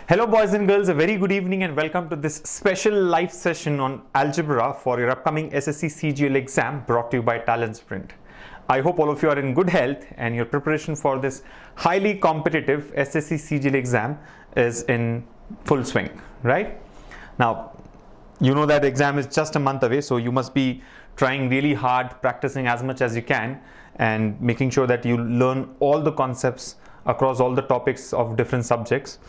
Hello boys and girls, a very good evening and welcome to this special live session on Algebra for your upcoming SSC CGL exam brought to you by Talent Sprint. I hope all of you are in good health and your preparation for this highly competitive SSC CGL exam is in full swing, right? Now, you know that exam is just a month away, so you must be trying really hard, practicing as much as you can and making sure that you learn all the concepts across all the topics of different subjects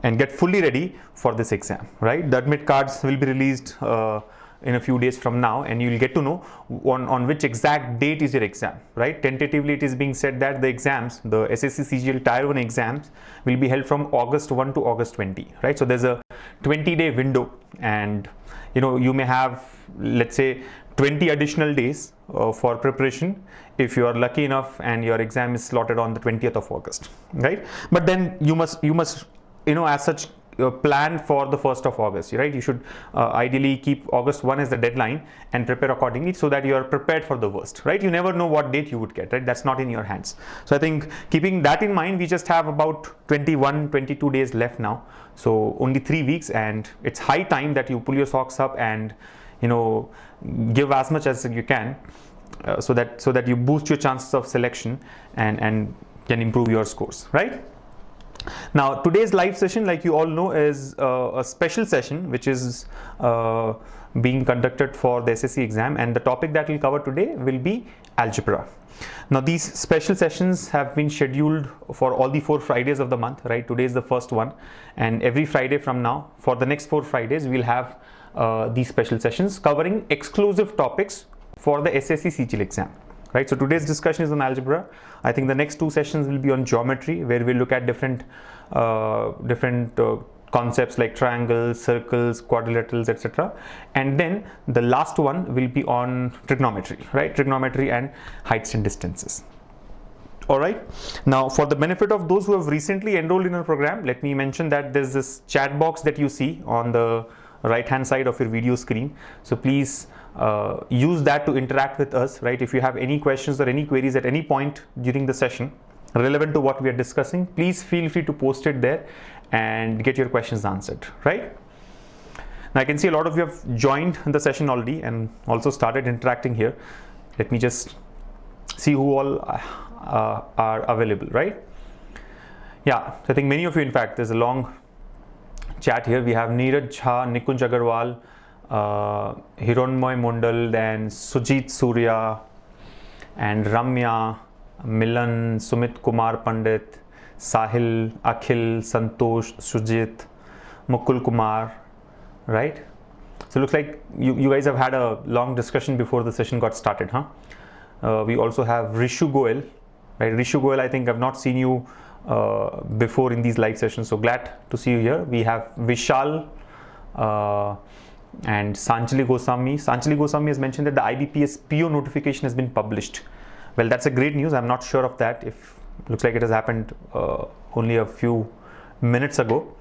and get fully ready for this exam, right? The admit cards will be released in a few days from now and you'll get to know on which exact date is your exam, right? Tentatively it is being said that the exams, the SSC CGL Tier 1 exams will be held from August 1 to August 20, right? So there's a 20-day window and you may have, let's say, 20 additional days for preparation if you are lucky enough and your exam is slotted on the 20th of August, right? But then you must as such plan for the 1st of August, right? You should ideally keep August 1 as the deadline and prepare accordingly so that you are prepared for the worst, right? You never know what date you would get, right? That's not in your hands. So I think keeping that in mind, we just have about 22 days left now. So only 3 weeks and it's high time that you pull your socks up and give as much as you can so that you boost your chances of selection and can improve your scores, right? Now today's live session, like you all know, is a special session which is being conducted for the SSC exam, and the topic that we'll cover today will be algebra. Now these special sessions have been scheduled for all the 4 Fridays of the month, right? Today is the first one, and every Friday from now for the next 4 Fridays we'll have these special sessions covering exclusive topics for the SSC CGL exam, right? So today's discussion is on algebra. I think the next 2 sessions will be on geometry, where we'll look at different concepts like triangles, circles, quadrilaterals, etc. And then the last one will be on trigonometry, right? Trigonometry and heights and distances. All right. Now, for the benefit of those who have recently enrolled in our program, let me mention that there's this chat box that you see on the right hand side of your video screen. So please use that to interact with us, right? If you have any questions or any queries at any point during the session relevant to what we are discussing, please feel free to post it there and get your questions answered, right? Now I can see a lot of you have joined the session already and also started interacting here. Let me just see who all are available, right? Yeah, I think many of you, in fact, there's a long chat here. We have Neeraj Jha, Nikunj Agarwal, Hironmoy Mondal, then Sujit Surya and Ramya, Milan, Sumit Kumar Pandit, Sahil, Akhil, Santosh, Sujit, Mukul Kumar, right? So it looks like you guys have had a long discussion before the session got started, huh? We also have Rishu Goel, right? Rishu Goel, I think I've not seen you before in these live sessions, so glad to see you here. We have Vishal and Sanchali Goswami. Sanchali Goswami has mentioned that the IBPS PO notification has been published. Well, that's a great news. I'm not sure of that. If looks like it has happened only a few minutes ago.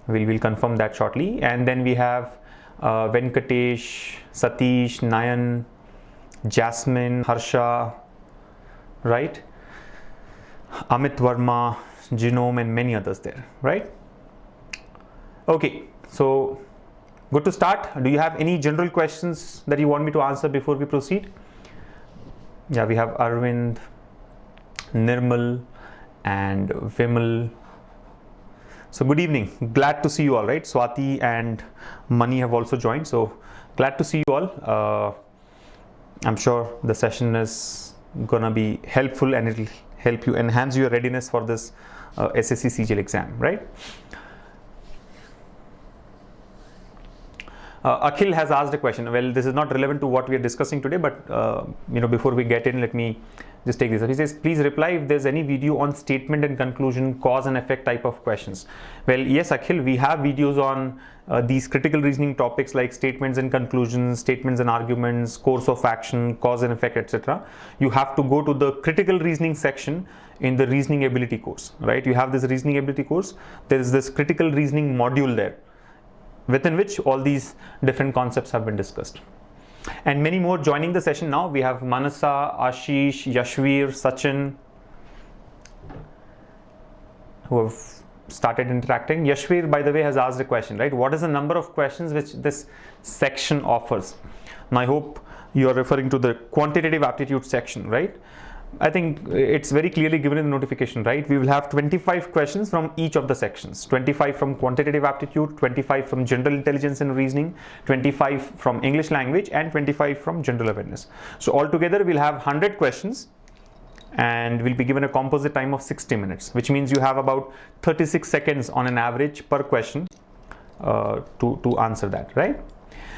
We'll confirm that shortly. And then we have Venkatesh, Satish, Nayan, Jasmine, Harsha, right? Amit Verma, Genome, and many others there, right? Okay, so good to start. Do you have any general questions that you want me to answer before we proceed? Yeah, we have Arvind, Nirmal, and Vimal. So good evening. Glad to see you all, right? Swati and Mani have also joined. So glad to see you all. I'm sure the session is gonna be helpful and it'll help you enhance your readiness for this SSC CGL exam, right? Akhil has asked a question. Well, this is not relevant to what we are discussing today, but before we get in, let me just take this up. He says, please reply if there's any video on statement and conclusion, cause and effect type of questions. Well, yes, Akhil, we have videos on these critical reasoning topics like statements and conclusions, statements and arguments, course of action, cause and effect, etc. You have to go to the critical reasoning section in the reasoning ability course, right? You have this reasoning ability course. There is this critical reasoning module there, within which all these different concepts have been discussed. And many more joining the session now. We have Manasa, Ashish, Yashvir, Sachin, who have started interacting. Yashvir, by the way, has asked a question, right? What is the number of questions which this section offers? And I hope you are referring to the quantitative aptitude section, right? I think it's very clearly given in the notification, right? We will have 25 questions from each of the sections. 25 from quantitative aptitude, 25 from general intelligence and reasoning, 25 from English language, and 25 from general awareness. So altogether we'll have 100 questions and we'll be given a composite time of 60 minutes, which means you have about 36 seconds on an average per question to answer that, right?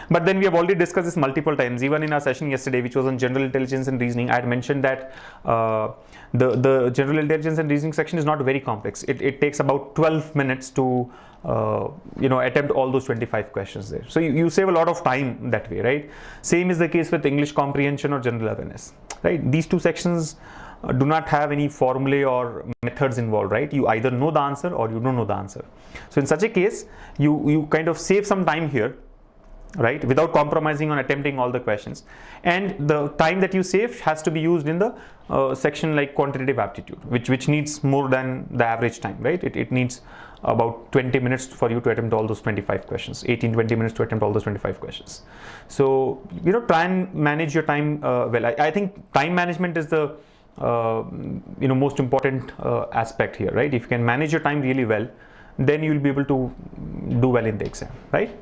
But then we have already discussed this multiple times. Even in our session yesterday, which was on general intelligence and reasoning, I had mentioned that the general intelligence and reasoning section is not very complex. It takes about 12 minutes to attempt all those 25 questions there. So you save a lot of time that way, right? Same is the case with English comprehension or general awareness, right? These two sections do not have any formulae or methods involved, right? You either know the answer or you don't know the answer. So in such a case, you kind of save some time here, right, without compromising on attempting all the questions, and the time that you save has to be used in the section like quantitative aptitude, which needs more than the average time, right? It needs about 20 minutes for you to attempt all those 25 questions, 18-20 minutes to attempt all those 25 questions. So try and manage your time well. I think time management is the most important aspect here, right? If you can manage your time really well, then you will be able to do well in the exam, right?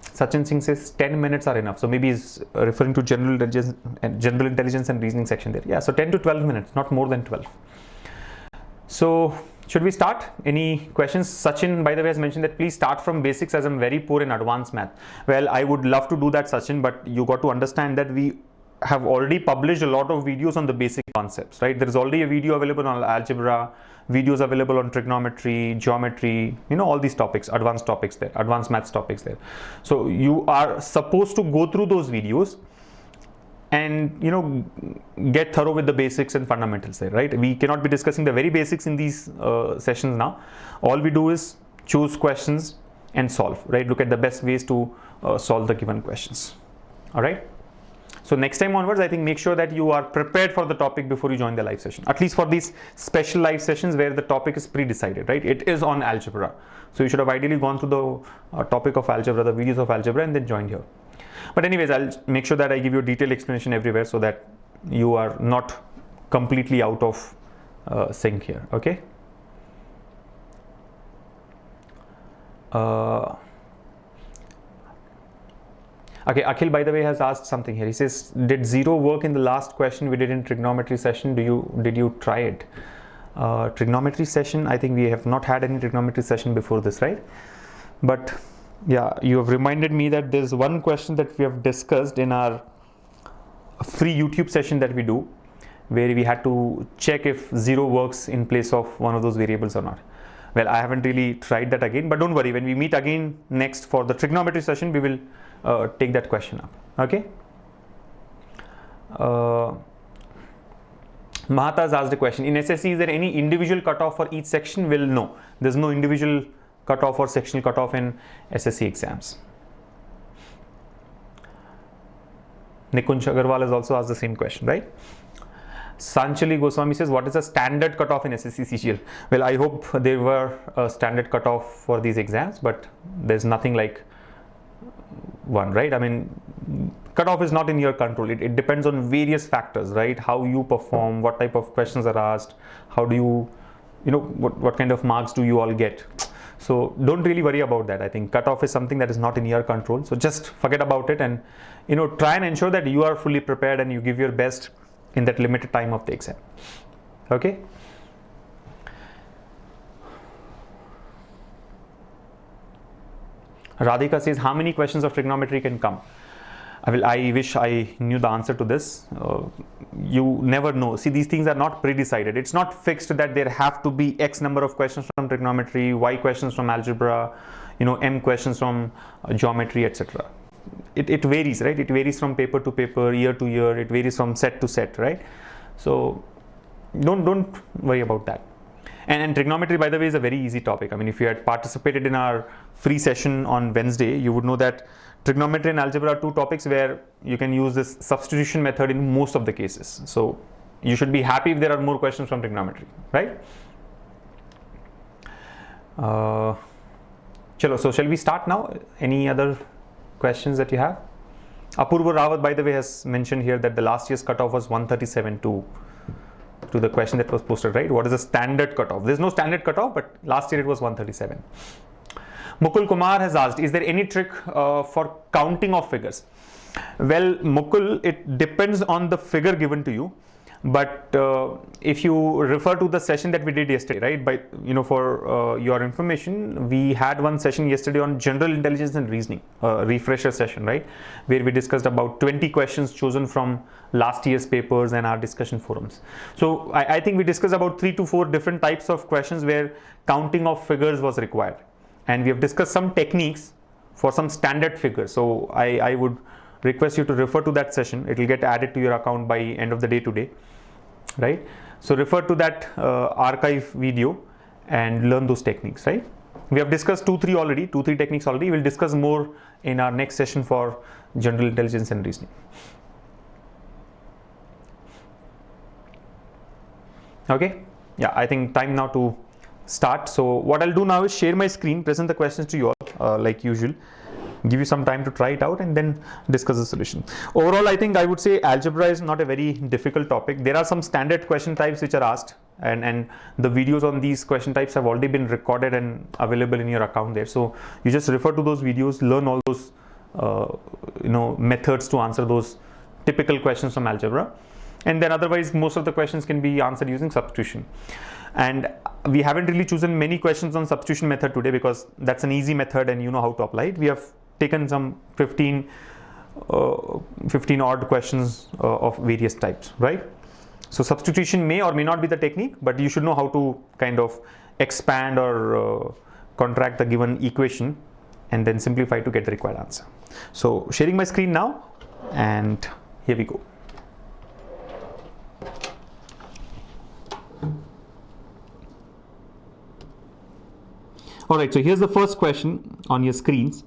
Sachin Singh says 10 minutes are enough. So maybe he's referring to general intelligence and reasoning section there. Yeah, so 10 to 12 minutes, not more than 12. So should we start? Any questions? Sachin, by the way, has mentioned that please start from basics as I'm very poor in advanced math. Well, I would love to do that, Sachin, but you got to understand that we have already published a lot of videos on the basic concepts, right? There is already a video available on algebra, videos available on trigonometry, geometry, all these topics, advanced topics there, advanced maths topics there. So you are supposed to go through those videos and get thorough with the basics and fundamentals there, right? We cannot be discussing the very basics in these sessions now. All we do is choose questions and solve, right? Look at the best ways to solve the given questions. All right. So next time onwards, I think make sure that you are prepared for the topic before you join the live session, at least for these special live sessions where the topic is pre-decided, right? It is on algebra. So you should have ideally gone through the topic of algebra, the videos of algebra, and then joined here. But anyways, I'll make sure that I give you a detailed explanation everywhere so that you are not completely out of sync here, okay? Okay, Akhil, by the way, has asked something here. He says, did zero work in the last question we did in trigonometry session? Did you try it? Trigonometry session, I think we have not had any trigonometry session before this, right? But yeah, you have reminded me that there's one question that we have discussed in our free YouTube session that we do, where we had to check if zero works in place of one of those variables or not. Well, I haven't really tried that again, but don't worry, when we meet again next for the trigonometry session, we will take that question up, okay? Mahata has asked a question. In SSC, is there any individual cutoff for each section? Well, no. There's no individual cutoff or sectional cutoff in SSC exams. Nikunj Agarwal has also asked the same question, right? Sanchali Goswami says, what is the standard cutoff in SSC CGL? Well, I hope there were a standard cutoff for these exams, but there's nothing like one, right? I mean, cutoff is not in your control. It depends on various factors, right? How you perform, what type of questions are asked, how do you, what kind of marks do you all get? So don't really worry about that. I think cutoff is something that is not in your control. So just forget about it and, try and ensure that you are fully prepared and you give your best in that limited time of the exam. Okay. Radhika says, how many questions of trigonometry can come? I wish I knew the answer to this. You never know. See, these things are not pre-decided. It's not fixed that there have to be X number of questions from trigonometry, Y questions from algebra, M questions from geometry, etc. It varies, right? It varies from paper to paper, year to year. It varies from set to set, right? So don't worry about that. And trigonometry, by the way, is a very easy topic. I mean, if you had participated in our free session on Wednesday, you would know that trigonometry and algebra are two topics where you can use this substitution method in most of the cases. So, you should be happy if there are more questions from trigonometry, right? Chalo, so shall we start now? Any other questions that you have? Apurva Rawat, by the way, has mentioned here that the last year's cutoff was 137 to the question that was posted, right? What is the standard cutoff? There's no standard cutoff, but last year it was 137. Mukul Kumar has asked, is there any trick for counting of figures? Well, Mukul, it depends on the figure given to you. But if you refer to the session that we did yesterday, right, by for your information, we had one session yesterday on general intelligence and reasoning, refresher session, right, where we discussed about 20 questions chosen from last year's papers and our discussion forums. So I think we discussed about 3 to 4 different types of questions where counting of figures was required, and we have discussed some techniques for some standard figures. So I would request you to refer to that session. It will get added to your account by end of the day today, right? So refer to that archive video and learn those techniques, right? We have discussed 2-3 techniques already. We'll discuss more in our next session for general intelligence and reasoning. Okay, yeah, I think time now to start. So what I'll do now is share my screen, present the questions to you all like usual, give you some time to try it out, and then discuss the solution. Overall, I think I would say algebra is not a very difficult topic. There are some standard question types which are asked, and the videos on these question types have already been recorded and available in your account there. So you just refer to those videos, learn all those methods to answer those typical questions from algebra, and then otherwise most of the questions can be answered using substitution. And we haven't really chosen many questions on substitution method today because that's an easy method and you know how to apply it. We have taken some 15 odd questions of various types, right? So substitution may or may not be the technique, but you should know how to kind of expand or contract the given equation and then simplify to get the required answer. So sharing my screen now, and here we go. All right, so here's the first question on your screens,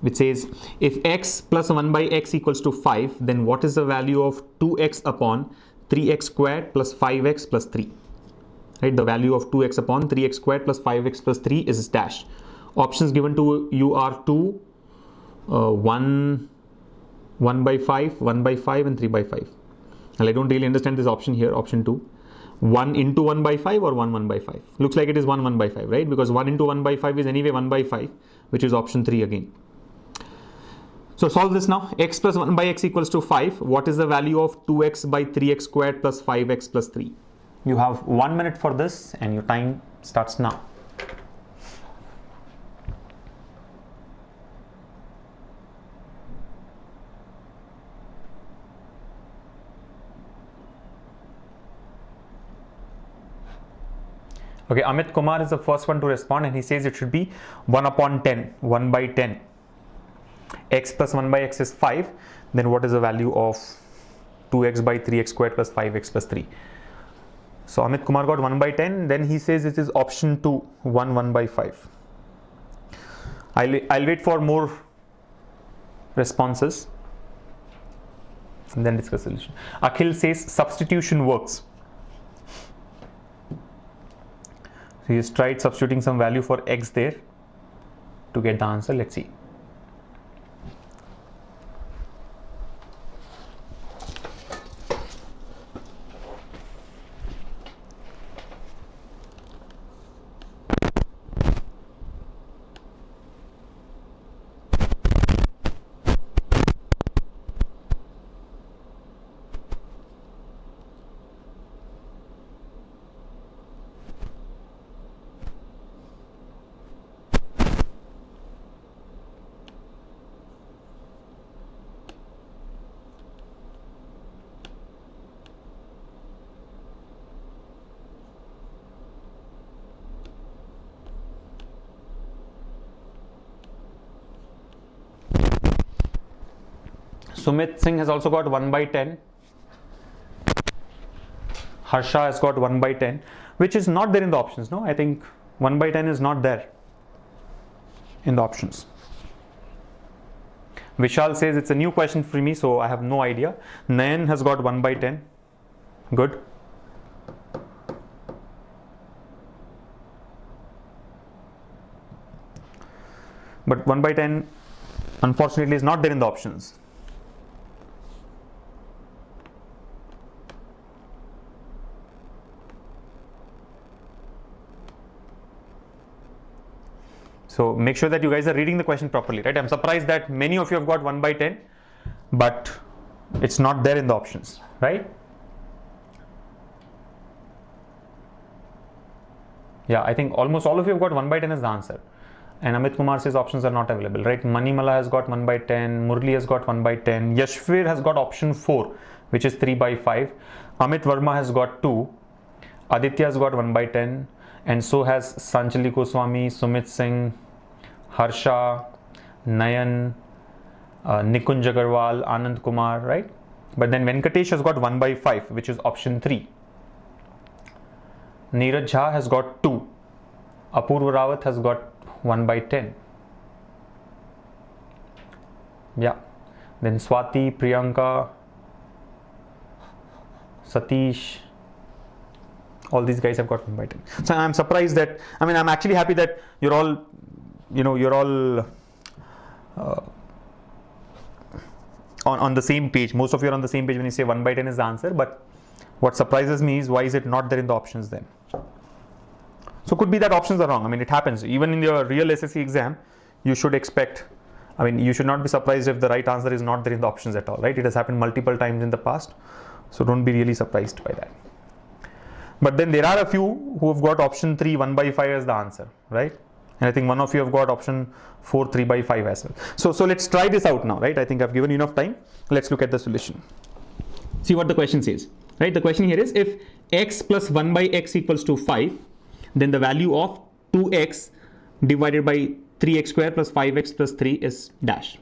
which says, if x plus 1 by x equals to 5, then what is the value of 2x upon 3x squared plus 5x plus 3? Right, the value of 2x upon 3x squared plus 5x plus 3 is dash. Options given to you are 2, 1 by 5, 1 by 5, and 3 by 5. Well, I don't really understand this option here, option 2. 1 into 1 by 5 or 1 by 5? Looks like it is 1 by 5, right? Because 1 into 1 by 5 is anyway 1 by 5, which is option 3 again. So solve this now. X plus 1 by x equals to 5. What is the value of 2x by 3x squared plus 5x plus 3? You have 1 minute for this and your time starts now. Okay, Amit Kumar is the first one to respond, and he says it should be 1 upon 10, 1 by 10. X plus 1 by x is 5. Then what is the value of 2x by 3x squared plus 5x plus 3? So Amit Kumar got 1 by 10. Then he says it is option 2, 1 by 5. I'll wait for more responses and then discuss solution. Akhil says substitution works. So he's tried substituting some value for x there to get the answer. Let's see. Sumit Singh has also got 1 by 10. Harsha has got 1 by 10, which is not there in the options. No, I think 1 by 10 is not there in the options. Vishal says it's a new question for me, so I have no idea. Nayan has got 1 by 10. Good. But 1 by 10 unfortunately is not there in the options. So make sure that you guys are reading the question properly, right? I'm surprised that many of you have got 1 by 10, but it's not there in the options, right? Yeah, I think almost all of you have got 1 by 10 as the answer. And Amit Kumar says options are not available, right? Manimala has got 1 by 10, Murli has got 1 by 10, Yashvir has got option 4, which is 3 by 5. Amit Verma has got 2, Aditya has got 1 by 10, and so has Sanchali Goswami, Sumit Singh, Harsha, Nayan, Nikunj Agarwal, Anand Kumar, right? But then Venkatesh has got 1 by 5, which is option 3. Neeraj Jha has got 2. Apurva Rawat has got 1 by 10. Yeah. Then Swati, Priyanka, Satish, all these guys have got 1 by 10. So I'm surprised that, I mean, I'm actually happy that you're all, you're all on the same page. Most of you are on the same page when you say 1 by 10 is the answer. But what surprises me is why is it not there in the options then? So could be that options are wrong. I mean, it happens. Even in your real SSC exam, you should expect, I mean, you should not be surprised if the right answer is not there in the options at all, right? It has happened multiple times in the past. So don't be really surprised by that. But then there are a few who have got option 3, 1 by 5 as the answer, right? And I think one of you have got option 4, 3 by 5 as well. So let's try this out now, right? I think I've given enough time. Let's look at the solution. See what the question says, right? The question here is if x plus 1 by x equals to 5, then the value of 2x divided by 3x square plus 5x plus 3 is dash.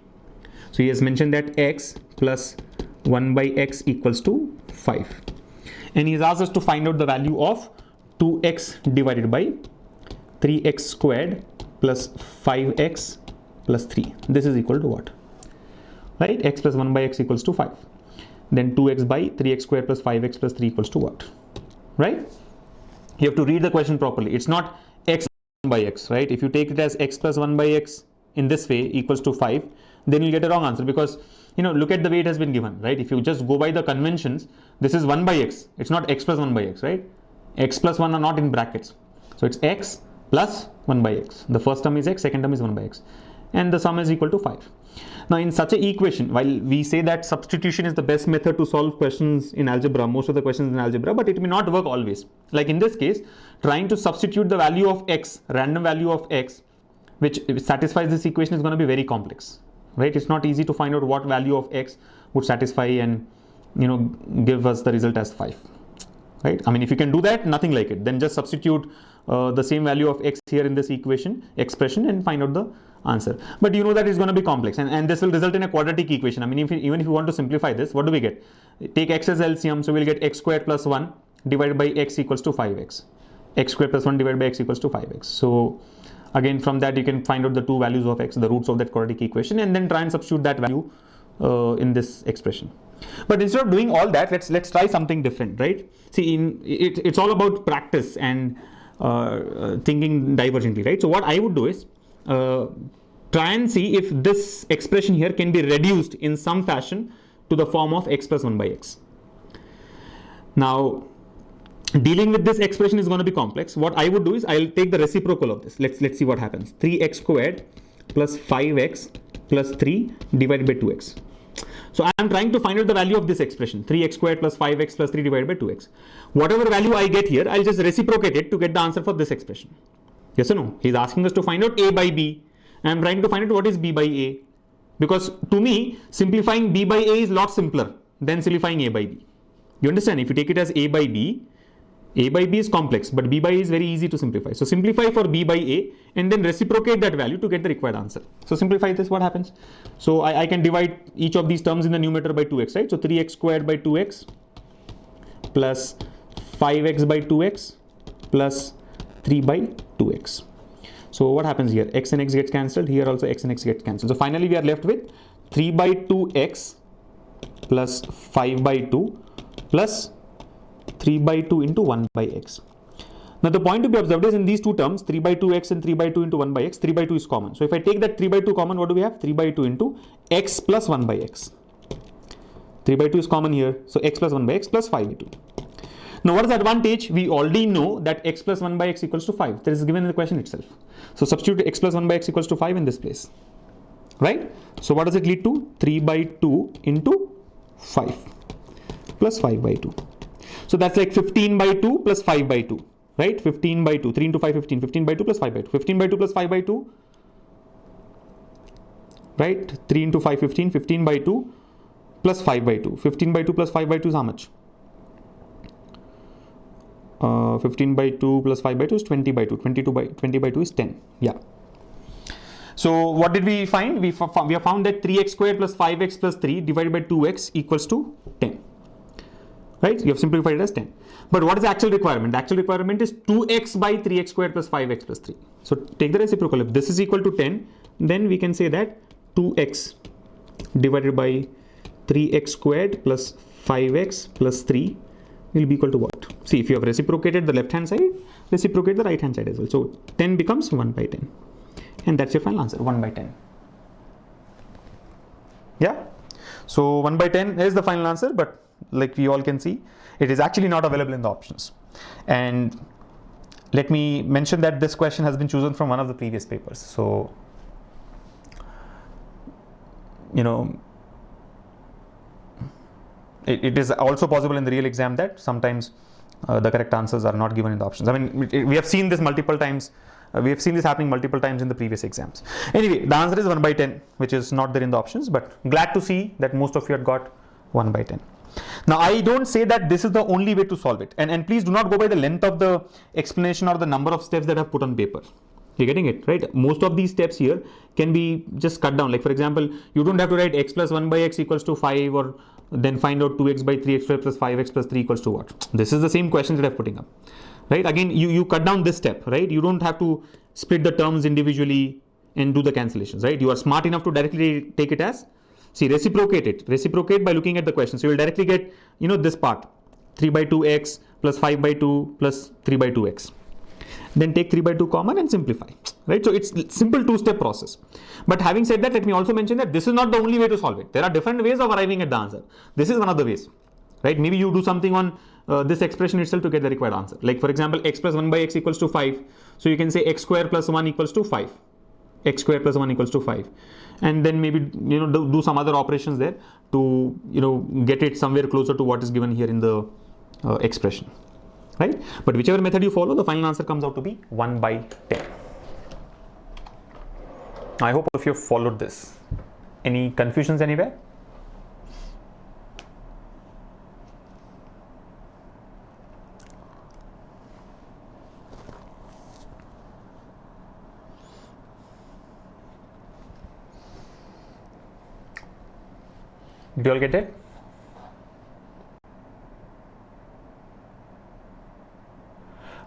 So he has mentioned that x plus 1 by x equals to 5. And he has asked us to find out the value of 2x divided by 3x squared plus 5x plus 3. This is equal to what? Right? X plus 1 by x equals to 5. Then 2x by 3x squared plus 5x plus 3 equals to what? Right? You have to read the question properly. It's not x by x, right? If you take it as x plus 1 by x in this way equals to 5, then you'll get a wrong answer because, look at the way it has been given, right? If you just go by the conventions, this is 1 by x. It's not x plus 1 by x, right? X plus 1 are not in brackets. So it's x plus 1 by x. The first term is x, second term is 1 by x. And the sum is equal to 5. Now in such an equation, while we say that substitution is the best method to solve questions in algebra, most of the questions in algebra, but it may not work always. Like in this case, trying to substitute the value of x, random value of x, which satisfies this equation is going to be very complex, right? It's not easy to find out what value of x would satisfy and, give us the result as 5, right? I mean, if you can do that, nothing like it. Then just substitute the same value of x here in this expression and find out the answer. But you know that it's going to be complex and this will result in a quadratic equation. I mean, even if you want to simplify this, what do we get? Take x as LCM, so we'll get x squared plus 1 divided by x equals to 5x. X squared plus 1 divided by x equals to 5x. So again, from that you can find out the two values of x, the roots of that quadratic equation, and then try and substitute that value in this expression. But instead of doing all that, let's try something different, right? See, it's all about practice and thinking divergently, right? So what I would do is try and see if this expression here can be reduced in some fashion to the form of x plus 1 by x. Now, dealing with this expression is going to be complex. What I would do is I'll take the reciprocal of this. Let's see what happens. 3x squared plus 5x plus 3 divided by 2x. So I am trying to find out the value of this expression, 3x squared plus 5x plus 3 divided by 2x. Whatever value I get here, I'll just reciprocate it to get the answer for this expression. Yes or no? He's asking us to find out a by b. I am trying to find out what is b by a. Because to me, simplifying b by a is a lot simpler than simplifying a by b. You understand? If you take it as a by b is complex, but b by a is very easy to simplify. So simplify for b by a and then reciprocate that value to get the required answer. So simplify this, what happens? So I can divide each of these terms in the numerator by 2x, right? So 3x squared by 2x plus 5x by 2x plus 3 by 2x. So what happens here? X and x gets cancelled. Here also x and x gets cancelled. So finally we are left with 3 by 2x plus 5 by 2 plus 3 by 2 into 1 by x. Now the point to be observed is in these two terms, 3 by 2x and 3 by 2 into 1 by x, 3 by 2 is common. So if I take that 3 by 2 common, what do we have? 3 by 2 into x plus 1 by x. 3 by 2 is common here. So x plus 1 by x plus 5 by 2. Now what is the advantage? We already know that x plus 1 by x equals to 5. This is given in the question itself. So substitute x plus 1 by x equals to 5 in this place. Right? So what does it lead to? 3 by 2 into 5 plus 5 by 2. So that's like 15 by 2 plus 5 by 2. Right? 15 by 2. 3 into 5, 15. 15 by 2 plus 5 by 2. 15 by 2 plus 5 by 2. Right? 3 into 5, 15. 15 by 2 plus 5 by 2. 15 by 2 plus 5 by 2 is how much? 15 by 2 plus 5 by 2 is 20 by 2. 20 by 2 is 10. Yeah. So what did we find? We have found that 3x squared plus 5x plus 3 divided by 2x equals to 10. Right? You have simplified it as 10. But what is the actual requirement? The actual requirement is 2x by 3x squared plus 5x plus 3. So take the reciprocal. If this is equal to 10, then we can say that 2x divided by 3x squared plus 5x plus 3 will be equal to what? See, if you have reciprocated the left hand side, reciprocate the right hand side as well. So 10 becomes 1 by 10. And that's your final answer, 1 by 10. Yeah. So 1 by 10 is the final answer, but like we all can see, it is actually not available in the options. And let me mention that this question has been chosen from one of the previous papers. So, you know, it is also possible in the real exam that sometimes the correct answers are not given in the options. I mean, we have seen this multiple times. We have seen this happening multiple times in the previous exams. Anyway, the answer is 1 by 10, which is not there in the options, but glad to see that most of you had got 1 by 10. Now, I don't say that this is the only way to solve it. And please do not go by the length of the explanation or the number of steps that I've put on paper. You're getting it, right? Most of these steps here can be just cut down. Like for example, you don't have to write x plus 1 by x equals to 5 or then find out 2x by 3x squared plus 5x plus 3 equals to what? This is the same question that I'm putting up, right? Again, you cut down this step, right? You don't have to split the terms individually and do the cancellations, right? You are smart enough to directly take it as, see, reciprocate it. Reciprocate by looking at the question. So you will directly get, you know, this part, 3 by 2x plus 5 by 2 plus 3 by 2x. Then take 3 by 2 common and simplify, right? So it's simple two-step process. But having said that, let me also mention that this is not the only way to solve it. There are different ways of arriving at the answer. This is one of the ways, right? Maybe you do something on this expression itself to get the required answer. Like for example, x plus 1 by x equals to 5. So you can say x square plus 1 equals to 5. X square plus 1 equals to 5. And then maybe, you know, do some other operations there to, you know, get it somewhere closer to what is given here in the expression. Right? But whichever method you follow, the final answer comes out to be 1 by 10. I hope if you have followed this. Any confusions anywhere? Do you all get it?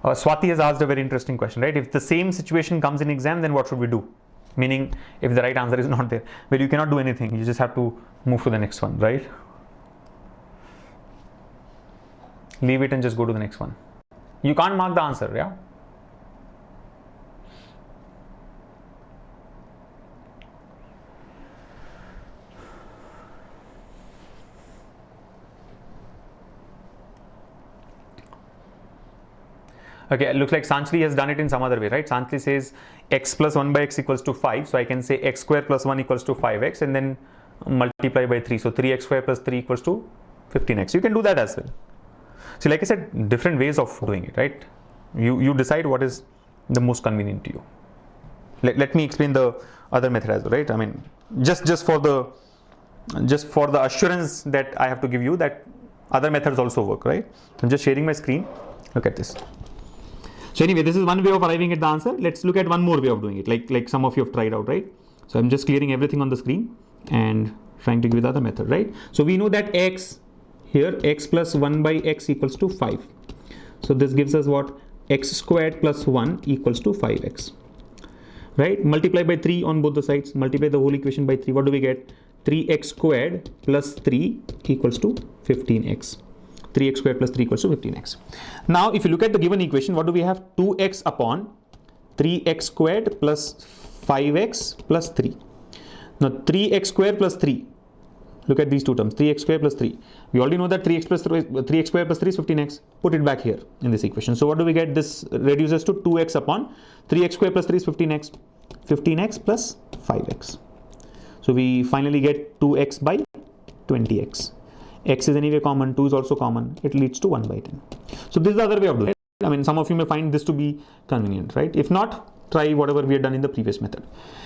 Swati has asked a very interesting question, right? If the same situation comes in exam, then what should we do? Meaning, if the right answer is not there, well, you cannot do anything. You just have to move to the next one, right? Leave it and just go to the next one. You can't mark the answer, yeah? Okay, it looks like Sanchli has done it in some other way, right? Sanchli says x plus 1 by x equals to 5. So I can say x square plus 1 equals to 5x and then multiply by 3. So 3x square plus 3 equals to 15x. You can do that as well. So like I said, different ways of doing it, right? You decide what is the most convenient to you. Let me explain the other method as well, right? I mean, just for the assurance that I have to give you that other methods also work, right? I'm just sharing my screen. Look at this. So anyway, this is one way of arriving at the answer. Let's look at one more way of doing it, like some of you have tried out, right? So I'm just clearing everything on the screen and trying to give you the other method, right? So we know that x here, x plus 1 by x equals to 5. So this gives us what? X squared plus 1 equals to 5x, right? Multiply by 3 on both the sides. Multiply the whole equation by 3. What do we get? 3x squared plus 3 equals to 15x. 3x squared plus 3 equals to 15x. Now, if you look at the given equation, what do we have? 2x upon 3x squared plus 5x plus 3. Now, 3x squared plus 3. Look at these two terms, 3x squared plus 3. We already know that 3x squared plus 3 is 15x. Put it back here in this equation. So what do we get? This reduces to 2x upon 3x squared plus 3 is 15x. 15x plus 5x. So we finally get 2x by 20x. X is anyway common, 2 is also common. It leads to 1 by 10. So this is the other way of doing it. I mean, some of you may find this to be convenient, right? If not, try whatever we had done in the previous method.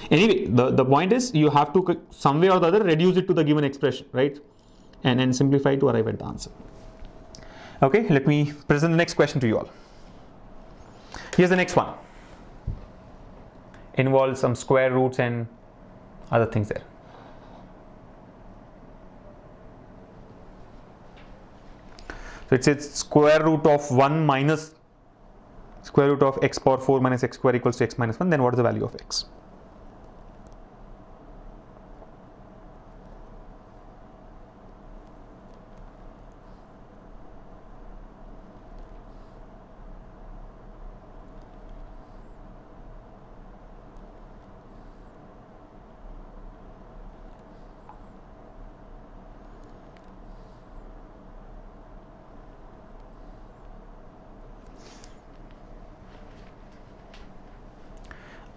Anyway, the point is you have to some way or the other reduce it to the given expression, right? And then simplify to arrive at the answer. Okay, let me present the next question to you all. Here's the next one. Involves some square roots and other things there. So it says square root of 1 minus square root of x power 4 minus x square equals to x minus 1. Then what is the value of x?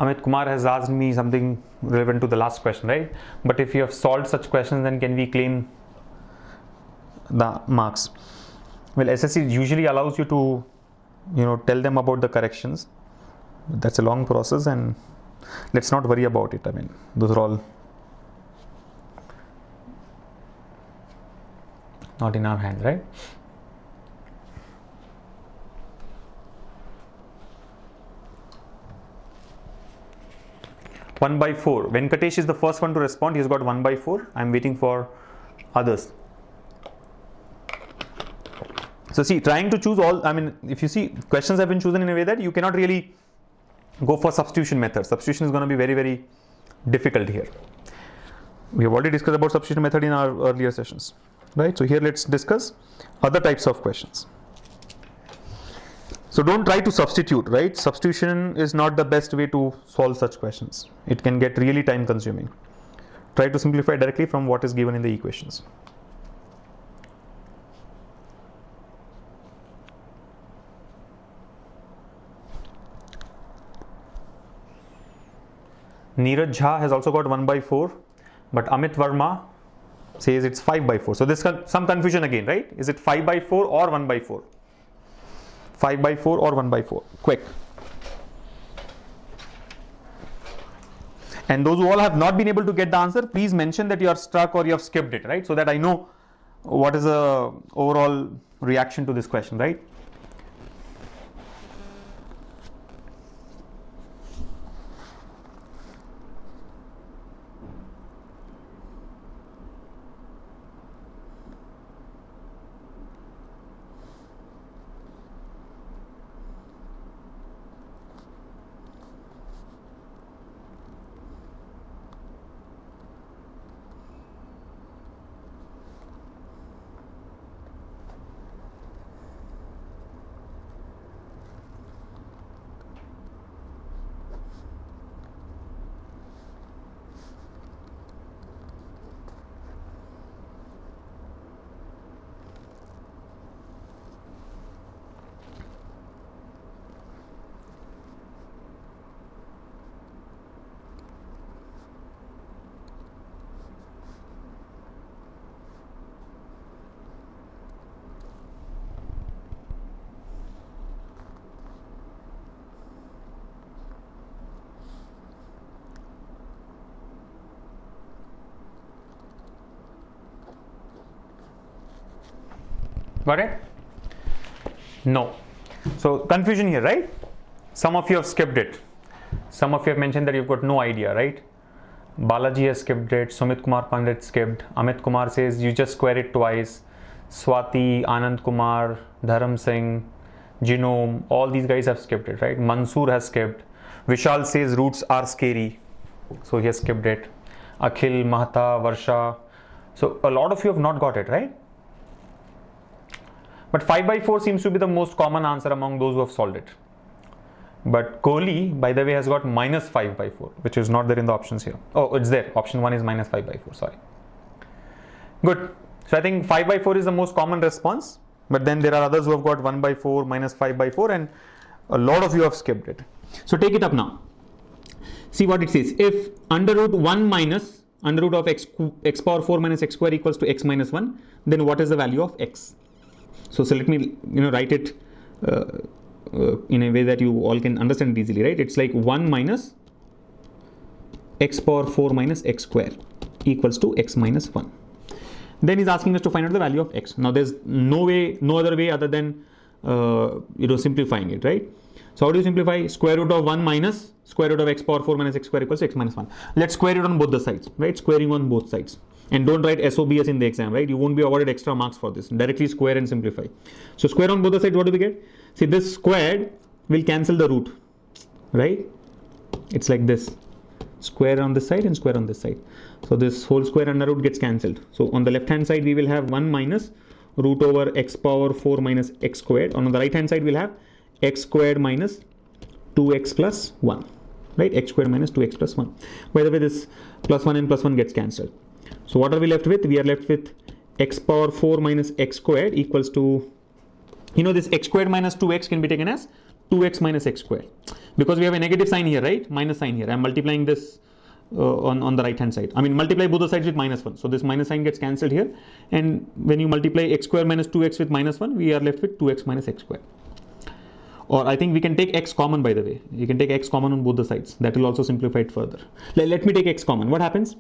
Amit Kumar has asked me something relevant to the last question, right? But if you have solved such questions, then can we claim the marks? Well, SSC usually allows you to, tell them about the corrections. That's a long process, and let's not worry about it. I mean, those are all not in our hands, right? One by 4. Venkatesh is the first one to respond. He's got 1 by 4. I'm waiting for others. So see, trying to choose all, I mean, if you see, questions have been chosen in a way that you cannot really go for substitution method. Substitution is going to be very, very difficult here. We have already discussed about substitution method in our earlier sessions, right? So here let's discuss other types of questions. So don't try to substitute, right? Substitution is not the best way to solve such questions. It can get really time consuming. Try to simplify directly from what is given in the equations. Neeraj Jha has also got 1 by 4, but Amit Verma says it's 5 by 4. So there's some confusion again, right? Is it 5 by 4 or 1 by 4? 5 by 4 or 1 by 4? Quick. And those who all have not been able to get the answer, please mention that you are stuck or you have skipped it, right? So that I know what is the overall reaction to this question, right? Got it? No. So confusion here, right? Some of you have skipped it. Some of you have mentioned that you've got no idea, right? Balaji has skipped it. Sumit Kumar Pandit skipped. Amit Kumar says you just square it twice. Swati, Anand Kumar, Dharam Singh, Genome, all these guys have skipped it, right? Mansoor has skipped. Vishal says roots are scary, so he has skipped it. Akhil, Mahta, Varsha. So a lot of you have not got it, right? But 5 by 4 seems to be the most common answer among those who have solved it. But Kohli, by the way, has got minus 5 by 4, which is not there in the options here. Oh, it's there. Option 1 is minus 5 by 4, sorry. Good. So I think 5 by 4 is the most common response. But then there are others who have got 1 by 4, minus 5 by 4, and a lot of you have skipped it. So take it up now. See what it says. If under root 1 minus under root of x power 4 minus x square equals to x minus 1, then what is the value of x? So let me write it in a way that you all can understand it easily, right? It's like 1 minus x power 4 minus x square equals to x minus 1. Then he's asking us to find out the value of x. Now there's no other way other than simplifying it, right? So how do you simplify? Square root of 1 minus square root of x power 4 minus x square equals to x minus 1. Let's square it on both the sides, right? Squaring on both sides. And don't write SOBS in the exam, right? You won't be awarded extra marks for this. Directly square and simplify. So square on both the sides, what do we get? See, this squared will cancel the root, right? It's like this. Square on this side and square on this side. So this whole square under root gets cancelled. So on the left hand side we will have 1 minus root over x power 4 minus x squared. On the right hand side we'll have x squared minus 2x plus 1, right? X squared minus 2x plus 1. By the way, this plus 1 and plus 1 gets cancelled. So what are we left with? We are left with x power 4 minus x squared equals to, this x squared minus 2x can be taken as 2x minus x squared. Because we have a negative sign here, right? Minus sign here. I'm multiplying this on the right hand side. I mean, multiply both the sides with minus 1. So this minus sign gets cancelled here. And when you multiply x squared minus 2x with minus 1, we are left with 2x minus x squared. Or I think we can take x common, by the way. You can take x common on both the sides. That will also simplify it further. Let me take x common. What happens?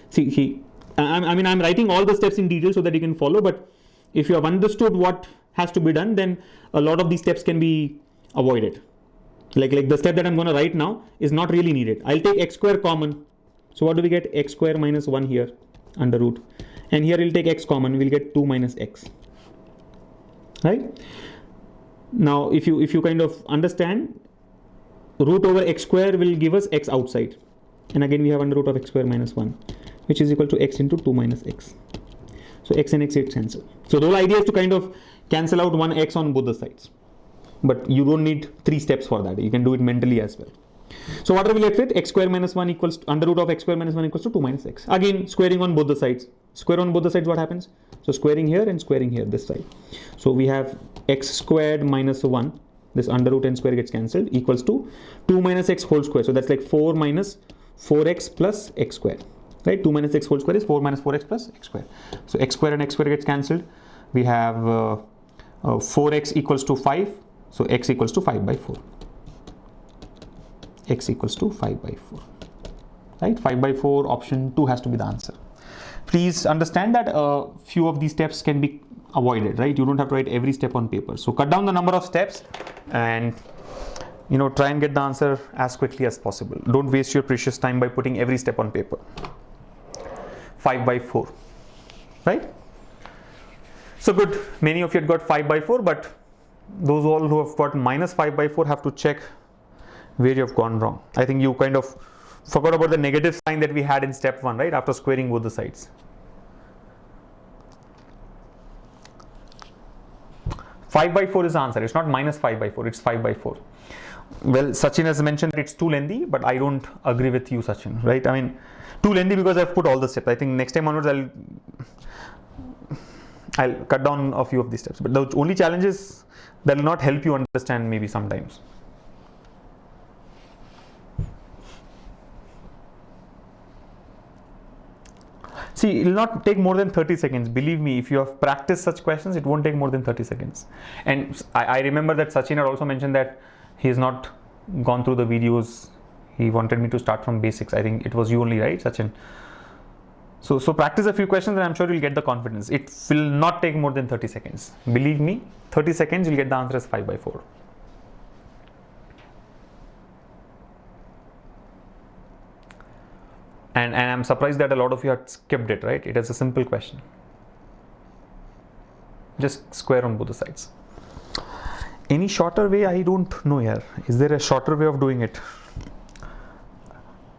See, I'm writing all the steps in detail so that you can follow. But if you have understood what has to be done, then a lot of these steps can be avoided. Like the step that I'm going to write now is not really needed. I'll take x square common. So what do we get? X square minus 1 here under root. And here we'll take x common. We'll get 2 minus x. Right? Now, if you kind of understand, root over x square will give us x outside. And again, we have under root of x square minus 1, which is equal to x into 2 minus x. So x and x gets cancelled. So the whole idea is to kind of cancel out one x on both the sides. But you don't need 3 steps for that. You can do it mentally as well. So what are we left with? X square minus 1 equals to, under root of x square minus 1 equals to 2 minus x. Again, squaring on both the sides. Square on both the sides, what happens? So squaring here and squaring here, this side. So we have x squared minus 1, this under root and square gets cancelled, equals to 2 minus x whole square. So that's like 4 minus 4x plus x square. Right? 2 minus x whole square is 4 minus 4x plus x square. So x square and x square gets cancelled. We have 4x equals to 5. So x equals to 5 by 4. X equals to 5 by 4. Right? 5 by 4, option 2 has to be the answer. Please understand that a few of these steps can be avoided, right? You don't have to write every step on paper. So cut down the number of steps and try and get the answer as quickly as possible. Don't waste your precious time by putting every step on paper. 5 by 4, right? So good, many of you had got 5 by 4, but those all who have got minus 5 by 4 have to check where you have gone wrong. I think you kind of forgot about the negative sign that we had in step 1, right? After squaring both the sides. 5 by 4 is the answer. It's not minus 5 by 4, it's 5 by 4. Well, Sachin has mentioned that it's too lengthy, but I don't agree with you, Sachin, right? I mean, too lengthy because I've put all the steps. I think next time onwards I'll cut down a few of these steps. But the only challenge is that will not help you understand maybe sometimes. See, it will not take more than 30 seconds. Believe me, if you have practiced such questions, it won't take more than 30 seconds. And I remember that Sachin had also mentioned that he has not gone through the videos. He wanted me to start from basics. I think it was you only, right, Sachin? So practice a few questions and I'm sure you'll get the confidence. It will not take more than 30 seconds. Believe me, 30 seconds you'll get the answer as 5 by 4. And I'm surprised that a lot of you had skipped it, right? It is a simple question. Just square on both the sides. Any shorter way? I don't know here. Is there a shorter way of doing it?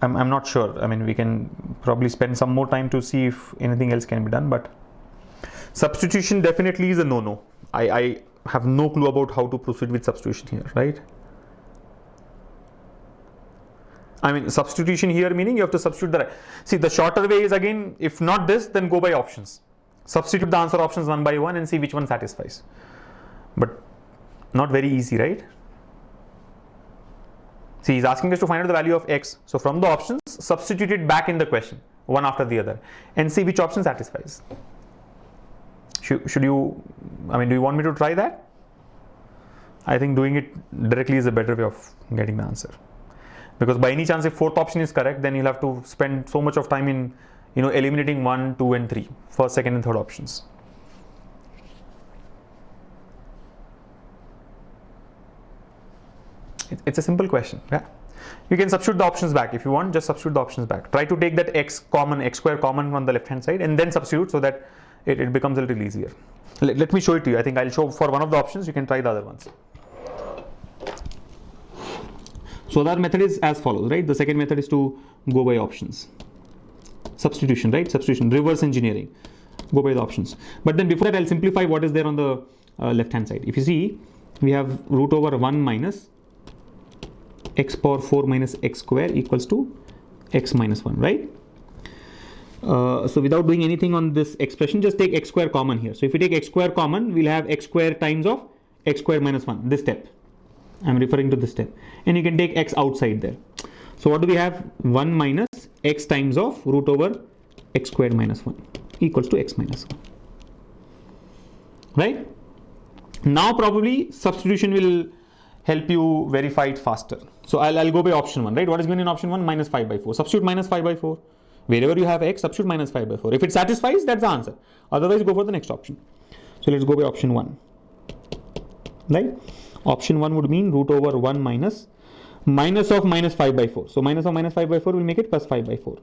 I'm not sure. I mean, we can probably spend some more time to see if anything else can be done, but substitution definitely is a no-no. I have no clue about how to proceed with substitution here, right? I mean, substitution here meaning you have to substitute see, the shorter way is, again, if not this, then go by options. Substitute the answer options one by one and see which one satisfies. But not very easy, right? See, he's asking us to find out the value of x. So from the options, substitute it back in the question, one after the other, and see which option satisfies. Should you, I mean, do you want me to try that? I think doing it directly is a better way of getting the answer. Because by any chance, if fourth option is correct, then you'll have to spend so much of time in, eliminating 1, 2, and 3, first, second, and third options. It's a simple question. Yeah, you can substitute the options back if you want. Just substitute the options back. Try to take that x square common on the left hand side, and then substitute so that it becomes a little easier. Let me show it to you. I think I'll show for one of the options. You can try the other ones. So the method is as follows, right? The second method is to go by options. Substitution, right? Substitution, reverse engineering. Go by the options. But then before that, I'll simplify what is there on the left hand side. If you see, we have root over 1 minus x power 4 minus x square equals to x minus 1, right? So without doing anything on this expression, just take x square common here. So if we take x square common, we'll have x square times of x square minus 1, this step. I'm referring to this step. And you can take x outside there. So what do we have? 1 minus x times of root over x squared minus 1 equals to x minus 1. Right? Now probably substitution will help you verify it faster. So I'll go by option 1, right? What is given in option 1? Minus 5 by 4. Substitute minus 5 by 4. Wherever you have x, substitute minus 5 by 4. If it satisfies, that's the answer. Otherwise, go for the next option. So let's go by option 1. Right? Option 1 would mean root over 1 minus of minus 5 by 4. So minus of minus 5 by 4 will make it plus 5 by 4.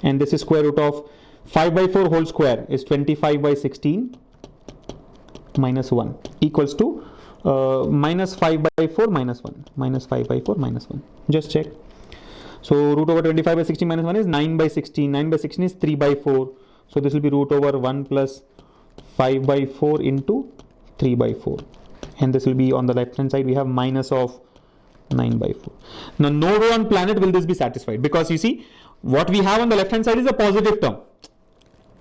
And this is square root of 5 by 4 whole square is 25 by 16 minus 1 equals to minus 5 by 4 minus 1. Minus 5 by 4 minus 1. Just check. So root over 25 by 16 minus 1 is 9 by 16. 9 by 16 is 3 by 4. So this will be root over 1 plus 5 by 4 into 3 by 4. And this will be on the left hand side, we have minus of 9 by 4. Now nowhere on planet will this be satisfied, because you see what we have on the left hand side is a positive term.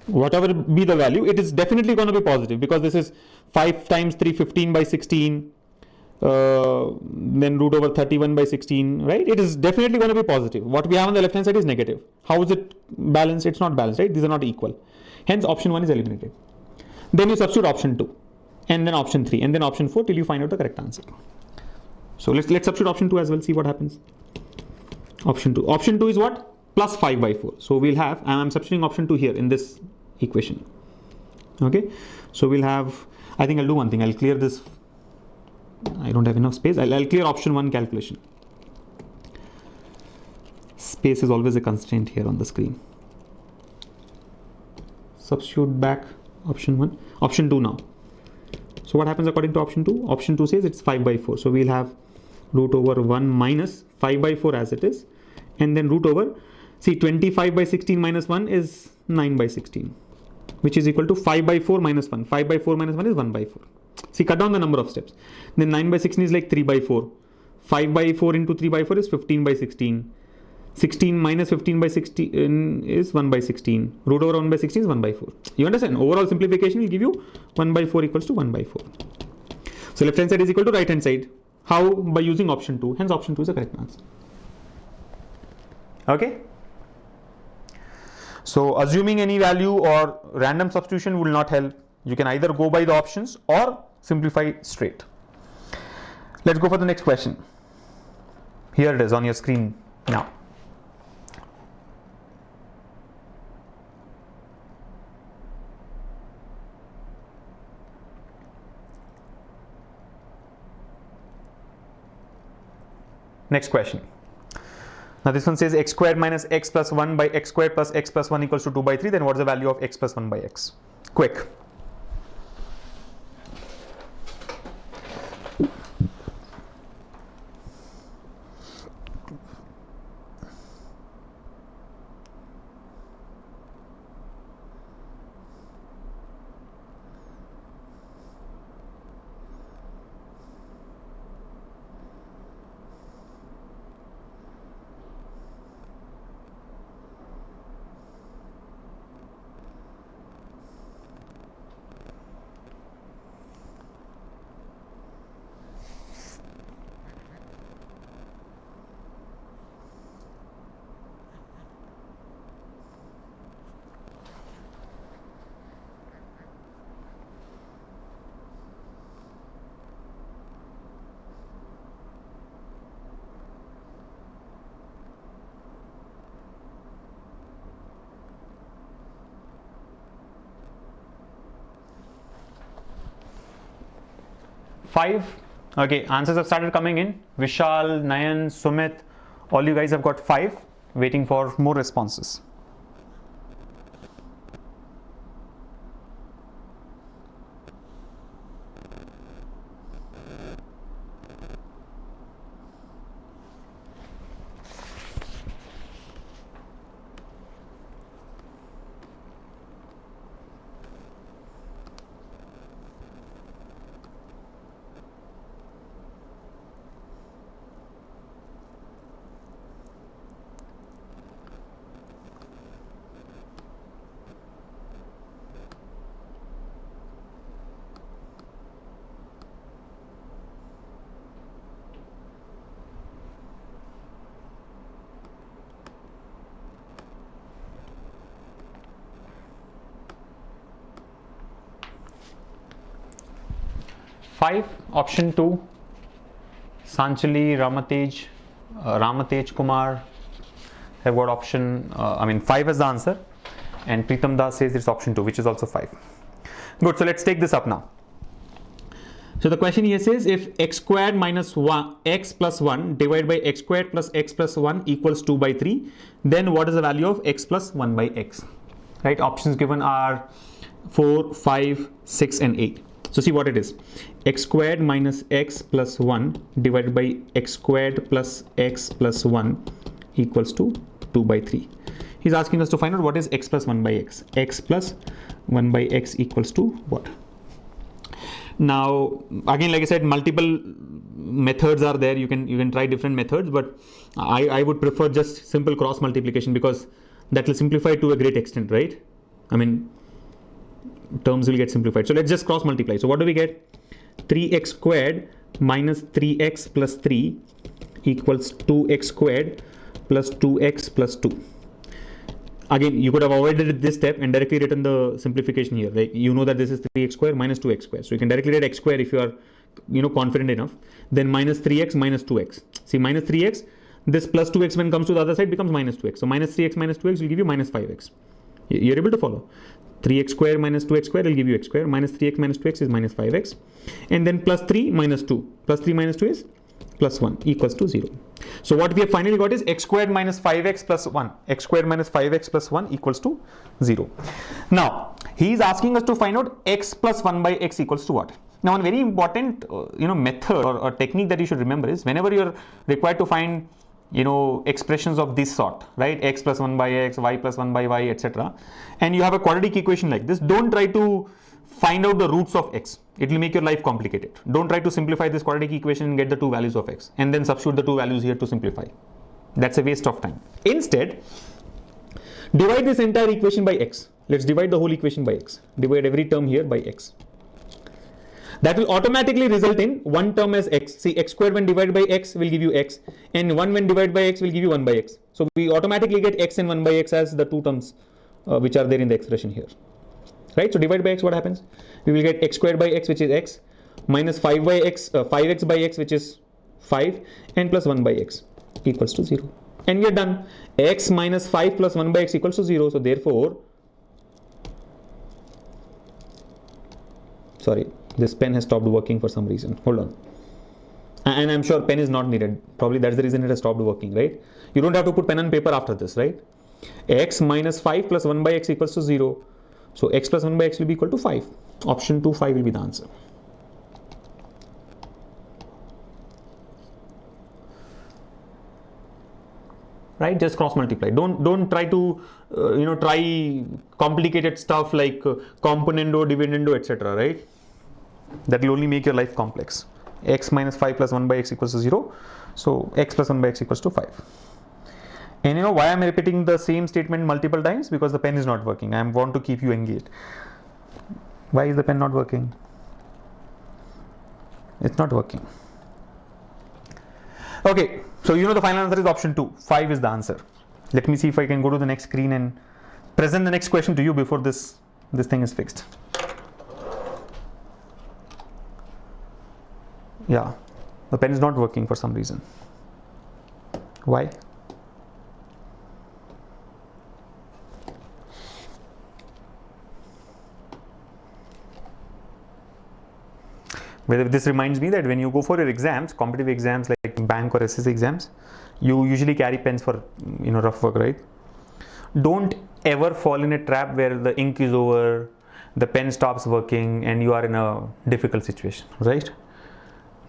Whatever be the value, it is definitely going to be positive, because this is 5 times 3, 15 by 16, then root over 31 by 16, right? It is definitely going to be positive. What we have on the left hand side is negative. How is it balanced? It's not balanced, right? These are not equal. Hence option 1 is eliminated. Then you substitute option 2, and then option 3, and then option 4 till you find out the correct answer. So let's substitute option 2 as well, see what happens. Option 2. Option 2 is what? Plus 5 by 4. So we'll have, I'm substituting option 2 here in this equation. Okay. So we'll have, I think I'll do one thing. I'll clear this. I don't have enough space. I'll clear option 1 calculation. Space is always a constraint here on the screen. Substitute back option 1. Option 2 now. So what happens according to option 2? Option 2 says it's 5 by 4. So we'll have root over 1 minus 5 by 4 as it is. And then root over, see, 25 by 16 minus 1 is 9 by 16, which is equal to 5 by 4 minus 1. 5 by 4 minus 1 is 1 by 4. See, cut down the number of steps. Then 9 by 16 is like 3 by 4. 5 by 4 into 3 by 4 is 15 by 16. 16 minus 15 by 16 is 1 by 16. Root over 1 by 16 is 1 by 4. You understand? Overall simplification will give you 1 by 4 equals to 1 by 4. So left hand side is equal to right hand side. How? By using option 2. Hence option 2 is the correct answer. Okay. So assuming any value or random substitution will not help. You can either go by the options or simplify straight. Let's go for the next question. Here it is on your screen now. Next question. Now this one says x squared minus x plus 1 by x squared plus x plus 1 equals to 2 by 3. Then what's the value of x plus 1 by x? Quick. 5. Okay, answers have started coming in. Vishal, Nayan, Sumit, all you guys have got 5. Waiting for more responses. Five, option 2, Sanchali, Ramatej Kumar have got option, 5 as the answer, and Pritam Das says it's option 2, which is also 5. Good, so let's take this up now. So the question here says, if x squared minus 1 x plus 1 divided by x squared plus x plus 1 equals 2 by 3, then what is the value of x plus 1 by x? Right, options given are 4, 5, 6 and 8. So see what it is. X squared minus x plus 1 divided by x squared plus x plus 1 equals to 2 by 3. He's asking us to find out what is x plus 1 by x. X plus 1 by x equals to what? Now again, like I said, multiple methods are there. You can try different methods, but I would prefer just simple cross multiplication, because that will simplify to a great extent, right? I mean, terms will get simplified. So let's just cross multiply. So what do we get? 3x squared minus 3x plus 3 equals 2x squared plus 2x plus 2. Again, you could have avoided this step and directly written the simplification here. Like, you know that this is 3x squared minus 2x squared. So you can directly write x squared if you are confident enough. Then minus 3x minus 2x. See, minus 3x, this plus 2x when comes to the other side becomes minus 2x. So minus 3x minus 2x will give you minus 5x. You're able to follow. 3x square minus 2x square will give you x square. Minus 3x minus 2x is minus 5x. And then plus 3 minus 2. Plus 3 minus 2 is plus 1 equals to 0. So what we have finally got is x squared minus 5x plus 1. X squared minus 5x plus 1 equals to 0. Now, he is asking us to find out x plus 1 by x equals to what? Now, one very important method or technique that you should remember is, whenever you're required to find expressions of this sort, right? X plus 1 by x, y plus 1 by y, etc. And you have a quadratic equation like this, don't try to find out the roots of x. It will make your life complicated. Don't try to simplify this quadratic equation and get the two values of x and then substitute the two values here to simplify. That's a waste of time. Instead, divide this entire equation by x. Let's divide the whole equation by x. Divide every term here by x. That will automatically result in one term as x. See, x squared when divided by x will give you x, and 1 when divided by x will give you 1 by x. So we automatically get x and 1 by x as the two terms which are there in the expression here. Right? So divide by x, what happens? We will get x squared by x, which is x, minus 5 by x, 5x by x, which is 5, and plus 1 by x equals to 0. And we are done. X minus 5 plus 1 by x equals to 0. So therefore, sorry, this pen has stopped working for some reason. Hold on. And I'm sure pen is not needed. Probably that's the reason it has stopped working, right? You don't have to put pen and paper after this, right? X minus 5 plus 1 by x equals to 0. So x plus 1 by x will be equal to 5. Option 2, 5 will be the answer. Right? Just cross multiply. Don't try to try complicated stuff like componendo, dividendo, etc. Right? That will only make your life complex. X minus 5 plus 1 by x equals to 0. So x plus 1 by x equals to 5. And why I'm repeating the same statement multiple times? Because the pen is not working. I want to keep you engaged. Why is the pen not working? It's not working. Okay, so the final answer is option 2. 5 is the answer. Let me see if I can go to the next screen and present the next question to you before this thing is fixed. Yeah, the pen is not working for some reason. Why? This reminds me that when you go for your exams, competitive exams like bank or SSC exams, you usually carry pens for rough work, right? Don't ever fall in a trap where the ink is over, the pen stops working, and you are in a difficult situation, right?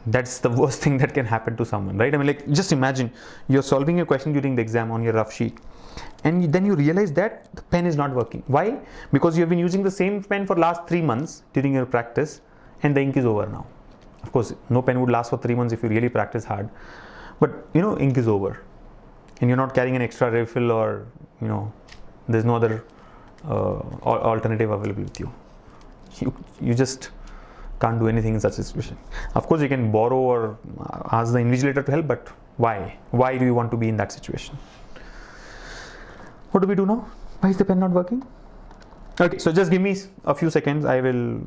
That's the worst thing that can happen to someone, right? I mean, like, just imagine you're solving a question during the exam on your rough sheet, and then you realize that the pen is not working. Why? Because you have been using the same pen for last 3 months during your practice, and the ink is over now. Of course, no pen would last for 3 months if you really practice hard, but ink is over, and you're not carrying an extra refill, or there's no other alternative available with you. You just can't do anything in such a situation. Of course, you can borrow or ask the invigilator to help, but why? Why do you want to be in that situation? What do we do now? Why is the pen not working? Okay, so just give me a few seconds. I will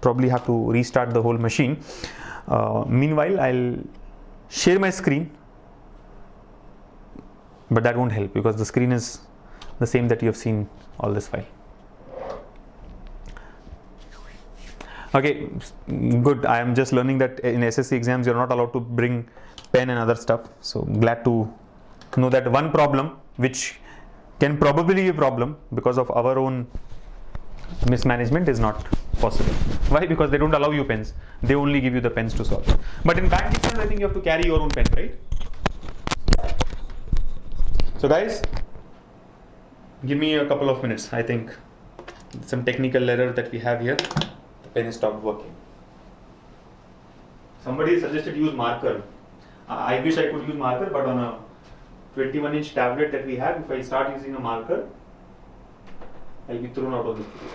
probably have to restart the whole machine. Meanwhile, I'll share my screen, but that won't help because the screen is the same that you have seen all this while. Okay, good. I am just learning that in SSC exams you're not allowed to bring pen and other stuff. So glad to know that one problem which can probably be a problem because of our own mismanagement is not possible. Why? Because they don't allow you pens. They only give you the pens to solve. But in bank exams, I think you have to carry your own pen, right? So guys, give me a couple of minutes. I think some technical error that we have here. Pen stopped working. Somebody suggested use marker. I wish I could use marker, but on a 21-inch tablet that we have, if I start using a marker, I'll be thrown out of the video.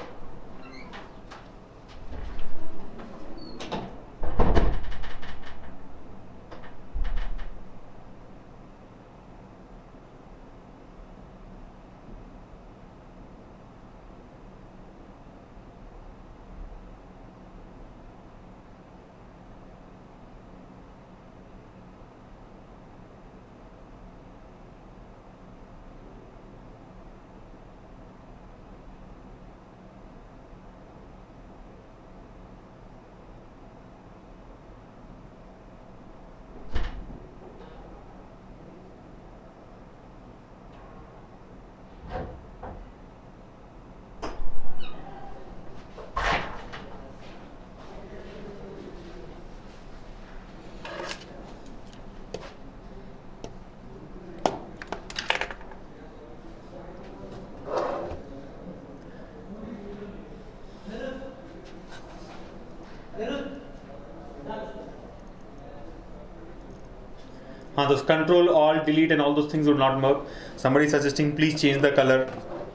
Those control, alt, delete and all those things would not work. Somebody suggesting please change the color.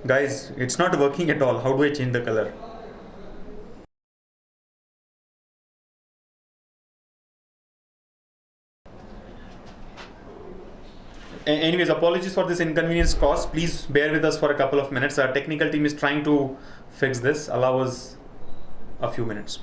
Guys, it's not working at all. How do I change the color? Anyways, apologies for this inconvenience caused. Please bear with us for a couple of minutes. Our technical team is trying to fix this. Allow us a few minutes.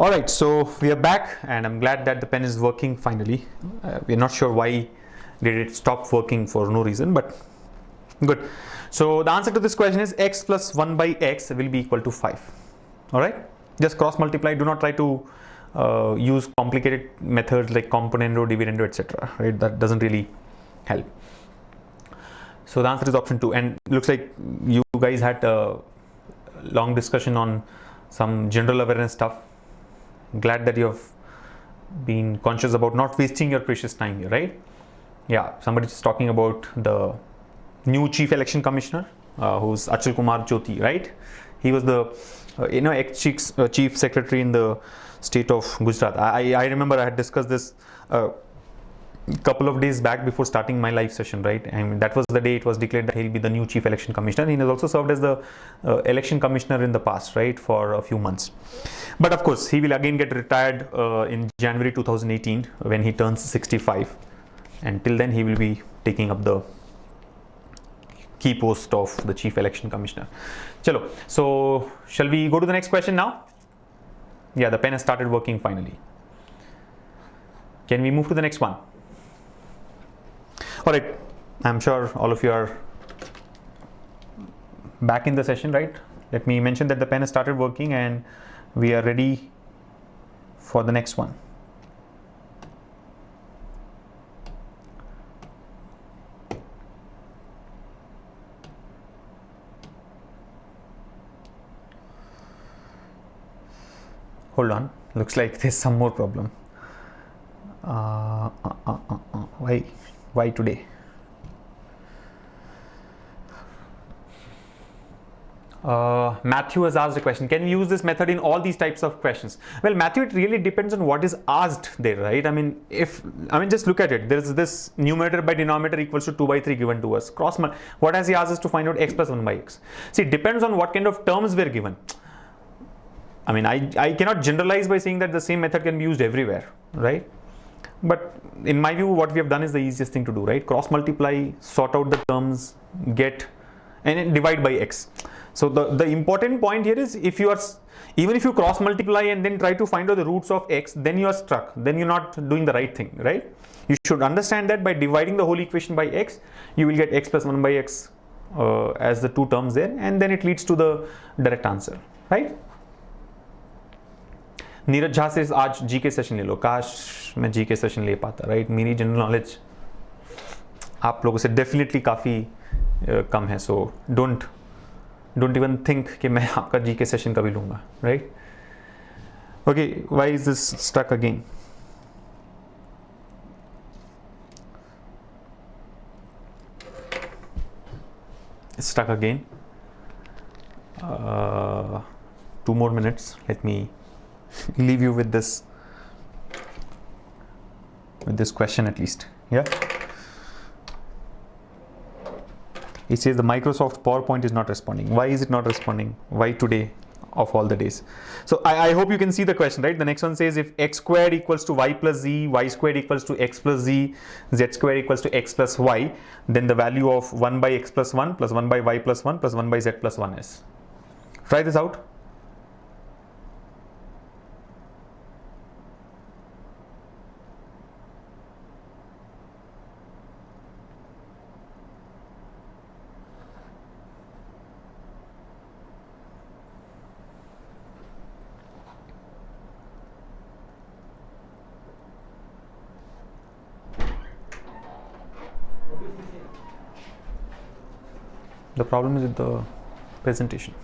All right, so we are back, and I'm glad that the pen is working finally. We're not sure why did it stop working for no reason, but good. So the answer to this question is x plus 1 by x will be equal to 5. All right, just cross multiply. Do not try to use complicated methods like componendo, dividendo, etc. Right, that doesn't really help. So the answer is option 2, and looks like you guys had a long discussion on some general awareness stuff. Glad that you have been conscious about not wasting your precious time here, right? Yeah, somebody's talking about the new chief election commissioner, who's Achal Kumar Jyoti, right? He was the ex-chief secretary in the state of Gujarat. I remember I had discussed this couple of days back before starting my live session, right? And that was the day it was declared that he'll be the new chief election commissioner. He has also served as the election commissioner in the past, right, for a few months. But of course, he will again get retired in January 2018 when he turns 65. And till then, he will be taking up the key post of the chief election commissioner. Chalo, so shall we go to the next question now? Yeah, the pen has started working finally. Can we move to the next one? All right, I'm sure all of you are back in the session, right? Let me mention that the pen has started working and we are ready for the next one. Hold on, looks like there's some more problem. Why today? Matthew has asked a question. Can we use this method in all these types of questions? Well, Matthew, it really depends on what is asked there, right? Just look at it. There's this numerator by denominator equals to 2 by 3 given to us. What has he asked us to find out? X plus 1 by x. See, it depends on what kind of terms we're given. I cannot generalize by saying that the same method can be used everywhere, right? But in my view, what we have done is the easiest thing to do, right? Cross multiply, sort out the terms, get, and then divide by x. So the important point here is even if you cross multiply and then try to find out the roots of x, then you are stuck. Then you're not doing the right thing, right? You should understand that by dividing the whole equation by x, you will get x plus 1 by x as the two terms there, and then it leads to the direct answer, right? Neeraj Jha से आज GK session ले लो. काश मैं GK session ले पाता, right? मेरी general knowledge आप लोगों से डेफिनेटली काफ़ी कम है. सो डोंट इवन थिंक कि मैं आपका जीके सेशन कभी लूँगा, right? Okay, why is this stuck again? Stuck again. 2 more minutes. Let me leave you with this question at least. Yeah, it says the Microsoft PowerPoint is not responding. Why is it not responding? Why today of all the days? So I hope you can see the question, right? The next one says if x squared equals to y plus z, y squared equals to x plus z, z squared equals to x plus y, then the value of 1 by x plus 1 plus 1 by y plus 1 plus 1 by z plus 1 is. Try this out. The problem is with the presentation.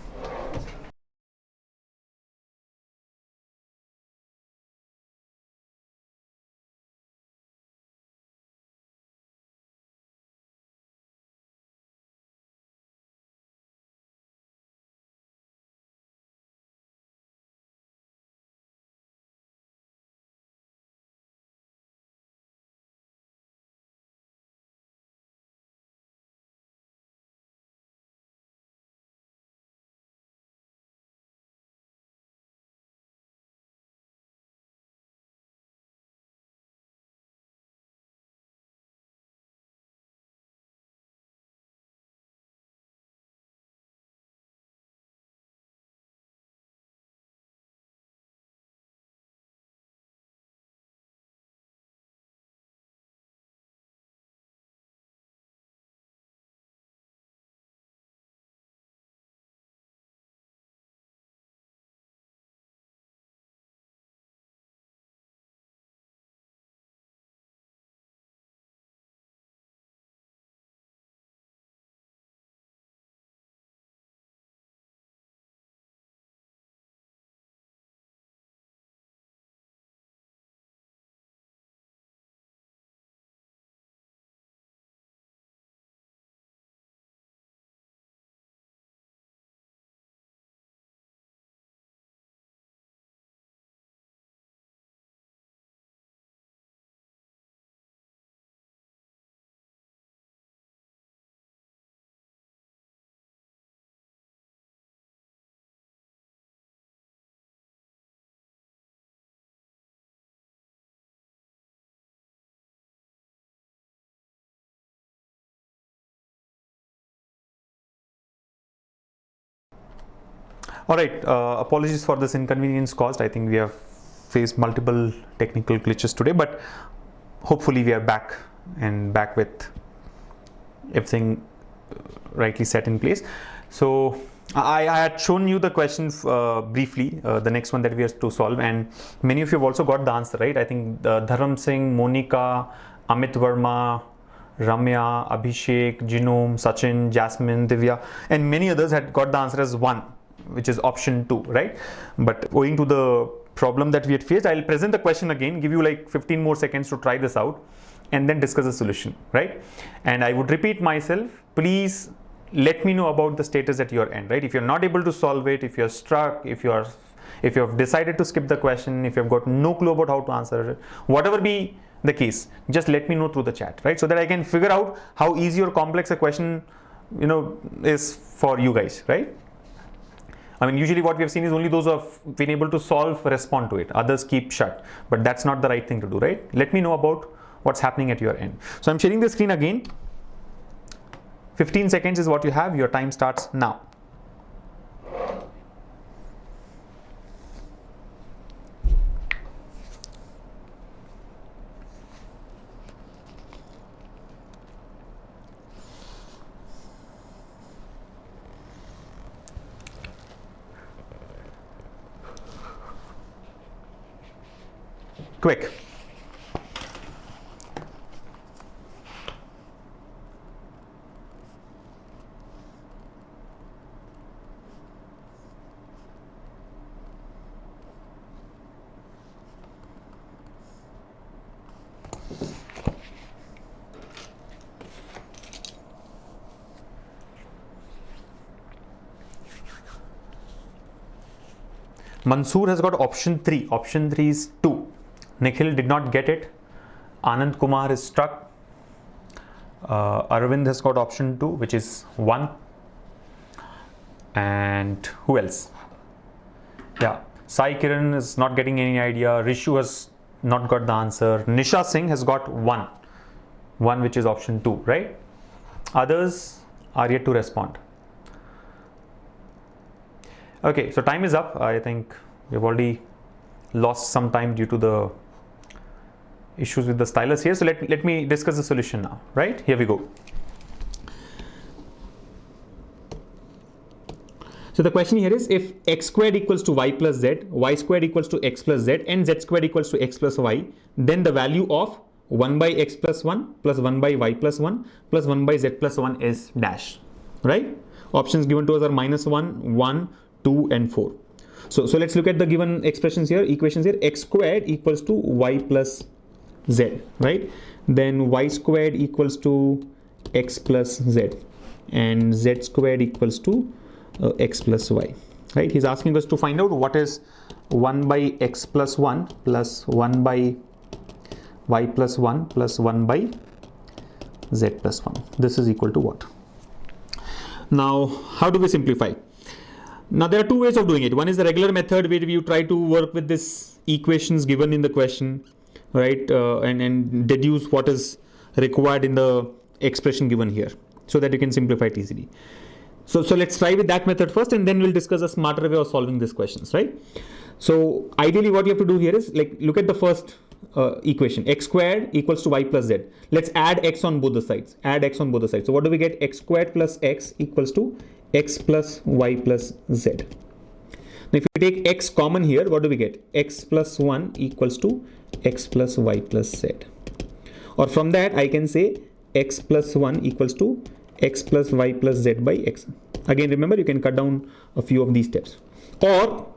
All right, apologies for this inconvenience caused. I think we have faced multiple technical glitches today, but hopefully we are back with everything rightly set in place. So I had shown you the question briefly, the next one that we have to solve, and many of you have also got the answer, right? I think Dharam Singh, Monica, Amit Verma, Ramya, Abhishek, Genome, Sachin, Jasmine, Divya, and many others had got the answer as 1, which is option 2, right? But owing to the problem that we had faced, I'll present the question again, give you like 15 more seconds to try this out, and then discuss the solution, right? And I would repeat myself, please let me know about the status at your end, right? If you're not able to solve it, if you're stuck, if you have decided to skip the question, if you've got no clue about how to answer it, whatever be the case, just let me know through the chat, right? So that I can figure out how easy or complex a question, is for you guys, right? I mean, usually what we have seen is only those who have been able to solve respond to it. Others keep shut, but that's not the right thing to do, right? Let me know about what's happening at your end. So I'm sharing the screen again. 15 seconds is what you have. Your time starts now. Quick. Mansoor has got option 3. Option 3 is 2. Nikhil did not get it. Anand Kumar is stuck. Arvind has got option 2, which is 1. And who else? Yeah, Sai Kiran is not getting any idea. Rishu has not got the answer. Nisha Singh has got 1, which is option 2, right? Others are yet to respond. Okay, so time is up. I think we've already lost some time due to the issues with the stylus here. So let me discuss the solution now, right? Here we go. So the question here is, if x squared equals to y plus z, y squared equals to x plus z, and z squared equals to x plus y, then the value of 1 by x plus 1 plus 1 by y plus 1 plus 1 by z plus 1 is dash, right? Options given to us are -1, 1, 2 and 4. So let's look at the given equations here. X squared equals to y plus z, right? Then y squared equals to x plus z, and z squared equals to x plus y, right? He's asking us to find out what is 1 by x plus 1 plus 1 by y plus 1 plus 1 by z plus 1. This is equal to what? Now, how do we simplify? Now, there are 2 ways of doing it. One is the regular method, where you try to work with this equations given in the question, right? And deduce what is required in the expression given here, so that you can simplify it easily. So let's try with that method first, and then we'll discuss a smarter way of solving these questions, right? So ideally what you have to do here is, like, look at the first equation, x squared equals to y plus z. Let's add x on both the sides. So what do we get? X squared plus x equals to x plus y plus z. Now if we take x common here, what do we get? X plus 1 equals to x plus y plus z. Or from that I can say x plus 1 equals to x plus y plus z by x. Again, remember, you can cut down a few of these steps. Or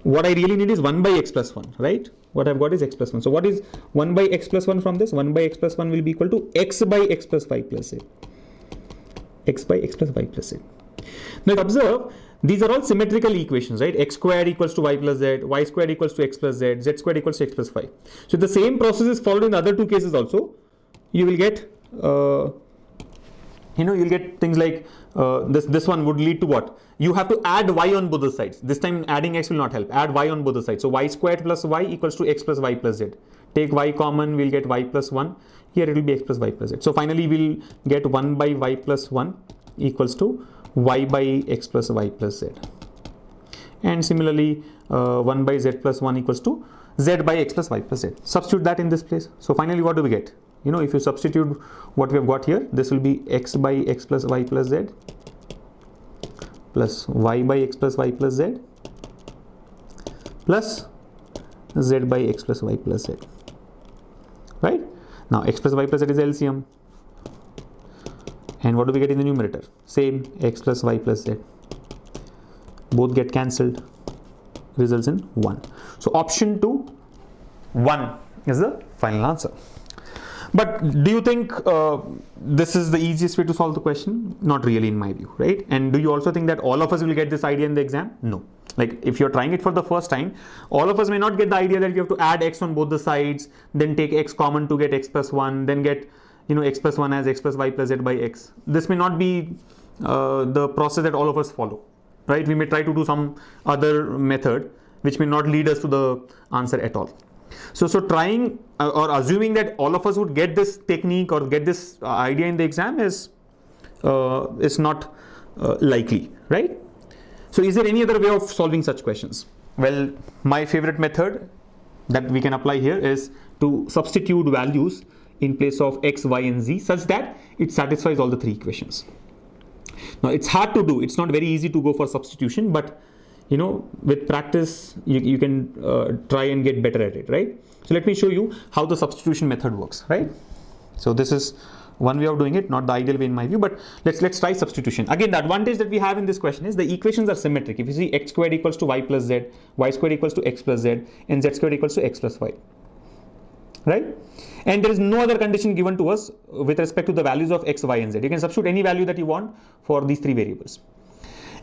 what I really need is 1 by x plus 1, right? What I've got is x plus 1. So what is 1 by x plus 1 from this? 1 by x plus 1 will be equal to x by x plus y plus z. X by x plus y plus z. Now observe, these are all symmetrical equations, right? X squared equals to y plus z, y squared equals to x plus z, z squared equals to x plus 5. So the same process is followed in the other 2 cases also. You will get, you'll get things like this one would lead to what? You have to add y on both the sides. This time adding x will not help. Add y on both the sides. So y squared plus y equals to x plus y plus z. Take y common, we'll get y plus 1. Here it will be x plus y plus z. So finally we'll get 1 by y plus 1 equals to y by x plus y plus z. And similarly 1 by z plus 1 equals to z by x plus y plus z. Substitute that in this place. So finally what do we get? You know, if you substitute what we have got here, this will be x by x plus y plus z plus y by x plus y plus z plus z by x plus y plus z, right? Now x plus y plus z is LCM, and what do we get in the numerator? Same, x plus y plus z. Both get cancelled, results in 1. So option 2, 1 is the final answer. But do you think this is the easiest way to solve the question? Not really, in my view, right? And do you also think that all of us will get this idea in the exam? No. Like if you're trying it for the first time, all of us may not get the idea that you have to add x on both the sides, then take x common to get x plus 1, then get, you know, x plus 1 as x plus y plus z by x. This may not be the process that all of us follow, right? We may try to do some other method which may not lead us to the answer at all. So trying or assuming that all of us would get this technique or get this idea in the exam is not likely, right? So is there any other way of solving such questions? Well, my favorite method that we can apply here is to substitute values in place of x, y and z such that it satisfies all the three equations. Now it's hard to do, it's not very easy to go for substitution, but you know, with practice you can try and get better at it, right? So let me show you how the substitution method works, right? So this is one way of doing it, not the ideal way in my view, but let's try substitution. Again, the advantage that we have in this question is the equations are symmetric. If you see x squared equals to y plus z, y squared equals to x plus z, and z squared equals to x plus y, right? And there is no other condition given to us with respect to the values of x, y and z. You can substitute any value that you want for these three variables.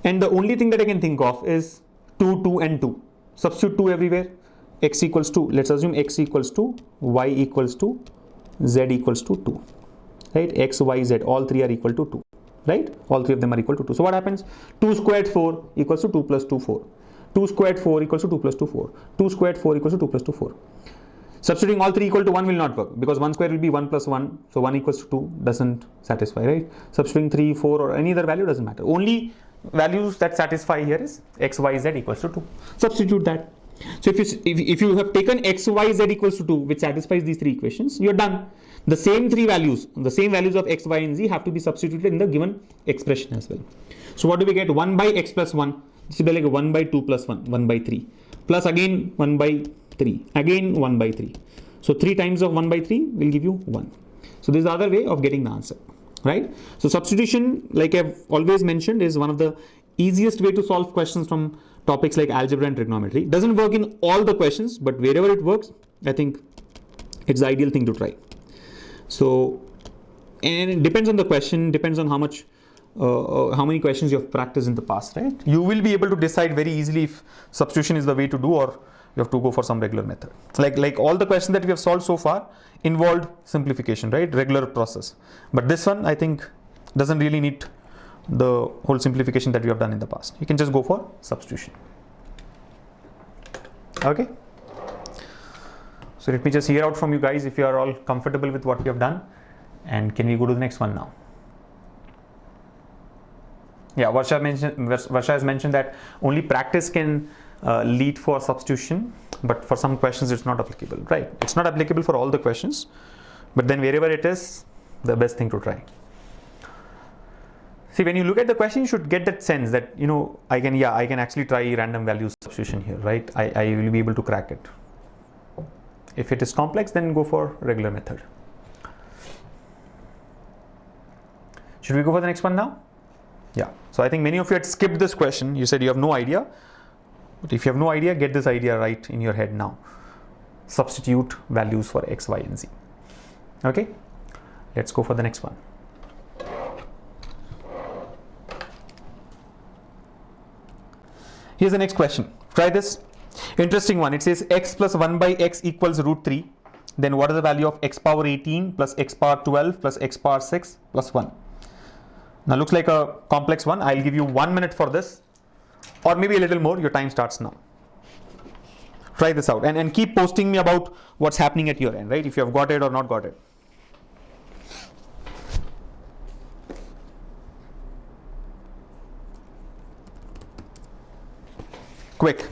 And the only thing that I can think of is 2, 2 and 2. Substitute 2 everywhere. X equals to, let's assume x equals to, y equals to, z equals to 2. Right? X, y, z, all three are equal to 2. Right? All three of them are equal to 2. So what happens? 2 squared 4 equals to 2 plus 2, 4. 2 squared 4 equals to 2 plus 2, 4. 2 squared 4 equals to 2 plus 2, 4. Substituting all three equal to 1 will not work because 1 square will be 1 plus 1. So 1 equals to 2 doesn't satisfy, right? Substituting 3, 4 or any other value doesn't matter. Only values that satisfy here is x, y, z equals to 2. Substitute that. So if you have taken x, y, z equals to 2, which satisfies these three equations, you're done. The same three values, the same values of x, y and z have to be substituted in the given expression as well. So what do we get? 1 by x plus 1. This will be like 1 by 2 plus 1, 1 by 3. Plus again 1 by 3. Again 1 by 3. So 3 times of 1 by 3 will give you 1. So this is the other way of getting the answer. Right? So substitution, like I've always mentioned, is one of the easiest way to solve questions from topics like algebra and trigonometry. Doesn't work in all the questions, but wherever it works, I think it's the ideal thing to try. So, and it depends on the question, depends on how many questions you have practiced in the past, right? You will be able to decide very easily if substitution is the way to do or you have to go for some regular method. Like all the questions that we have solved so far involved simplification, right? Regular process. But this one, I think, doesn't really need the whole simplification that we have done in the past. You can just go for substitution. Okay. So let me just hear out from you guys if you are all comfortable with what we have done. And can we go to the next one now? Yeah, Varsha has mentioned that only practice can lead for substitution, but for some questions it's not applicable, right? It's not applicable for all the questions, but then wherever it is, the best thing to try. See, when you look at the question, you should get that sense that, you know, I can actually try random value substitution here, right? I will be able to crack it. If it is complex, then go for regular method. Should we go for the next one now? Yeah. So I think many of you had skipped this question. You said you have no idea. But if you have no idea, get this idea right in your head now. Substitute values for x, y, and z. Okay. Let's go for the next one. Here's the next question. Try this. Interesting one. It says x plus 1 by x equals root 3. Then what is the value of x power 18 plus x power 12 plus x power 6 plus 1? Now looks like a complex one. I'll give you 1 minute for this, or maybe a little more. Your time starts now. Try this out and keep posting me about what's happening at your end, right? If you have got it or not got it. Quick.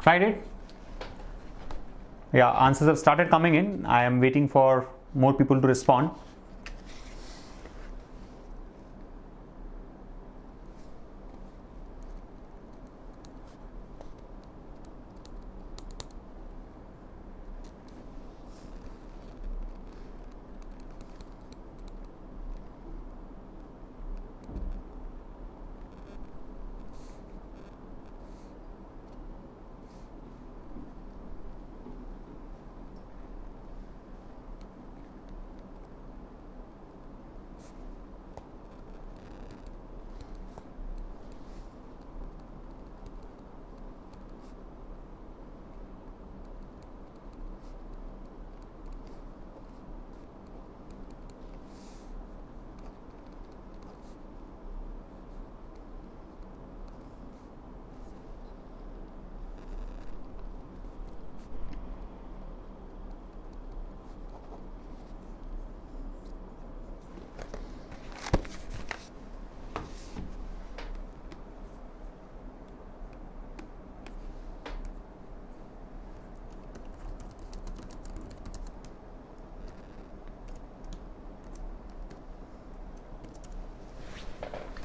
Tried it? Yeah, answers have started coming in. I am waiting for more people to respond.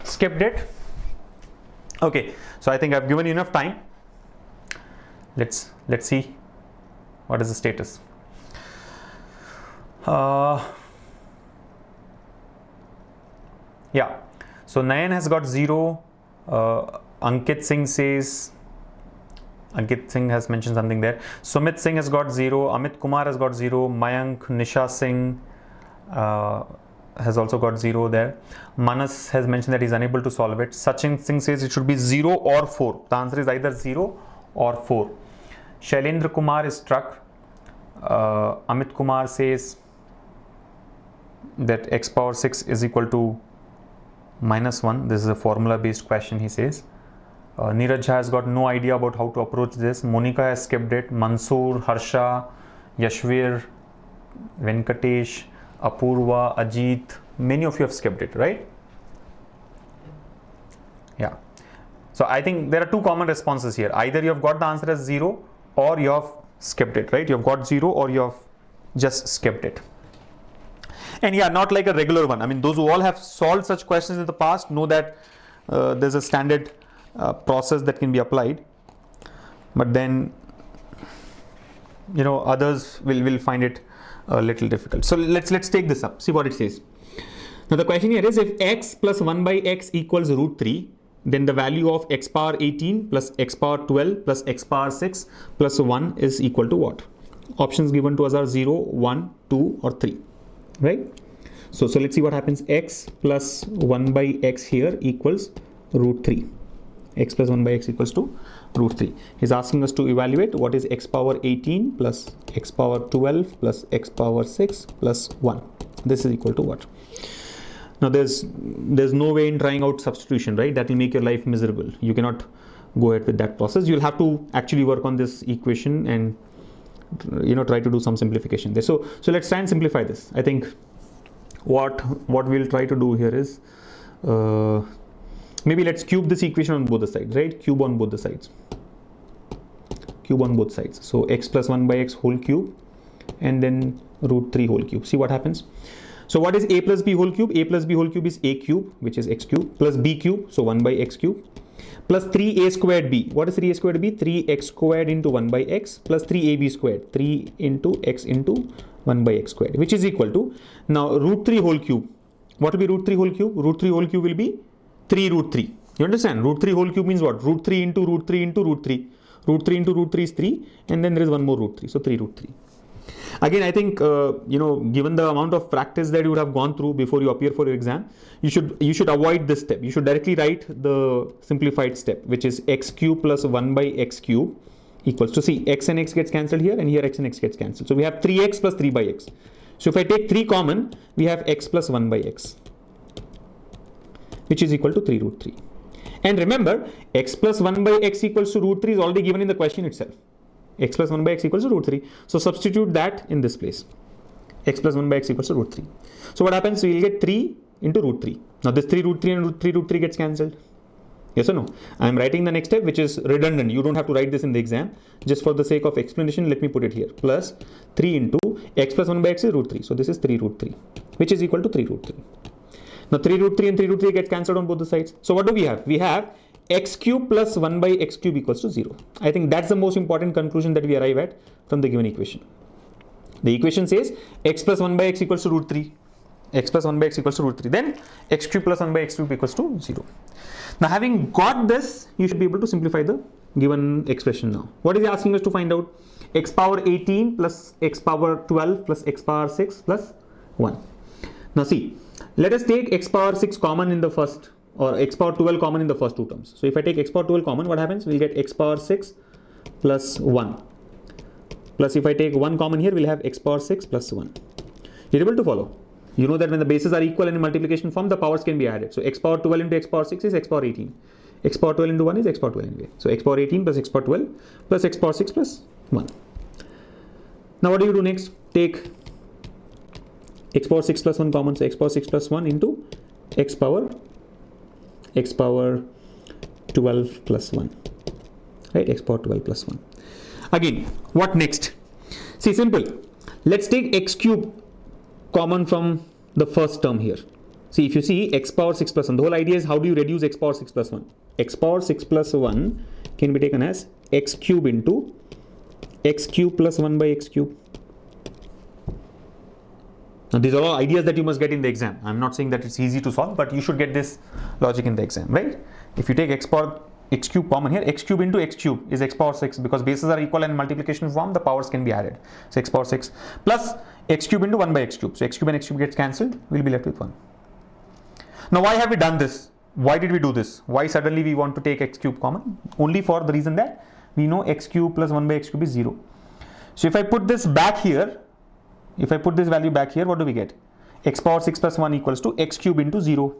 Skipped it. Okay, so I think I've given you enough time. Let's see what is the status. Yeah, so Nayan has got 0. Ankit Singh says, Ankit Singh has mentioned something there. Sumit Singh has got 0. Amit Kumar has got 0. Mayank Nisha Singh has also got 0 there. Manas has mentioned that he's unable to solve it. Sachin Singh says it should be 0 or 4. The answer is either 0 or 4. Shailendra Kumar is struck. Amit Kumar says that x power 6 is equal to -1. This is a formula based question, he says. Neeraj Jha has got no idea about how to approach this. Monica has skipped it. Mansoor, Harsha, Yashvir, Venkatesh, Apurva, Ajit, many of you have skipped it, right? Yeah. So I think there are two common responses here. Either you have got the answer as 0 or you have skipped it, right? You have got 0 or you have just skipped it. And yeah, not like a regular one. I mean, those who all have solved such questions in the past know that there's a standard process that can be applied. But then, you know, others will find it a little difficult. So let's take this up, see what it says. Now the question here is, if x plus 1 by x equals root 3, then the value of x power 18 plus x power 12 plus x power 6 plus 1 is equal to what? Options given to us are 0, 1, 2 or 3, right? So let's see what happens. X plus 1 by x here equals root 3. X plus 1 by x equals to root 3. He's asking us to evaluate what is x power 18 plus x power 12 plus x power 6 plus 1. This is equal to what? Now there's no way in trying out substitution, right? That will make your life miserable. You cannot go ahead with that process. You'll have to actually work on this equation and, you know, try to do some simplification there. So let's try and simplify this. I think what we'll try to do here is maybe let's cube this equation on both the sides, right? Cube on both the sides. Cube on both sides. So x plus 1 by x whole cube and then root 3 whole cube. See what happens. So what is a plus b whole cube? A plus b whole cube is a cube, which is x cube, plus b cube, so 1 by x cube, plus 3a squared b. What is 3a squared b? 3x squared into 1 by x, plus 3ab squared, 3 into x into 1 by x squared, which is equal to, now root 3 whole cube. What will be root 3 whole cube? Root 3 whole cube will be 3 root 3. You understand? Root 3 whole cube means what? Root 3 into root 3 into root 3. Root 3 into root 3 is 3, and then there is one more root 3, so 3 root 3. Again, I think, given the amount of practice that you would have gone through before you appear for your exam, you should avoid this step. You should directly write the simplified step, which is x cube plus 1 by x cube equals to, see, x and x gets cancelled here, and here x and x gets cancelled. So we have 3x plus 3 by x. So if I take 3 common, we have x plus 1 by x, which is equal to 3 root 3. And remember, x plus 1 by x equals to root 3 is already given in the question itself. X plus 1 by x equals to root 3. So substitute that in this place. X plus 1 by x equals to root 3. So what happens? So you'll get 3 into root 3. Now this 3 root 3 and 3 root 3 gets cancelled. Yes or no? I am writing the next step, which is redundant. You don't have to write this in the exam. Just for the sake of explanation, let me put it here. Plus 3 into x plus 1 by x is root 3. So this is 3 root 3, which is equal to 3 root 3. Now 3 root 3 and 3 root 3 gets cancelled on both the sides. So what do we have? We have x cube plus 1 by x cube equals to 0. I think that's the most important conclusion that we arrive at from the given equation. The equation says x plus 1 by x equals to root 3. X plus 1 by x equals to root 3. Then x cube plus 1 by x cube equals to 0. Now having got this, you should be able to simplify the given expression now. What is he asking us to find out? X power 18 plus x power 12 plus x power 6 plus 1. Now see, let us take x power 6 common in the first, or x power 12 common in the first two terms. So if I take x power 12 common, what happens? We'll get x power 6 plus 1. Plus if I take 1 common here, we'll have x power 6 plus 1. You're able to follow? You know that when the bases are equal and in multiplication form, the powers can be added. So x power 12 into x power 6 is x power 18. X power 12 into 1 is x power 12 anyway. So x power 18 plus x power 12 plus x power 6 plus 1. Now what do you do next? Take x power 6 plus 1 common. So x power 6 plus 1 into x power 12 plus 1. Right? X power 12 plus 1. Again, what next? See, simple. Let's take x cube common from the first term here. See, if you see x power 6 plus 1, the whole idea is how do you reduce x power 6 plus 1? X power 6 plus 1 can be taken as x cube into x cube plus 1 by x cube. Now these are all ideas that you must get in the exam. I'm not saying that it's easy to solve, but you should get this logic in the exam, right? If you take x power x cube common here, x cube into x cube is x power 6, because bases are equal and in multiplication form, the powers can be added. So x power 6 plus x cube into 1 by x cube. So x cube and x cube gets cancelled, we'll be left with 1. Now why have we done this? Why did we do this? Why suddenly we want to take x cube common? Only for the reason that we know x cube plus 1 by x cube is 0. So if I put this back here, if I put this value back here, what do we get? X power 6 plus 1 equals to x cube into 0,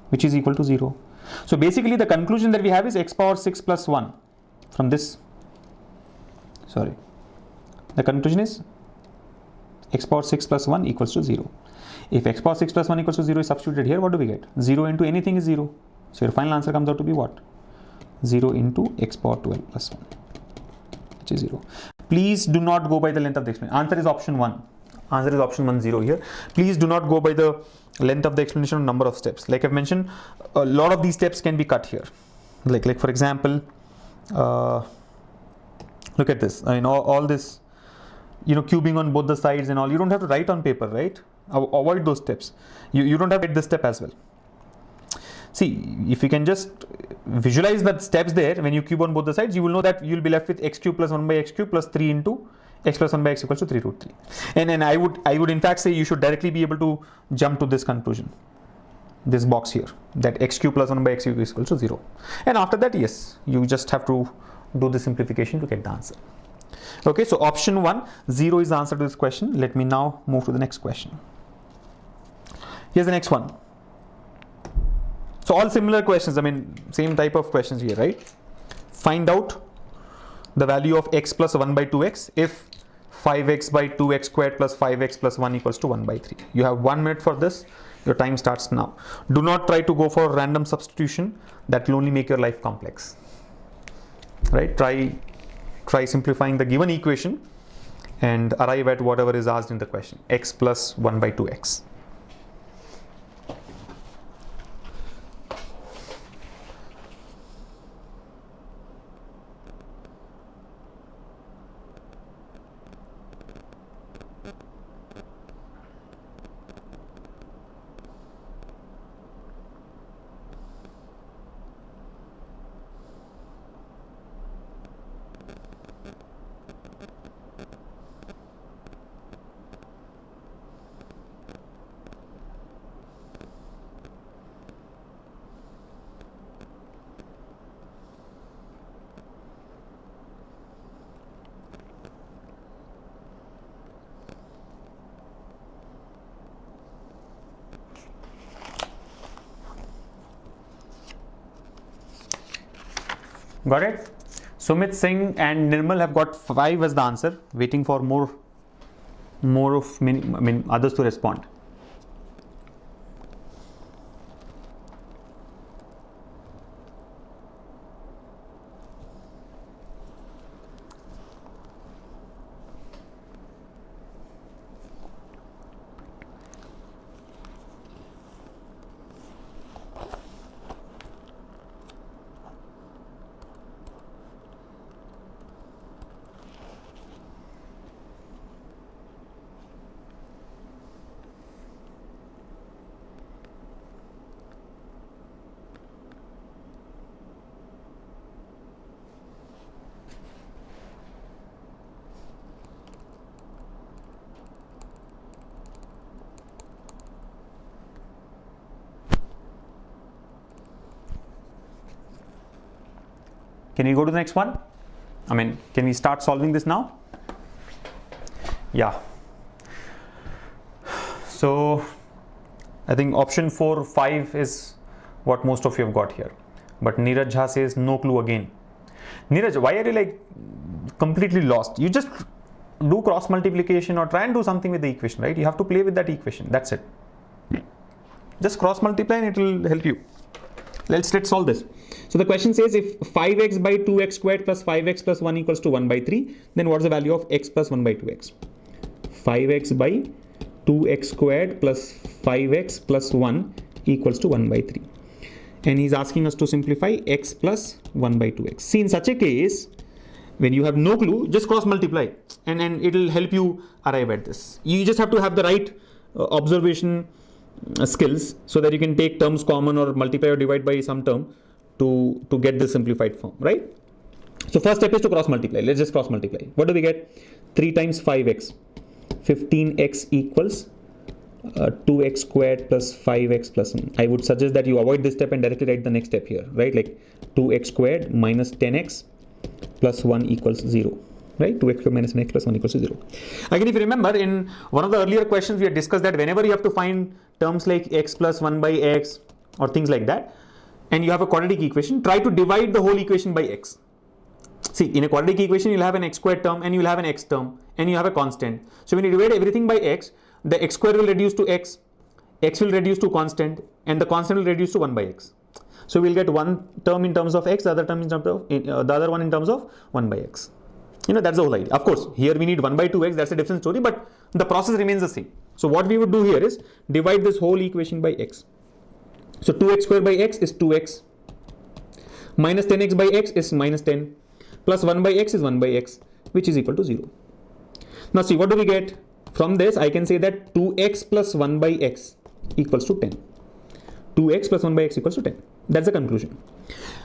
which is equal to 0. So basically the conclusion that we have is x power 6 plus 1 from this. Sorry. The conclusion is x power 6 plus 1 equals to 0. If x power 6 plus 1 equals to 0 is substituted here, what do we get? 0 into anything is 0. So your final answer comes out to be what? 0 into x power 12 plus 1, which is 0. Please do not go by the length of the explanation. Answer is option 1. Answer is option 1, 0 here. Please do not go by the length of the explanation or number of steps. Like I've mentioned, a lot of these steps can be cut here. Like for example, look at this. I mean, all this, cubing on both the sides and all. You don't have to write on paper, right? Avoid those steps. You don't have to write this step as well. See, if you can just visualize the steps there, when you cube on both the sides, you will know that you will be left with x cube plus 1 by x cube plus 3 into x plus 1 by x equals to 3 root 3. And I would in fact say you should directly be able to jump to this conclusion, this box here, that x cube plus 1 by x cube is equal to 0. And after that, yes, you just have to do the simplification to get the answer. Okay, so option 1, 0 is the answer to this question. Let me now move to the next question. Here's the next one. So all similar questions, I mean, same type of questions here, right? Find out the value of x plus 1 by 2x if 5x by 2x squared plus 5x plus 1 equals to 1 by 3. You have 1 minute for this. Your time starts now. Do not try to go for random substitution. That will only make your life complex, right? Try simplifying the given equation and arrive at whatever is asked in the question, x plus 1 by 2x. Got it? Sumit Singh and Nirmal have got 5 as the answer, waiting for more of others to respond. Can we go to the next one? Can we start solving this now? Yeah. So I think option 4, 5 is what most of you have got here. But Neeraj Jha says no clue again. Neeraj, why are you completely lost? You just do cross multiplication or try and do something with the equation, right? You have to play with that equation. That's it. Just cross multiply and it will help you. Let's solve this. So the question says if 5x by 2x squared plus 5x plus 1 equals to 1 by 3, then what's the value of x plus 1 by 2x? 5x by 2x squared plus 5x plus 1 equals to 1 by 3. And he's asking us to simplify x plus 1 by 2x. See, in such a case, when you have no clue, just cross multiply and it will help you arrive at this. You just have to have the right observation skills so that you can take terms common or multiply or divide by some term to get the simplified form, right? So first step is to cross multiply. Let's just cross multiply. What do we get? 3 times 5x, 15x equals 2x squared plus 5x plus 1. I would suggest that you avoid this step and directly write the next step here, right? Like 2x squared minus 10x plus 1 equals 0. Right? 2x squared minus 10x plus 1 equals to 0. Again, if you remember, in one of the earlier questions, we had discussed that whenever you have to find terms like x plus 1 by x or things like that, and you have a quadratic equation, try to divide the whole equation by x. See, in a quadratic equation, you'll have an x squared term and you'll have an x term and you have a constant. So when you divide everything by x, the x squared will reduce to x will reduce to constant, and the constant will reduce to 1 by x. So we'll get one term in terms of x, the other term in terms of the other one in terms of 1 by x. That's the whole idea. Of course, here we need 1 by 2x, that's a different story, but the process remains the same. So what we would do here is divide this whole equation by x. So 2x squared by x is 2x, minus 10x by x is minus 10, plus 1 by x is 1 by x, which is equal to 0. Now see, what do we get? From this, I can say that 2x plus 1 by x equals to 10. 2x plus 1 by x equals to 10. That's the conclusion.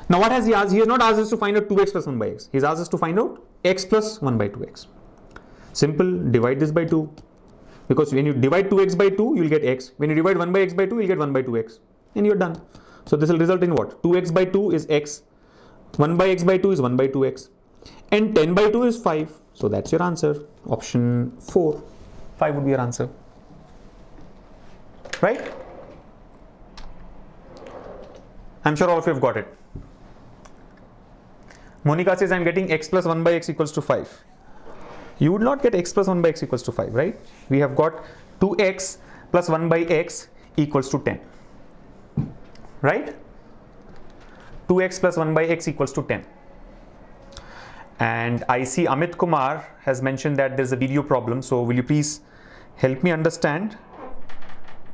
Now what has he asked? He has not asked us to find out 2x plus 1 by x. He's asked us to find out x plus 1 by 2x. Simple, divide this by 2. Because when you divide 2x by 2, you will get x. When you divide 1 by x by 2, you will get 1 by 2x. And you're done. So this will result in what? 2x by 2 is x. 1 by x by 2 is 1 by 2x. And 10 by 2 is 5. So that's your answer. Option 4. 5 would be your answer. Right? I'm sure all of you have got it. Monica says I'm getting x plus 1 by x equals to 5. You would not get x plus 1 by x equals to 5, right? We have got 2x plus 1 by x equals to 10. Right? 2x plus 1 by x equals to 10. And I see Amit Kumar has mentioned that there's a video problem. So will you please help me understand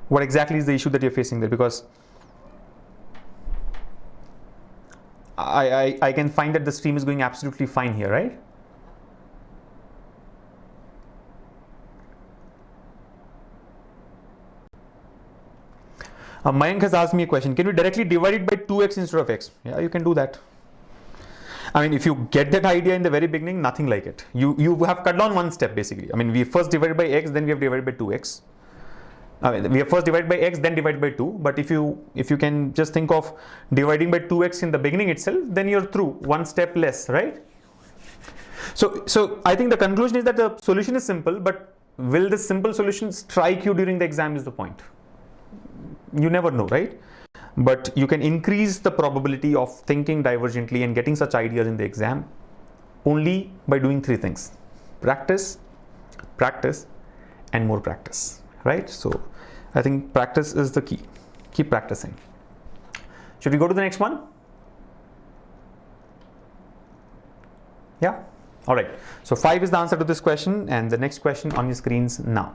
what exactly is the issue that you're facing there? Because I can find that the stream is going absolutely fine here, right? Mayank has asked me a question. Can you directly divide it by 2x instead of x? Yeah, you can do that. I mean, if you get that idea in the very beginning, nothing like it. You have cut down one step basically. I mean, we first divided by x, then we have divided by 2x. I mean, we have first divided by x, then divided by 2. But if you can just think of dividing by 2x in the beginning itself, then you're through, one step less, right? So I think the conclusion is that the solution is simple, but will this simple solution strike you during the exam is the point. You never know, right? But you can increase the probability of thinking divergently and getting such ideas in the exam only by doing 3 things: practice, practice, and more practice, right? So I think practice is the key. Keep practicing. Should we go to the next one? Yeah. All right. So 5 is the answer to this question, and the next question on your screens now.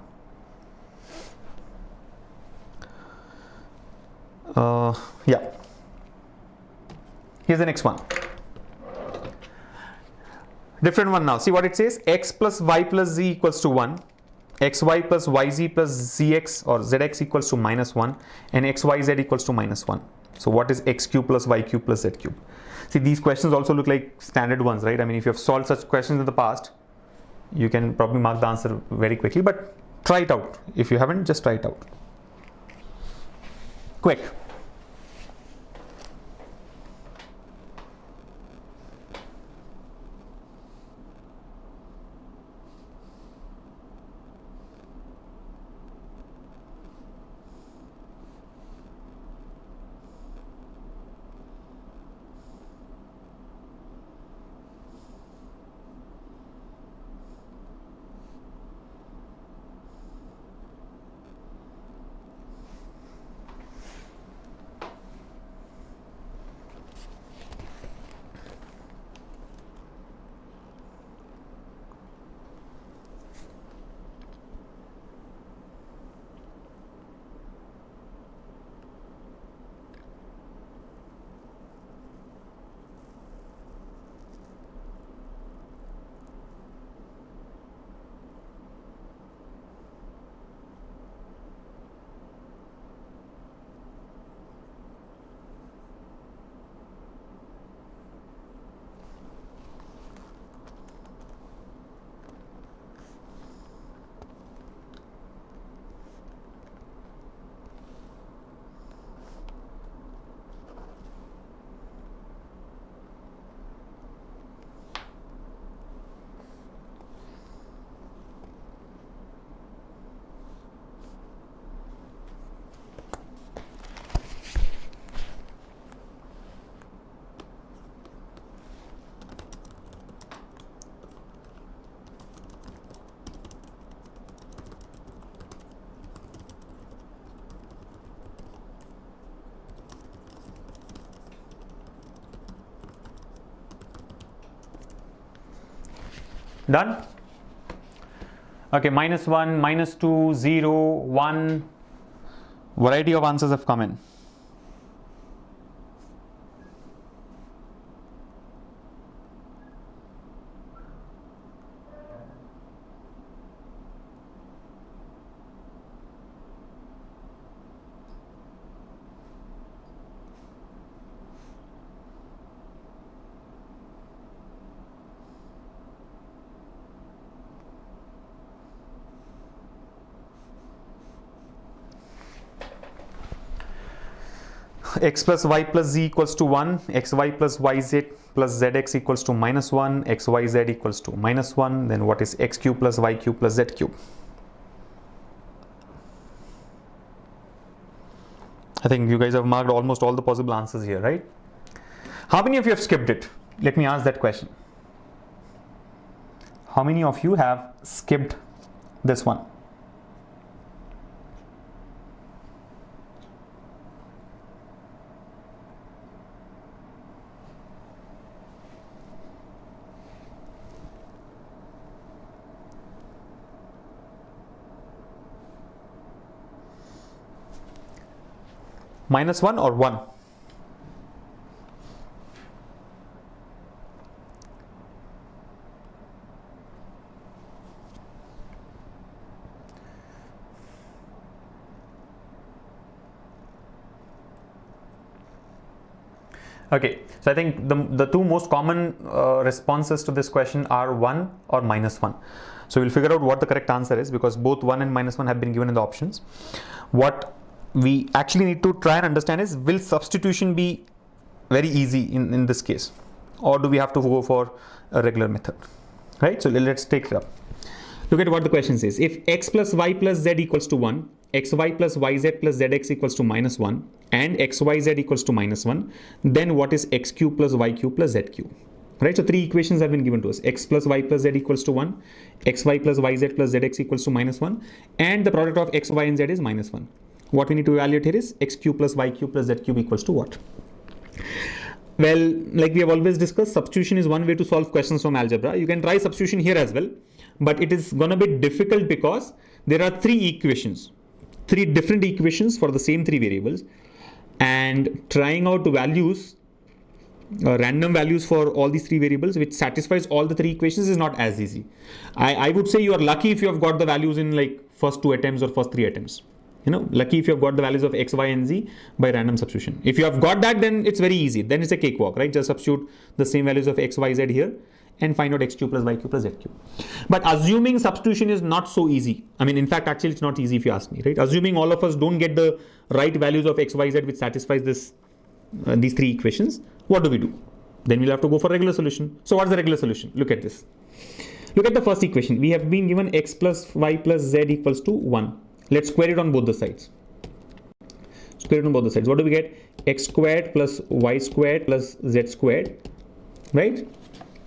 Yeah. Here's the next one. Different one now. See what it says: x plus y plus z equals to 1, xy plus yz plus zx or zx equals to -1, and xyz equals to -1. So what is x cube plus y cube plus z cube? See, these questions also look like standard ones, right? I mean, if you have solved such questions in the past, you can probably mark the answer very quickly, but try it out. If you haven't, just try it out. Quick. Done? Okay, -1, -2, 0, 1. Variety of answers have come in. X plus y plus z equals to 1, xy plus yz plus zx equals to -1, xyz equals to -1. Then what is x cube plus y cube plus z cube? I think you guys have marked almost all the possible answers here, right? How many of you have skipped it? Let me ask that question. How many of you have skipped this one? minus 1 or 1? Okay, so I think the two most common responses to this question are 1 or minus 1. So we'll figure out what the correct answer is, because both 1 and minus 1 have been given in the options. What we actually need to try and understand is, will substitution be very easy in this case, or do we have to go for a regular method, right? So let's take it up. Look at what the question says. If x plus y plus z equals to 1, xy plus yz plus zx equals to minus 1, and xyz equals to minus 1, then what is x cube plus y cube plus z cube? Right, so three equations have been given to us. X plus y plus z equals to 1, xy plus yz plus zx equals to minus 1, and the product of x, y and z is minus 1. What we need to evaluate here is x cube plus y cube plus z cube equals to what? Well, like we have always discussed, substitution is one way to solve questions from algebra. You can try substitution here as well, but it is going to be difficult because there are three different equations for the same three variables, and trying out values, random values for all these three variables which satisfies all the three equations is not as easy. I would say you are lucky if you have got the values in like first 2 attempts or first 3 attempts. You know, lucky if you have got the values of x, y and z by random substitution. If you have got that, then it's very easy. Then it's a cakewalk, right? Just substitute the same values of x, y, z here and find out x cube plus y cube plus z cube. But assuming substitution is not so easy, I mean, in fact, actually it's not easy if you ask me, right? Assuming all of us don't get the right values of x, y, z which satisfies this these three equations, what do we do? Then we'll have to go for regular solution. So what's the regular solution? Look at this. Look at the first equation. We have been given x plus y plus z equals to 1. Let's square it on both the sides. Square it on both the sides. What do we get? X squared plus y squared plus z squared, right?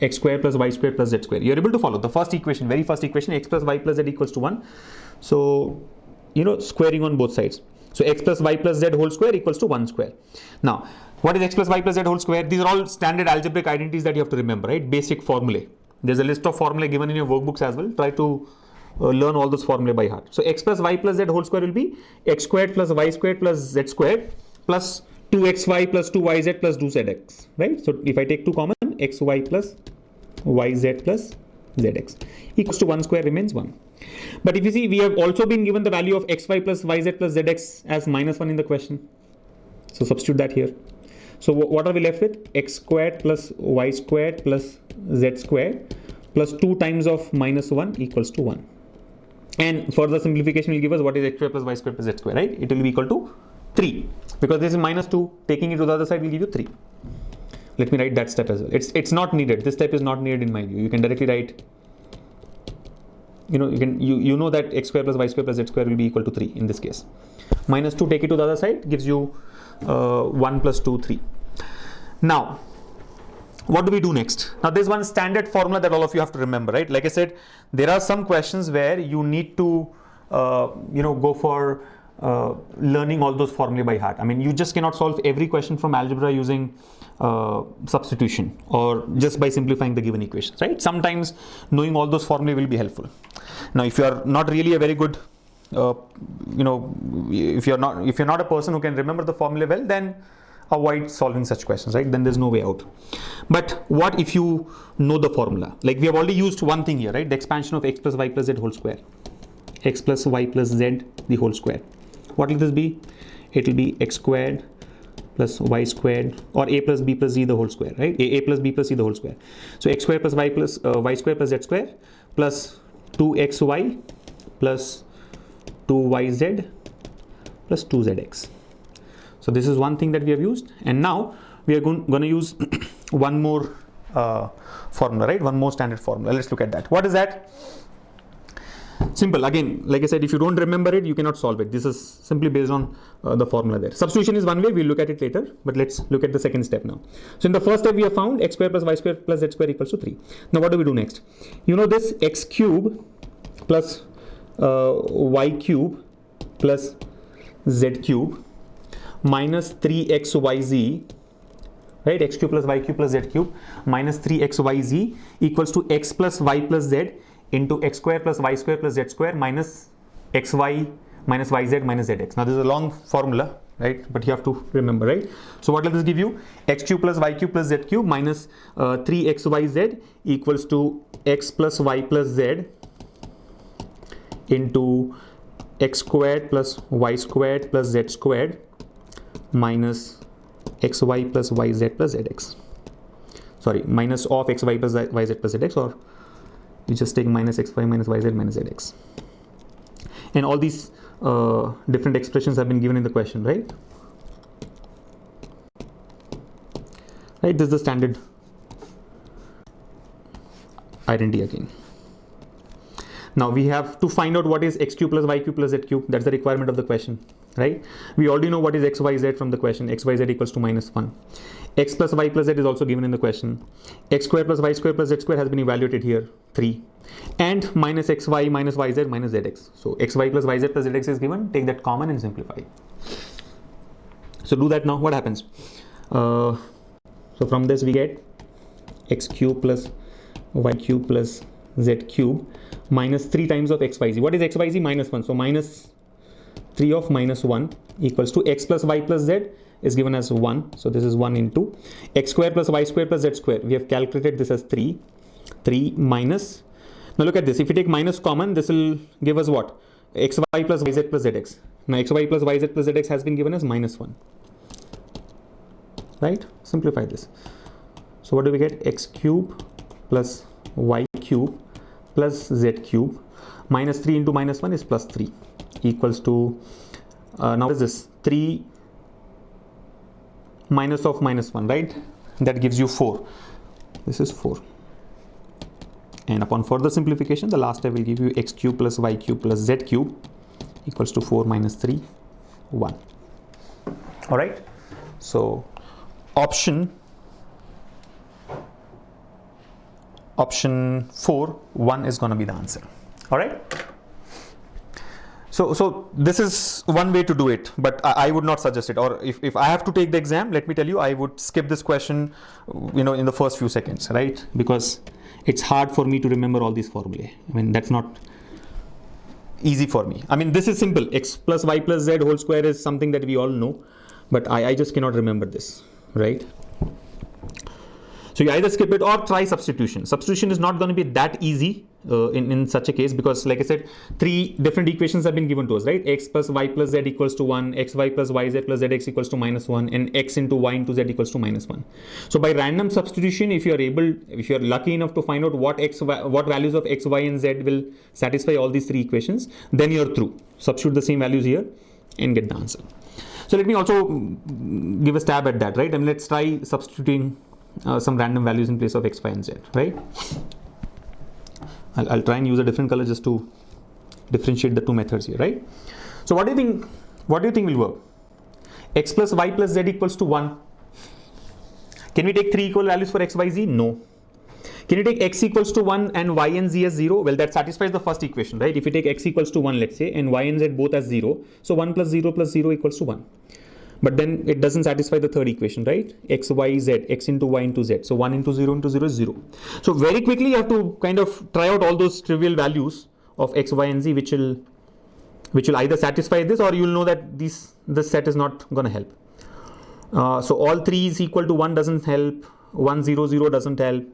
X squared plus y squared plus z squared. You're able to follow the first equation, very first equation, x plus y plus z equals to 1. So, you know, squaring on both sides. So x plus y plus z whole square equals to 1 square. Now, what is x plus y plus z whole square? These are all standard algebraic identities that you have to remember, right? Basic formulae. There's a list of formulae given in your workbooks as well. Try to learn all those formulae by heart. So x plus y plus z whole square will be x squared plus y squared plus z squared plus 2xy plus 2yz plus 2zx, right? So if I take 2 common, xy plus yz plus zx equals to 1 square remains 1. But if you see, we have also been given the value of xy plus yz plus zx as minus 1 in the question. So substitute that here. So what are we left with? X squared plus y squared plus z squared plus 2 times of minus 1 equals to 1. And further simplification will give us what is x squared plus y squared plus z squared, right? It will be equal to 3. Because this is minus 2, taking it to the other side will give you 3. Let me write that step as well. It's not needed. This step is not needed in my view. You can directly write, you know that x squared plus y squared plus z squared will be equal to 3 in this case. Minus 2, take it to the other side, gives you 1 plus 2, 3. Now, what do we do next? Now, there's one standard formula that all of you have to remember, right? Like I said, there are some questions where you need to, go for learning all those formulae by heart. I mean, you just cannot solve every question from algebra using substitution or just by simplifying the given equations, right? Sometimes knowing all those formulae will be helpful. Now, if you are not really a very good, if you're not a person who can remember the formula well, then avoid solving such questions, right? Then there's no way out. But what if you know the formula? Like we have already used one thing here, right? The expansion of x plus y plus z whole square. X plus y plus z the whole square. What will this be? It will be x squared plus y squared, or a plus b plus z the whole square, right? A plus b plus c the whole square. So x squared plus y plus y squared plus z square plus 2xy plus 2yz plus 2zx. So this is one thing that we have used, and now we are going to use one more formula, right? One more standard formula. Let's look at that. What is that? Simple. Again, like I said, if you don't remember it, you cannot solve it. This is simply based on the formula there. Substitution is one way. We'll look at it later, but let's look at the second step now. So in the first step, we have found x squared plus y squared plus z squared equals to 3. Now what do we do next? You know this x cube plus y cube plus z cube minus 3xyz, right? X cube plus y cube plus z cube minus 3xyz equals to x plus y plus z into x square plus y square plus z square minus xy minus yz minus zx. Now this is a long formula, right? But you have to remember, right? So what does this give you? X cube plus y cube plus z cube minus 3xyz equals to x plus y plus z into x squared plus y squared plus z squared minus xy plus yz plus zx. Sorry, minus of xy plus yz plus zx, or you just take minus xy minus yz minus zx. And all these different expressions have been given in the question, right? Right, this is the standard identity again. Now we have to find out what is x cube plus y cube plus z cube. That's the requirement of the question, right? We already know what is xyz from the question. Xyz equals to minus 1. X plus y plus z is also given in the question. X square plus y square plus z square has been evaluated here, 3. And minus xy minus yz minus zx. So xy plus yz plus zx is given. Take that common and simplify. So do that now. What happens? So from this we get x cube plus y cube plus z cube minus 3 times of xyz. What is xyz? Minus 1. So minus 3 of minus 1 equals to x plus y plus z is given as 1. So this is 1 into x square plus y square plus z square. We have calculated this as 3. 3 minus. Now look at this. If you take minus common, this will give us what? xy plus yz plus zx. Now xy plus yz plus zx has been given as minus 1. Right? Simplify this. So what do we get? X cube plus y cube plus z cube minus 3 into minus 1 is plus 3 equals to now what is this? 3 minus of minus 1, right? That gives you 4. This is 4. And upon further simplification, the last step will give you x cube plus y cube plus z cube equals to 4 minus 3, 1. All right. So option 4, 1 is going to be the answer. All right. So this is one way to do it, but I would not suggest it. Or if I have to take the exam, let me tell you, I would skip this question, in the first few seconds, right? Because it's hard for me to remember all these formulae. I mean, that's not easy for me. I mean, this is simple. X plus y plus z whole square is something that we all know, but I just cannot remember this, right? So you either skip it or try substitution. Substitution is not going to be that easy in such a case, because like I said, 3 different equations have been given to us, right? X plus y plus z equals to 1, xy plus yz plus zx equals to minus 1, and x into y into z equals to minus 1. So by random substitution, if you're lucky enough to find out what values of x, y and z will satisfy all these 3 equations, then you're through. Substitute the same values here and get the answer. So let me also give a stab at that, right? And let's try substituting some random values in place of x, y and z, right? I'll try and use a different color just to differentiate the 2 methods here, right? So what do you think will work? X plus y plus z equals to 1. Can we take 3 equal values for x, y, z? No. Can you take x equals to 1 and y and z as 0? Well, that satisfies the first equation, right? If you take x equals to 1, let's say, and y and z both as 0, so 1 plus 0 equals to 1. But then it doesn't satisfy the third equation, right? X, y, z, x into y into z. So 1 into 0 is 0. So very quickly you have to kind of try out all those trivial values of x, y and z which will either satisfy this, or you will know that this set is not going to help. So all 3 is equal to 1 doesn't help. 1, 0, 0 doesn't help.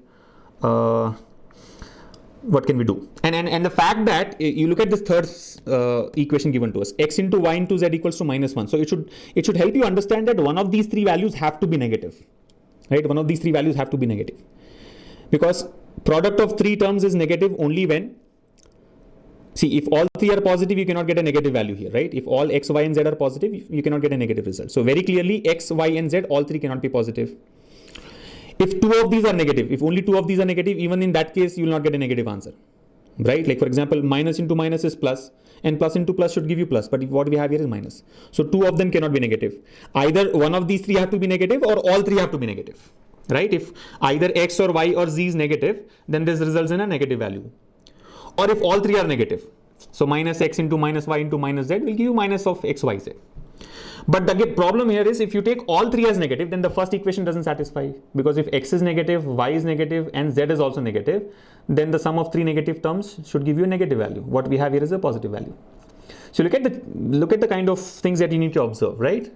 What can we do? And the fact that you look at this third equation given to us, x into y into z equals to minus 1. So it should help you understand that one of these 3 values have to be negative, right? One of these 3 values have to be negative, because product of 3 terms is negative only when, see, if all 3 are positive, you cannot get a negative value here, right? If all x, y and z are positive, you cannot get a negative result. So very clearly x, y and z, all 3 cannot be positive. If 2 of these are negative, if only 2 of these are negative, even in that case, you will not get a negative answer, right? Like for example, minus into minus is plus, and plus into plus should give you plus, but what we have here is minus. So 2 of them cannot be negative. Either one of these 3 have to be negative, or all 3 have to be negative, right? If either x or y or z is negative, then this results in a negative value. Or if all 3 are negative, so minus x into minus y into minus z will give you minus of x, y, z. But the problem here is, if you take all 3 as negative, then the first equation doesn't satisfy, because if x is negative, y is negative, and z is also negative, then the sum of 3 negative terms should give you a negative value. What we have here is a positive value. So look at the kind of things that you need to observe, right?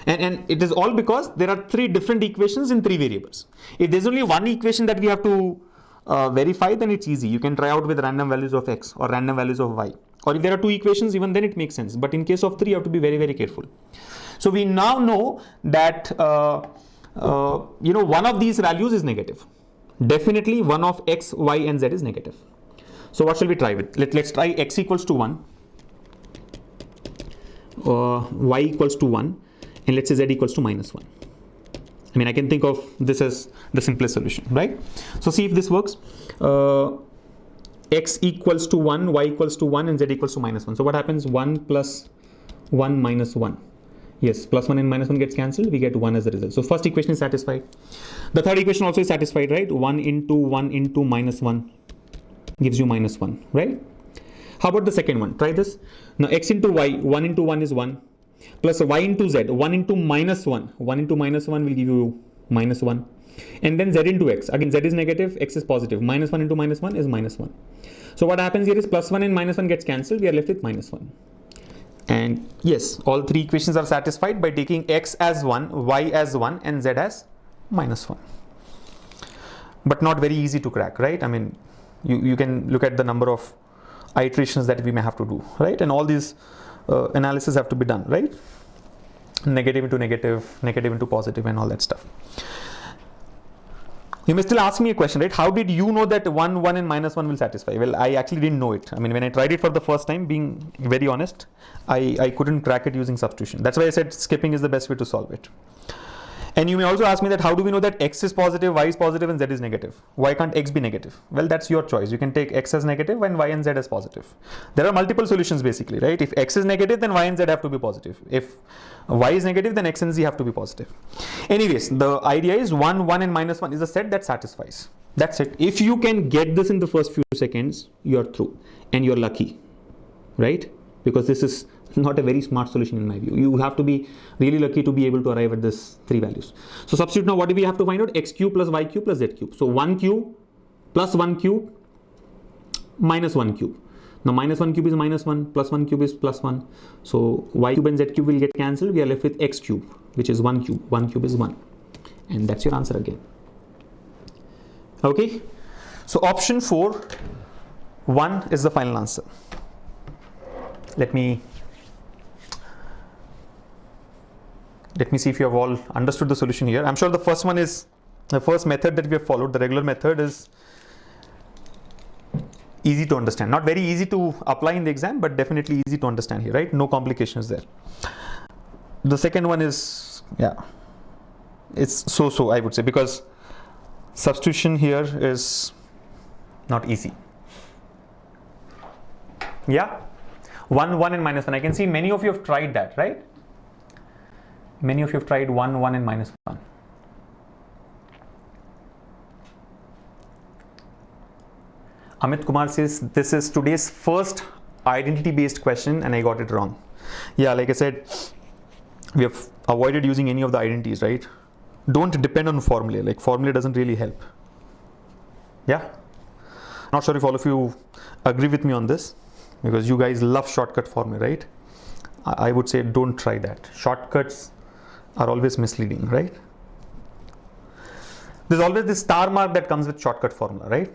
And it is all because there are three different equations in three variables. If there's only one equation that we have to verify, then it's easy. You can try out with random values of x or random values of y. Or if there are two equations, even then it makes sense. But in case of three, you have to be very, very careful. So we now know that one of these values is negative. Definitely one of x, y, and z is negative. So what shall we try with? Let's try x equals to 1, y equals to 1, and let's say z equals to minus 1. I mean, I can think of this as the simplest solution, right? So see if this works. X equals to 1, y equals to 1, and z equals to minus 1. So what happens? 1 plus 1 minus 1. Yes, plus 1 and minus 1 gets cancelled. We get 1 as the result. So first equation is satisfied. The third equation also is satisfied, right? 1 into minus 1 gives you minus 1, right? How about the second one? Try this. Now x into y, 1 into 1 is 1. Plus y into z, 1 into minus 1. 1 into minus 1 will give you minus 1. And then z into x. Again, z is negative, x is positive. Minus 1 into minus 1 is minus 1. So what happens here is plus 1 and minus 1 gets cancelled. We are left with minus 1. And yes, all three equations are satisfied by taking x as 1, y as 1, and z as minus 1. But not very easy to crack, right? I mean, you can look at the number of iterations that we may have to do, right? And all these analysis have to be done, right? Negative into negative, negative into positive, and all that stuff. You may still ask me a question, right? How did you know that 1, 1 and minus 1 will satisfy? Well, I actually didn't know it. I mean, when I tried it for the first time, being very honest, I couldn't crack it using substitution. That's why I said skipping is the best way to solve it. And you may also ask me that how do we know that x is positive, y is positive, and z is negative? Why can't x be negative? Well, that's your choice. You can take x as negative and y and z as positive. There are multiple solutions basically, right? If x is negative, then y and z have to be positive. If y is negative, then x and z have to be positive. Anyways, the idea is 1, 1 and minus 1 is a set that satisfies. That's it. If you can get this in the first few seconds, you're through and you're lucky, right? Because this is not a very smart solution in my view. You have to be really lucky to be able to arrive at this three values. So substitute now, what do we have to find out? X cube plus y cube plus z cube. So 1 cube plus 1 cube minus 1 cube. Now minus 1 cube is minus 1, plus 1 cube is plus 1. So y cube and z cube will get cancelled. We are left with x cube, which is 1 cube. 1 cube is 1. And that's your answer again. Okay. So option 4, 1 is the final answer. Let me see if you have all understood the solution here. I'm sure the first one is the first method that we have followed. The regular method is easy to understand. Not very easy to apply in the exam, but definitely easy to understand here, right? No complications there. The second one is, yeah, it's so I would say, because substitution here is not easy. Yeah, 1, 1 and minus 1. I can see many of you have tried that, right? Many of you have tried 1, 1 and minus 1. Amit Kumar says this is today's first identity based question and I got it wrong. Yeah, like I said, we have avoided using any of the identities, right? Don't depend on formula. Like formula doesn't really help. Yeah. Not sure if all of you agree with me on this, because you guys love shortcut formula, right? I would say don't try that. Shortcuts are always misleading, right? There's always this star mark that comes with shortcut formula, right?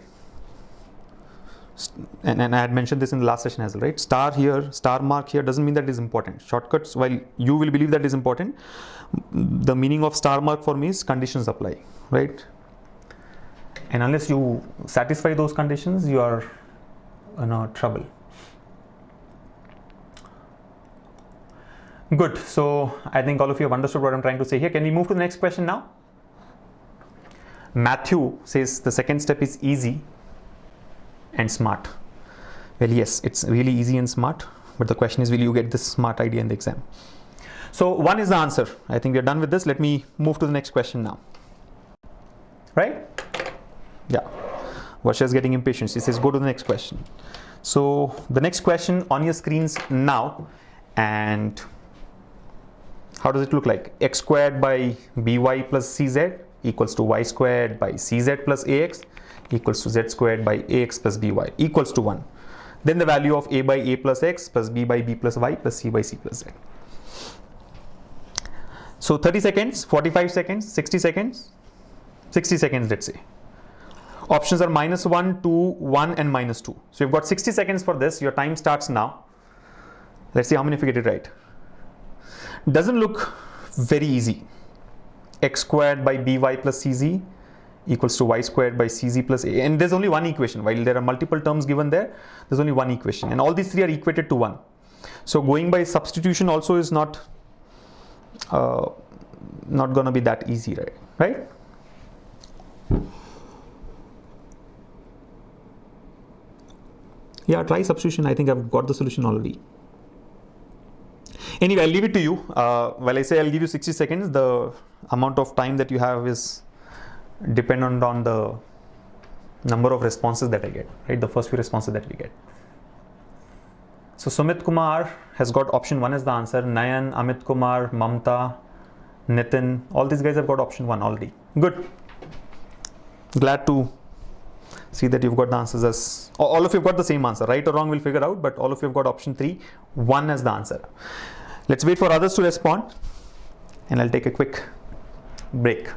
And I had mentioned this in the last session as well, right? Star here, star mark here doesn't mean that it is important. Shortcuts, while you will believe that is important, the meaning of star mark for me is conditions apply, right? And unless you satisfy those conditions, you are in trouble. Good. So I think all of you have understood what I'm trying to say here. Can we move to the next question now? Matthew says the second step is easy and smart. Well, yes, it's really easy and smart, but the question is, will you get this smart idea in the exam? So 1 is the answer. I think we're done with this. Let me move to the next question now. Right? Yeah. Varsha is getting impatient. She says, go to the next question. So the next question on your screens now, and how does it look like? X squared by by plus cz equals to y squared by cz plus ax equals to z squared by ax plus by equals to 1. Then the value of a by a plus x plus b by b plus y plus c by c plus z. So 30 seconds, 45 seconds, 60 seconds, 60 seconds, let's say. Options are -1, 2, 1 and -2. So you've got 60 seconds for this. Your time starts now. Let's see how many of you get it right. Doesn't look very easy. X squared by by plus cz equals to y squared by cz plus a. And there's only one equation. While there are multiple terms given there, there's only one equation. And all these three are equated to 1. So going by substitution also is not going to be that easy, right? Yeah, try substitution. I think I've got the solution already. Anyway, I'll leave it to you. While I say I'll give you 60 seconds, the amount of time that you have is dependent on the number of responses that I get, right? The first few responses that we get. So Sumit Kumar has got option 1 as the answer. Nayan, Amit Kumar, Mamta, Nitin, all these guys have got option 1 already. Good. Glad to see that you've got the answers as, all of you have got the same answer. Right or wrong we'll figure out, but all of you have got option 3, 1 as the answer. Let's wait for others to respond and I'll take a quick break.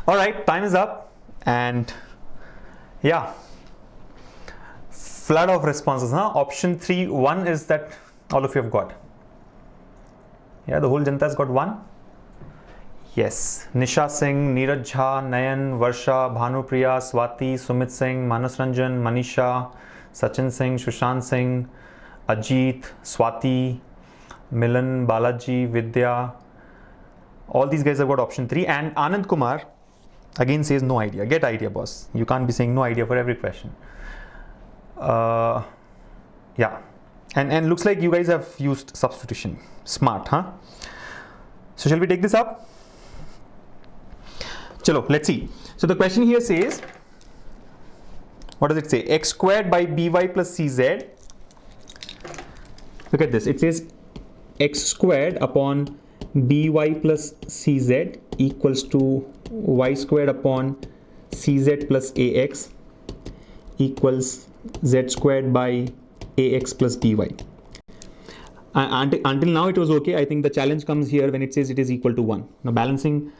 All right, time is up, and yeah, flood of responses. Option 3, 1 is that all of you have got. Yeah, the whole Janta has got 1. Yes, Nisha Singh, Neeraj Jha, Nayan, Varsha, Bhanupriya, Swati, Sumit Singh, Manas Ranjan, Manisha, Sachin Singh, Sushant Singh, Ajit, Swati, Milan, Balaji, Vidya. All these guys have got option 3, and Anand Kumar again says no idea. Get idea, boss. You can't be saying no idea for every question. Yeah, and looks like you guys have used substitution. Smart, huh? So shall we take this up? Chalo, let's see. So the question here says, what does it say? X squared by by plus cz. Look at this. It says x squared upon by plus cz equals to y squared upon cz plus ax equals z squared by ax plus by. Until now it was okay. I think the challenge comes here when it says it is equal to 1. Now balancing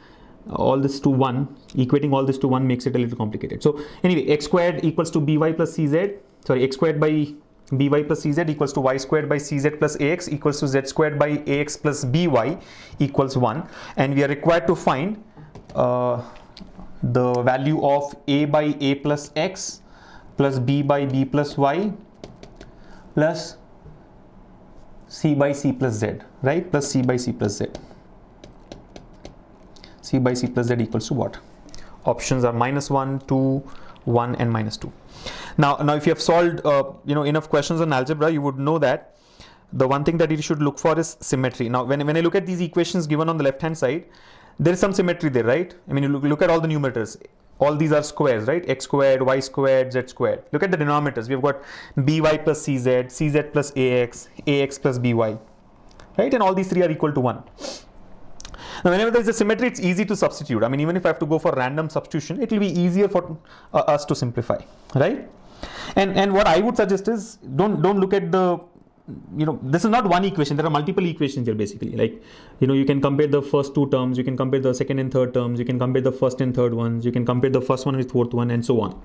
all this to 1, equating all this to 1 makes it a little complicated. So anyway, x squared equals to by plus cz, sorry, x squared by by plus cz equals to y squared by cz plus ax equals to z squared by ax plus by equals 1, and we are required to find the value of a by a plus x plus b by b plus y plus c by c plus z, right? Plus c by c plus z. C by c plus z equals to what? Options are -1, 2, 1 and -2. Now if you have solved enough questions on algebra, you would know that the one thing that you should look for is symmetry. Now when I look at these equations given on the left hand side, there is some symmetry there, right? I mean, you look at all the numerators. All these are squares, right? X squared, y squared, z squared. Look at the denominators. We've got by plus cz, cz plus ax, ax plus by, right? And all these three are equal to 1. Now, whenever there is a symmetry, it's easy to substitute. I mean, even if I have to go for random substitution, it will be easier for us to simplify, right? And what I would suggest is don't look at the this is not one equation. There are multiple equations here basically. Like, you can compare the first two terms, you can compare the second and third terms, you can compare the first and third ones, you can compare the first one with fourth one, and so on,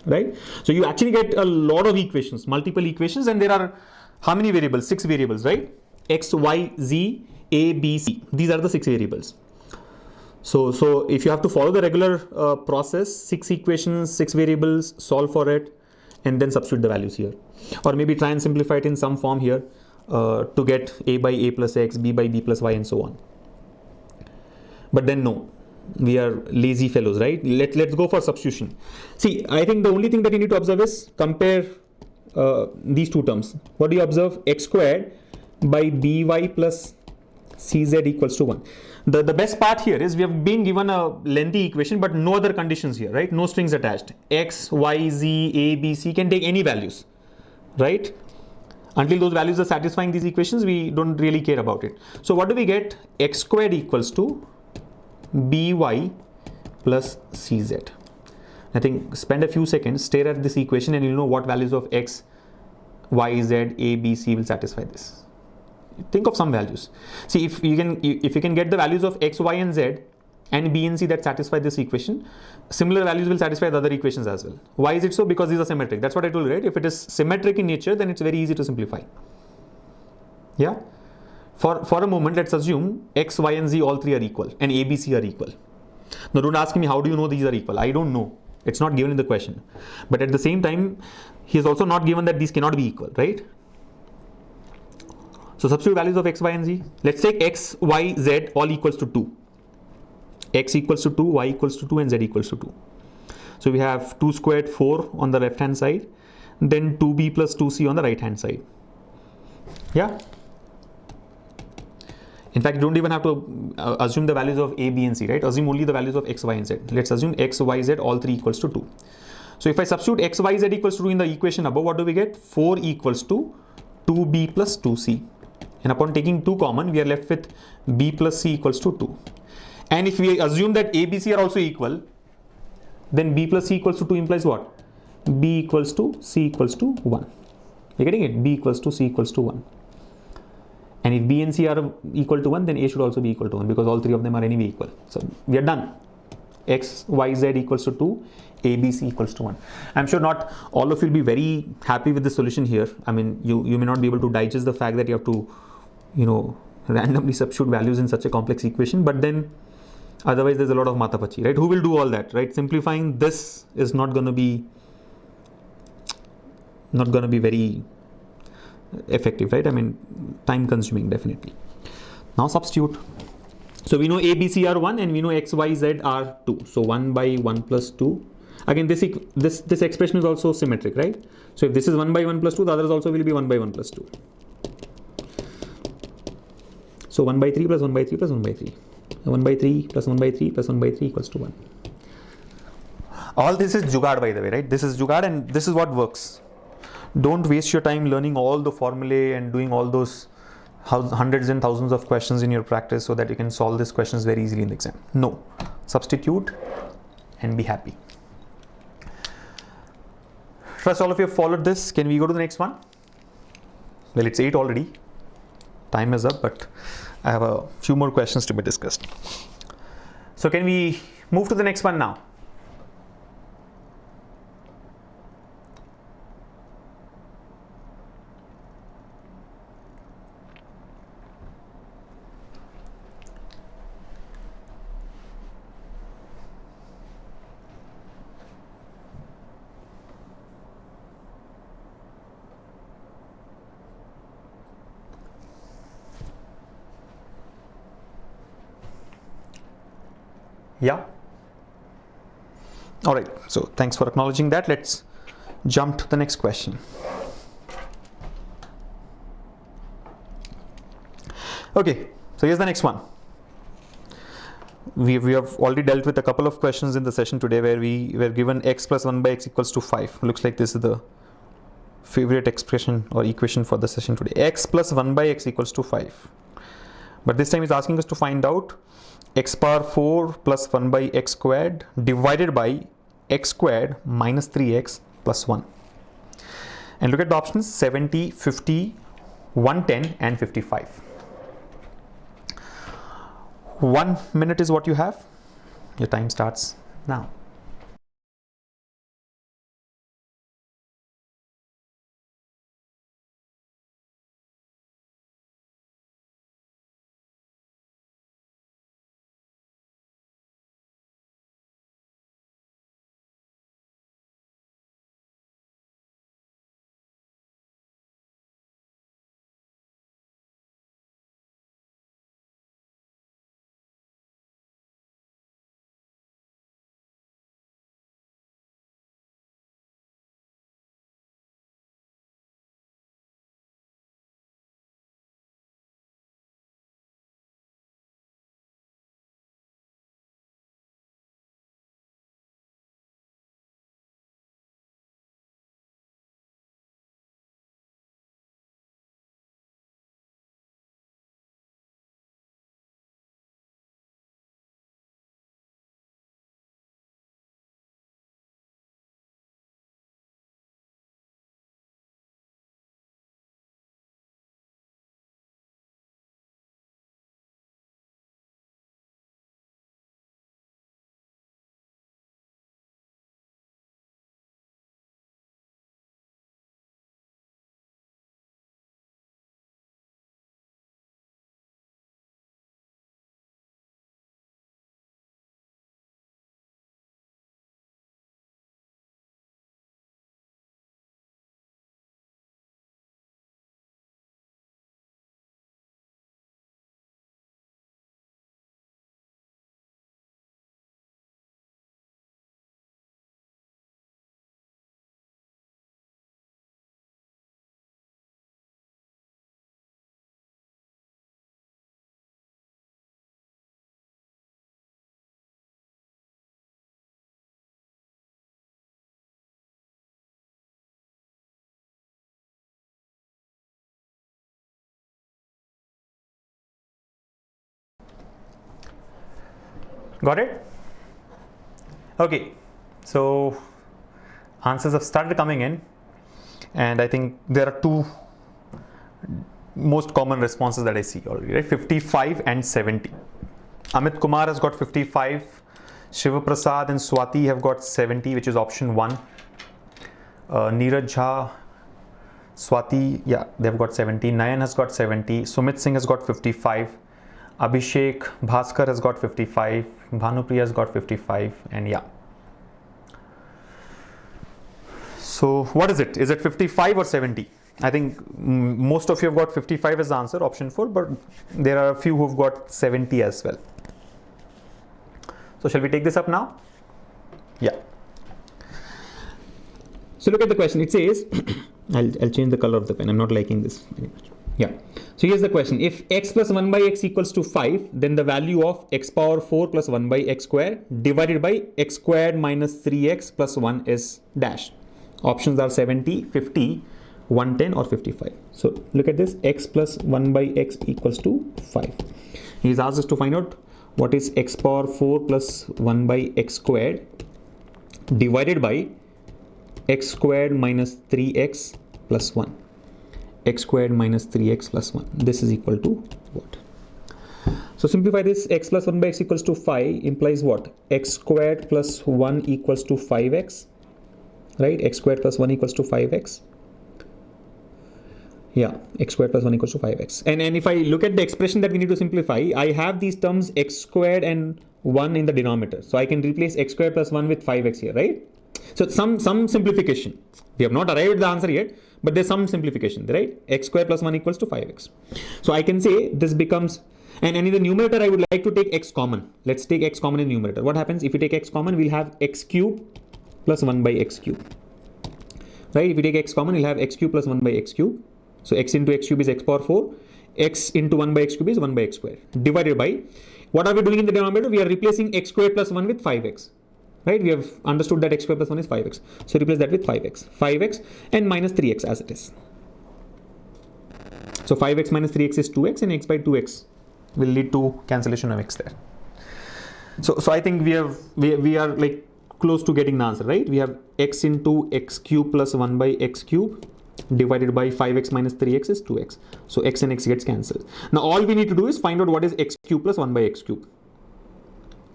right? So you actually get a lot of equations, multiple equations, and there are how many variables? 6 variables, right? X, Y, Z, A, B, C. These are the 6 variables. So if you have to follow the regular process, 6 equations, 6 variables, solve for it, and then substitute the values here. Or maybe try and simplify it in some form here to get A by A plus X, B by B plus Y, and so on. But then no, we are lazy fellows, right? Let's go for substitution. See, I think the only thing that you need to observe is compare these two terms. What do you observe? X squared by by plus cz equals to 1. The best part here is we have been given a lengthy equation, but no other conditions here, right? No strings attached. X, Y, Z, A, B, C can take any values, right? Until those values are satisfying these equations, we don't really care about it. So what do we get? X squared equals to by plus cz. I think spend a few seconds, stare at this equation, and you'll know what values of x, y, z, a, b, c will satisfy this. Think of some values. See, if you can get the values of x, y, and z and b and c that satisfy this equation, similar values will satisfy the other equations as well. Why is it so? Because these are symmetric. That's what I told you, right? If it is symmetric in nature, then it's very easy to simplify. Yeah. For a moment, let's assume x, y, and z all 3 are equal and a, b, c are equal. Now don't ask me how do you know these are equal. I don't know. It's not given in the question. But at the same time, he is also not given that these cannot be equal, right? So substitute values of x, y, and z. Let's take x, y, z all equals to 2. X equals to 2, y equals to 2, and z equals to 2. So we have 2 squared 4 on the left hand side, then 2b plus 2c on the right hand side. Yeah. In fact, you don't even have to assume the values of a, b, and c, right? Assume only the values of x, y, and z. Let's assume x, y, z all 3 equals to 2. So if I substitute x, y, z equals to 2 in the equation above, what do we get? 4 equals to 2b plus 2c. And upon taking 2 common, we are left with b plus c equals to 2. And if we assume that a, b, c are also equal, then b plus c equals to 2 implies what? B equals to c equals to 1. You're getting it? B equals to c equals to 1. And if b and c are equal to 1, then a should also be equal to 1 because all 3 of them are anyway equal. So we are done. X, y, z equals to 2, a, b, c equals to 1. I'm sure not all of you will be very happy with the solution here. I mean, you may not be able to digest the fact that you have to, randomly substitute values in such a complex equation, but then otherwise there's a lot of matapachi, right? Who will do all that, right? Simplifying this is not going to be very effective, right? I mean, time consuming definitely. Now substitute. So we know a, b, c are 1 and we know x, y, z are 2. So 1 by 1 plus 2. Again, this expression is also symmetric, right? So if this is 1 by 1 plus 2, the others also will be 1 by 1 plus 2. So 1 by 3 plus 1 by 3 plus 1 by 3. 1 by 3 plus 1 by 3 plus 1 by 3 equals to 1. All this is jugaad, by the way, right? This is jugaad and this is what works. Don't waste your time learning all the formulae and doing all those hundreds and thousands of questions in your practice so that you can solve these questions very easily in the exam. No. Substitute and be happy. Trust all of you have followed this. Can we go to the next one? Well, it's 8 already. Time is up, but I have a few more questions to be discussed. So can we move to the next one now? Yeah. All right. So thanks for acknowledging that. Let's jump to the next question. Okay. So here's the next one. We have already dealt with a couple of questions in the session today where we were given x plus 1 by x equals to 5. Looks like this is the favorite expression or equation for the session today. X plus 1 by x equals to 5. But this time it's asking us to find out x power 4 plus 1 by x squared divided by x squared minus 3x plus 1. And look at the options 70, 50, 110 and 55. 1 minute is what you have. Your time starts now. Got it? Okay, so answers have started coming in, and I think there are two most common responses that I see already, right? 55 and 70. Amit Kumar has got 55. Shiva Prasad and Swati have got 70, which is option 1. Neeraj Jha, Swati, yeah, they've got 70. Nayan has got 70. Sumit Singh has got 55. Abhishek Bhaskar has got 55. Bhanupriya has got 55. And yeah. So what is it? Is it 55 or 70? I think most of you have got 55 as the answer, option 4, but there are a few who've got 70 as well. So shall we take this up now? Yeah. So look at the question. It says, I'll change the color of the pen. I'm not liking this. Yeah. So here's the question. If x plus 1 by x equals to 5, then the value of x power 4 plus 1 by x square divided by x squared minus 3x plus 1 is dash. Options are 70, 50, 110 or 55. So look at this. X plus 1 by x equals to 5. He's asked us to find out what is x power 4 plus 1 by x squared divided by x squared minus 3x plus 1. X squared minus 3x plus 1. This is equal to what? So simplify this. X plus 1 by x equals to 5 implies what? X squared plus 1 equals to 5x. Right? X squared plus 1 equals to 5x. Yeah, x squared plus 1 equals to 5x. And if I look at the expression that we need to simplify, I have these terms x squared and 1 in the denominator. So I can replace x squared plus 1 with 5x here, right? So some simplification. We have not arrived at the answer yet, but there's some simplification, right? X squared plus 1 equals to 5x. So I can say this becomes, and in the numerator, I would like to take x common. Let's take x common in the numerator. What happens if we take x common? We'll have x cube plus 1 by x cube. Right? If we take x common, we'll have x cube plus 1 by x cube. So x into x cube is x power 4. X into 1 by x cube is 1 by x squared. Divided by, what are we doing in the denominator? We are replacing x squared plus 1 with 5x. Right? We have understood that x squared plus 1 is 5x. So replace that with 5x. 5x and minus 3x as it is. So 5x minus 3x is 2x, and x by 2x will lead to cancellation of x there. So I think we are like close to getting the answer, right? We have x into x cube plus 1 by x cube divided by 5x minus 3x is 2x. So x and x gets cancelled. Now all we need to do is find out what is x cube plus 1 by x cube.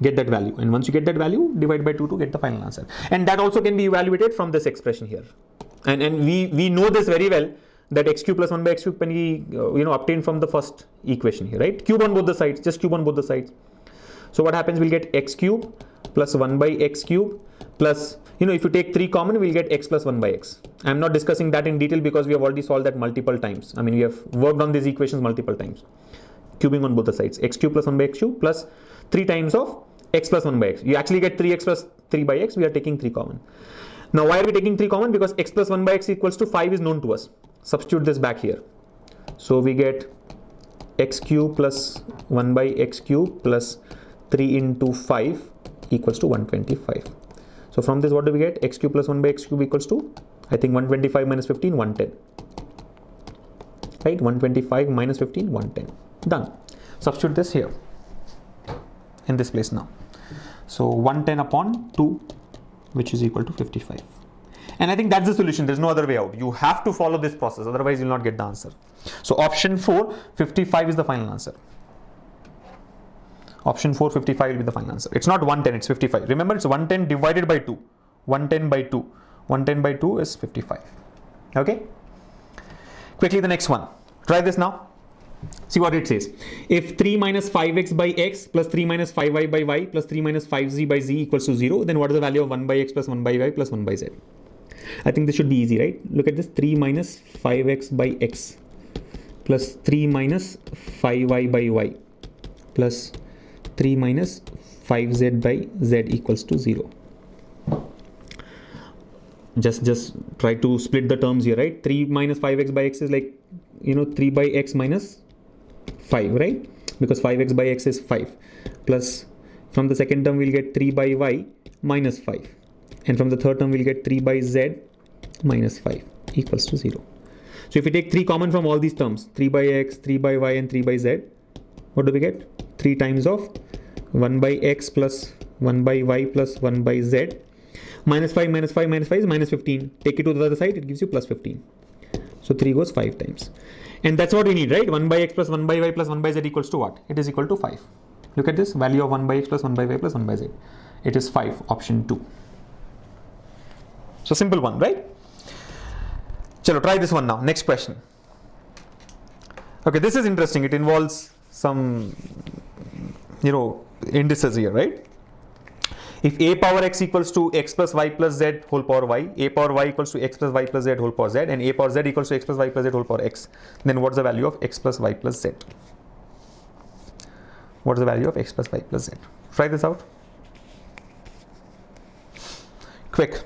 Get that value, and once you get that value, divide by 2 to get the final answer. And that also can be evaluated from this expression here. And we know this very well, that x cube plus 1 by x cube can be obtained from the first equation here, right? Cube on both the sides, just cube on both the sides. So what happens, we'll get x cube plus 1 by x cube plus, if you take 3 common, we'll get x plus 1 by x. I'm not discussing that in detail because we have already solved that multiple times. I mean, we have worked on these equations multiple times. Cubing on both the sides, x cube plus 1 by x cube plus 3 times of x plus 1 by x. You actually get 3x plus 3 by x. We are taking 3 common. Now why are we taking 3 common? Because x plus 1 by x equals to 5 is known to us. Substitute this back here. So we get x cube plus 1 by x cube plus 3 into 5 equals to 125. So from this, what do we get? X cube plus 1 by x cube equals to, I think 125 minus 15, 110. Right? 125 minus 15, 110. Done. Substitute this here in this place now. So 110 upon 2, which is equal to 55. And I think that's the solution. There's no other way out. You have to follow this process, otherwise you'll not get the answer. So option 4, 55 is the final answer. Option 4, 55 will be the final answer. It's not 110, it's 55. Remember, it's 110 divided by 2. 110 by 2. 110 by 2 is 55. Okay? Quickly, the next one. Try this now. See what it says. If 3 minus 5x by x plus 3 minus 5y by y plus 3 minus 5z by z equals to 0, then what is the value of 1 by x plus 1 by y plus 1 by z? I think this should be easy, right? Look at this. 3 minus 5x by x plus 3 minus 5y by y plus 3 minus 5z by z equals to 0. Just try to split the terms here, right? 3 minus 5x by x is like, 3 by x minus 5, right? Because 5x by x is 5. Plus, from the second term, we'll get 3 by y minus 5. And from the third term, we'll get 3 by z minus 5 equals to 0. So if we take 3 common from all these terms, 3 by x, 3 by y, and 3 by z, what do we get? 3 times of 1 by x plus 1 by y plus 1 by z. Minus 5 minus 5 minus 5 is minus 15. Take it to the other side, it gives you plus 15. So 3 goes 5 times. And that's what we need, right? 1 by x plus 1 by y plus 1 by z equals to what? It is equal to 5. Look at this, value of 1 by x plus 1 by y plus 1 by z. It is 5, option 2. So simple one, right? Chalo, try this one now. Next question. Okay, this is interesting. It involves some, indices here, right? If a power x equals to x plus y plus z whole power y, a power y equals to x plus y plus z whole power z, and a power z equals to x plus y plus z whole power x, then what's the value of x plus y plus z? What's the value of x plus y plus z? Try this out. Quick.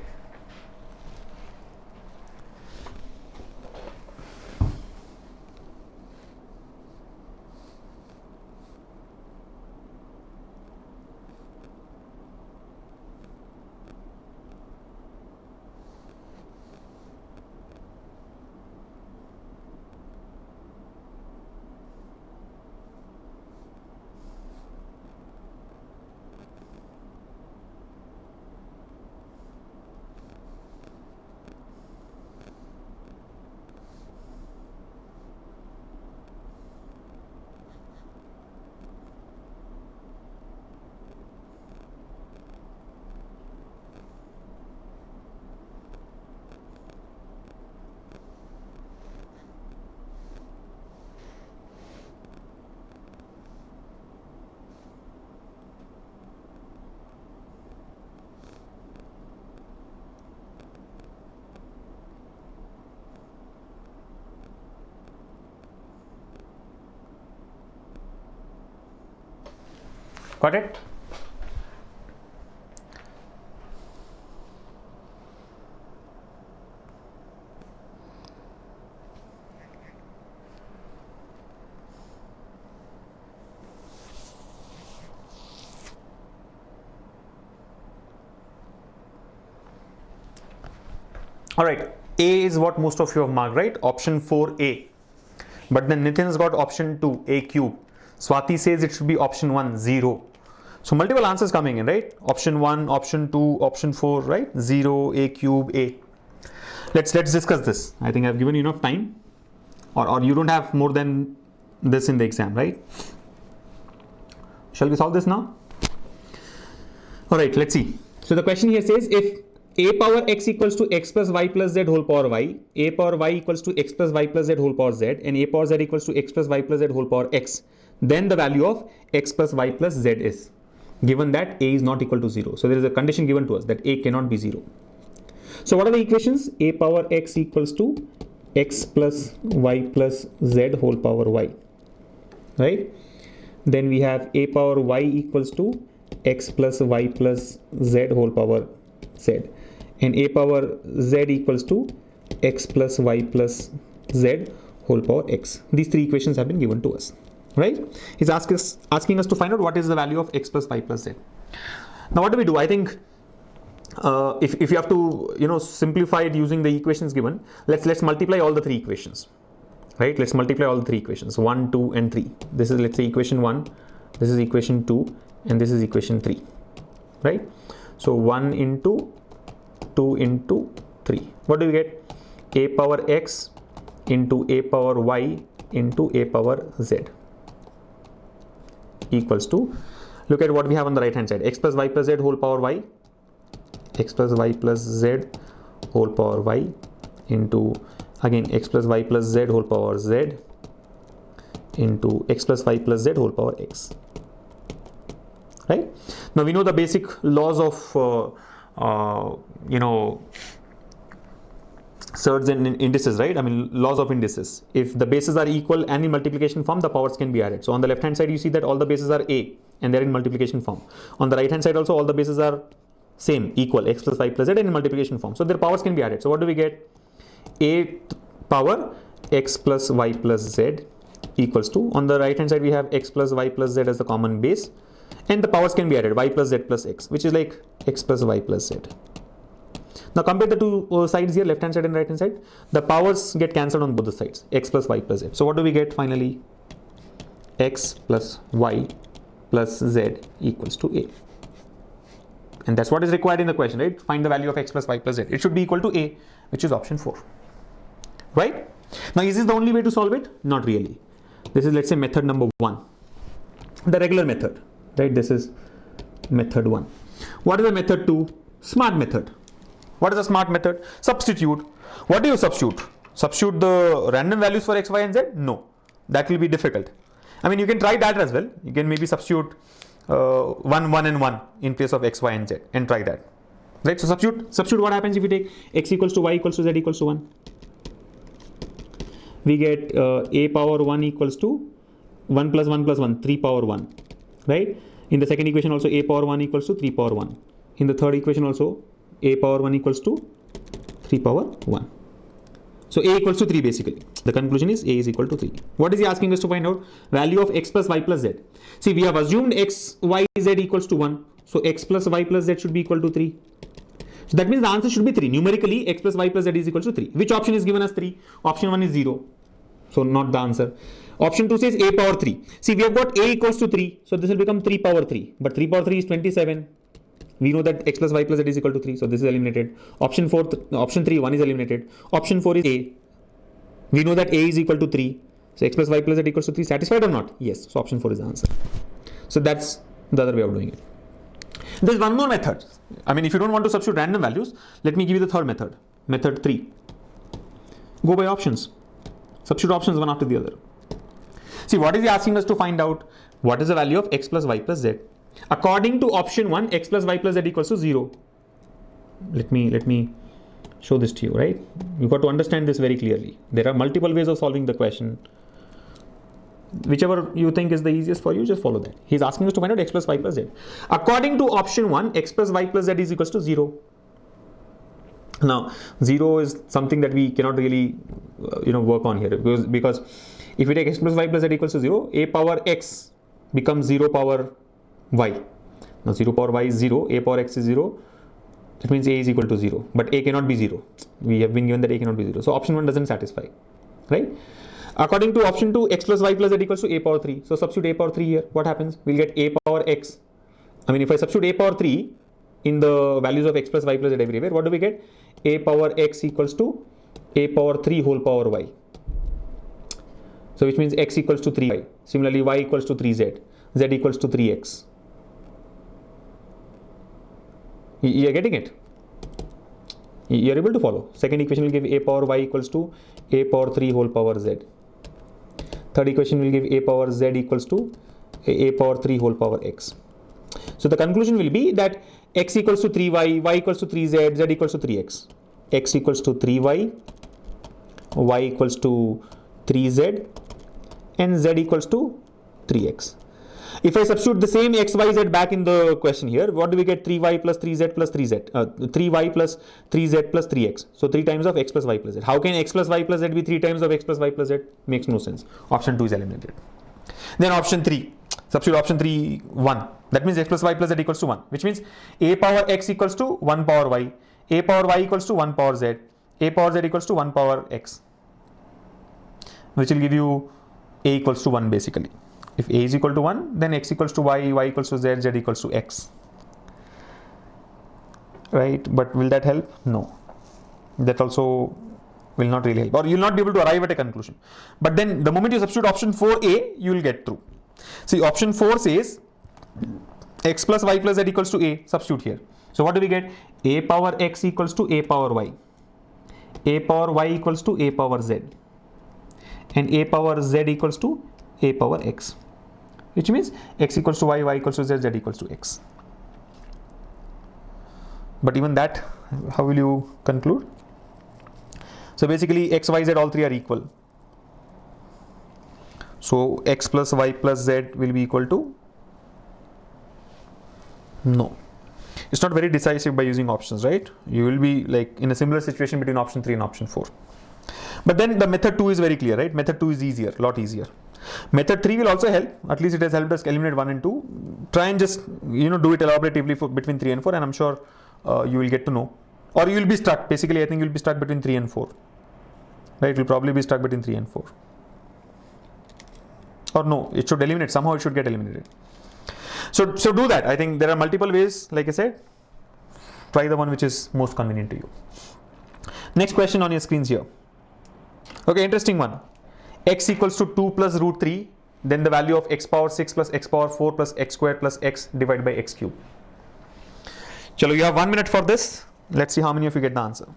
Got it? All right, A is what most of you have marked, right? Option 4A. But then Nitin has got option 2, A cube. Swati says it should be option 1, 0. So multiple answers coming in, right? Option 1, option 2, option 4, right? 0, A cube, A. let's discuss this. I think I've given you enough time, or you don't have more than this in the exam, right? Shall we solve this now? All right, let's see. So the question here says, if a power x equals to x plus y plus z whole power y, a power y equals to x plus y plus z whole power z, and a power z equals to x plus y plus z whole power x, then the value of x plus y plus z is, given that a is not equal to 0. So there is a condition given to us that a cannot be 0. So what are the equations? A power x equals to x plus y plus z whole power y, right? Then we have a power y equals to x plus y plus z whole power z, and a power z equals to x plus y plus z whole power x. These three equations have been given to us, right? He's asking us to find out what is the value of x plus y plus z. Now what do we do? I think if you have to simplify it using the equations given, let's multiply all the three equations, right? Let's multiply all the three equations, 1, 2 and 3. This is, let's say, equation 1, this is equation 2, and this is equation 3, right? So 1 into 2 into 3. What do we get? A power x into a power y into a power z equals to, look at what we have on the right hand side, x plus y plus z whole power y, x plus y plus z whole power y into, again, x plus y plus z whole power z into x plus y plus z whole power x, right? Now we know the basic laws of surds and indices, right? I mean, laws of indices. If the bases are equal and in multiplication form, the powers can be added. So on the left hand side you see that all the bases are a and they're in multiplication form. On the right hand side also all the bases are same, equal, x plus y plus z, and in multiplication form. So their powers can be added. So what do we get? A power x plus y plus z equals to, on the right hand side we have x plus y plus z as the common base, and the powers can be added, y plus z plus x, which is like x plus y plus z. Now compare the two sides here, left hand side and right hand side. The powers get cancelled on both the sides, x plus y plus z. So what do we get finally? X plus y plus z equals to a. And that's what is required in the question, right? Find the value of x plus y plus z. It should be equal to a, which is option 4, right? Now is this the only way to solve it? Not really. This is, let's say, method number 1, the regular method, right? This is method 1. What is the method 2? Smart method. What is a smart method? Substitute. What do you substitute? Substitute the random values for x, y and z? No, that will be difficult. I mean, you can try that as well. You can maybe substitute 1, 1 and 1 in place of x, y and z, and try that, right? So substitute what happens if you take x equals to y equals to z equals to 1? We get a power 1 equals to 1 plus 1 plus 1, 3 power 1, right? In the second equation also a power 1 equals to 3 power 1. In the third equation also a power 1 equals to 3 power 1. So a equals to 3 basically. The conclusion is a is equal to 3. What is he asking us to find out? Value of x plus y plus z. See, we have assumed x, y, z equals to 1. So x plus y plus z should be equal to 3. So that means the answer should be 3. Numerically, x plus y plus z is equal to 3. Which option is given as 3? Option 1 is 0. So not the answer. Option 2 says a power 3. See, we have got a equals to 3. So this will become 3 power 3. But 3 power 3 is 27. We know that x plus y plus z is equal to 3. So this is eliminated. Option 3, 1 is eliminated. Option 4 is a. We know that a is equal to 3. So x plus y plus z equals to 3. Satisfied or not? Yes. So option 4 is the answer. So that's the other way of doing it. There's one more method. I mean, if you don't want to substitute random values, let me give you the third method. Method 3. Go by options. Substitute options one after the other. See, what is he asking us to find out? What is the value of x plus y plus z? According to option 1, x plus y plus z equals to 0. Let me show this to you, right? You've got to understand this very clearly. There are multiple ways of solving the question. Whichever you think is the easiest for you, just follow that. He's asking us to find out x plus y plus z. According to option 1, x plus y plus z is equals to 0. Now, 0 is something that we cannot really work on here, because if we take x plus y plus z equals to 0, a power x becomes 0 power y. Now 0 power y is 0, a power x is 0. That means a is equal to 0, but a cannot be 0. We have been given that a cannot be 0. So option 1 doesn't satisfy, right? According to option 2, x plus y plus z equals to a power 3. So substitute a power 3 here. What happens? We'll get a power x. I mean, if I substitute a power 3, in the values of x plus y plus z everywhere, what do we get? A power x equals to a power 3 whole power y. So which means x equals to 3y. Similarly, y equals to 3z, z equals to 3x. You are getting it? You are able to follow. Second equation will give a power y equals to a power 3 whole power z. Third equation will give a power z equals to a power 3 whole power x. So the conclusion will be that x equals to 3y, y equals to 3z, z equals to 3x. X equals to 3y, y equals to 3z, and z equals to 3x. If I substitute the same x, y, z back in the question here, what do we get? 3y plus 3z plus 3z. 3y plus 3z plus 3x. So 3 times of x plus y plus z. How can x plus y plus z be 3 times of x plus y plus z? Makes no sense. Option 2 is eliminated. Then option 3. Substitute option 3, 1. That means x plus y plus z equals to 1. Which means a power x equals to 1 power y. A power y equals to 1 power z. A power z equals to 1 power x. Which will give you a equals to 1 basically. If a is equal to 1, then x equals to y, y equals to z, z equals to x. Right? But will that help? No. That also will not really help. Or you will not be able to arrive at a conclusion. But then the moment you substitute option 4a, you will get through. See, option 4 says x plus y plus z equals to a. Substitute here. So what do we get? A power x equals to a power y. A power y equals to a power z. And a power z equals to a power x. Which means x equals to y, y equals to z, z equals to x. But even that, how will you conclude? So basically x, y, z all three are equal. So x plus y plus z will be equal to? No. It's not very decisive by using options, right? You will be like in a similar situation between option 3 and option 4. But then the method 2 is very clear, right? Method 2 is easier, a lot easier. Method 3 will also help. At least it has helped us eliminate 1 and 2. Try and just, do it elaboratively for between 3 and 4, and I'm sure you will get to know. Or you will be stuck. Basically, I think you'll be stuck between 3 and 4. Right? You'll probably be stuck between 3 and 4. Or no, it should eliminate. Somehow it should get eliminated. So do that. I think there are multiple ways, like I said. Try the one which is most convenient to you. Next question on your screens here. Okay, interesting one. X equals to 2 plus root 3, then the value of x power 6 plus x power 4 plus x square plus x divided by x cube. Chalo, you have 1 minute for this. Let's see how many of you get the answer.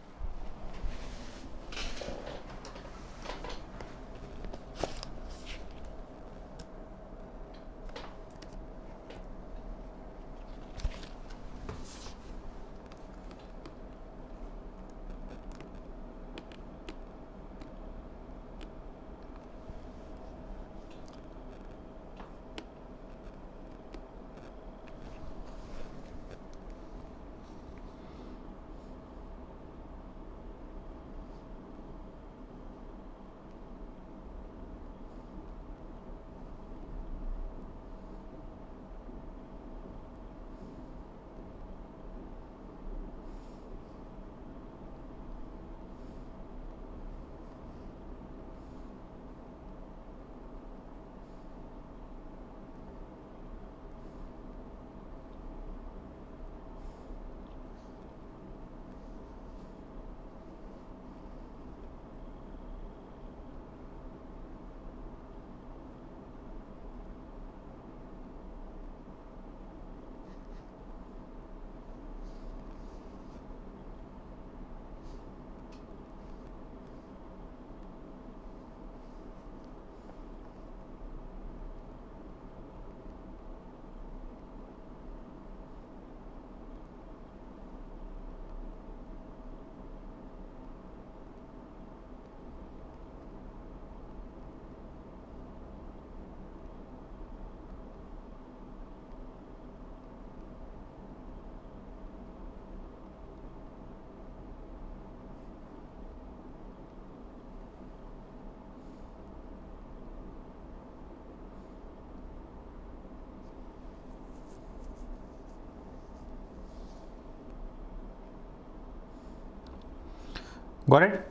Got it?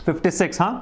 56, huh?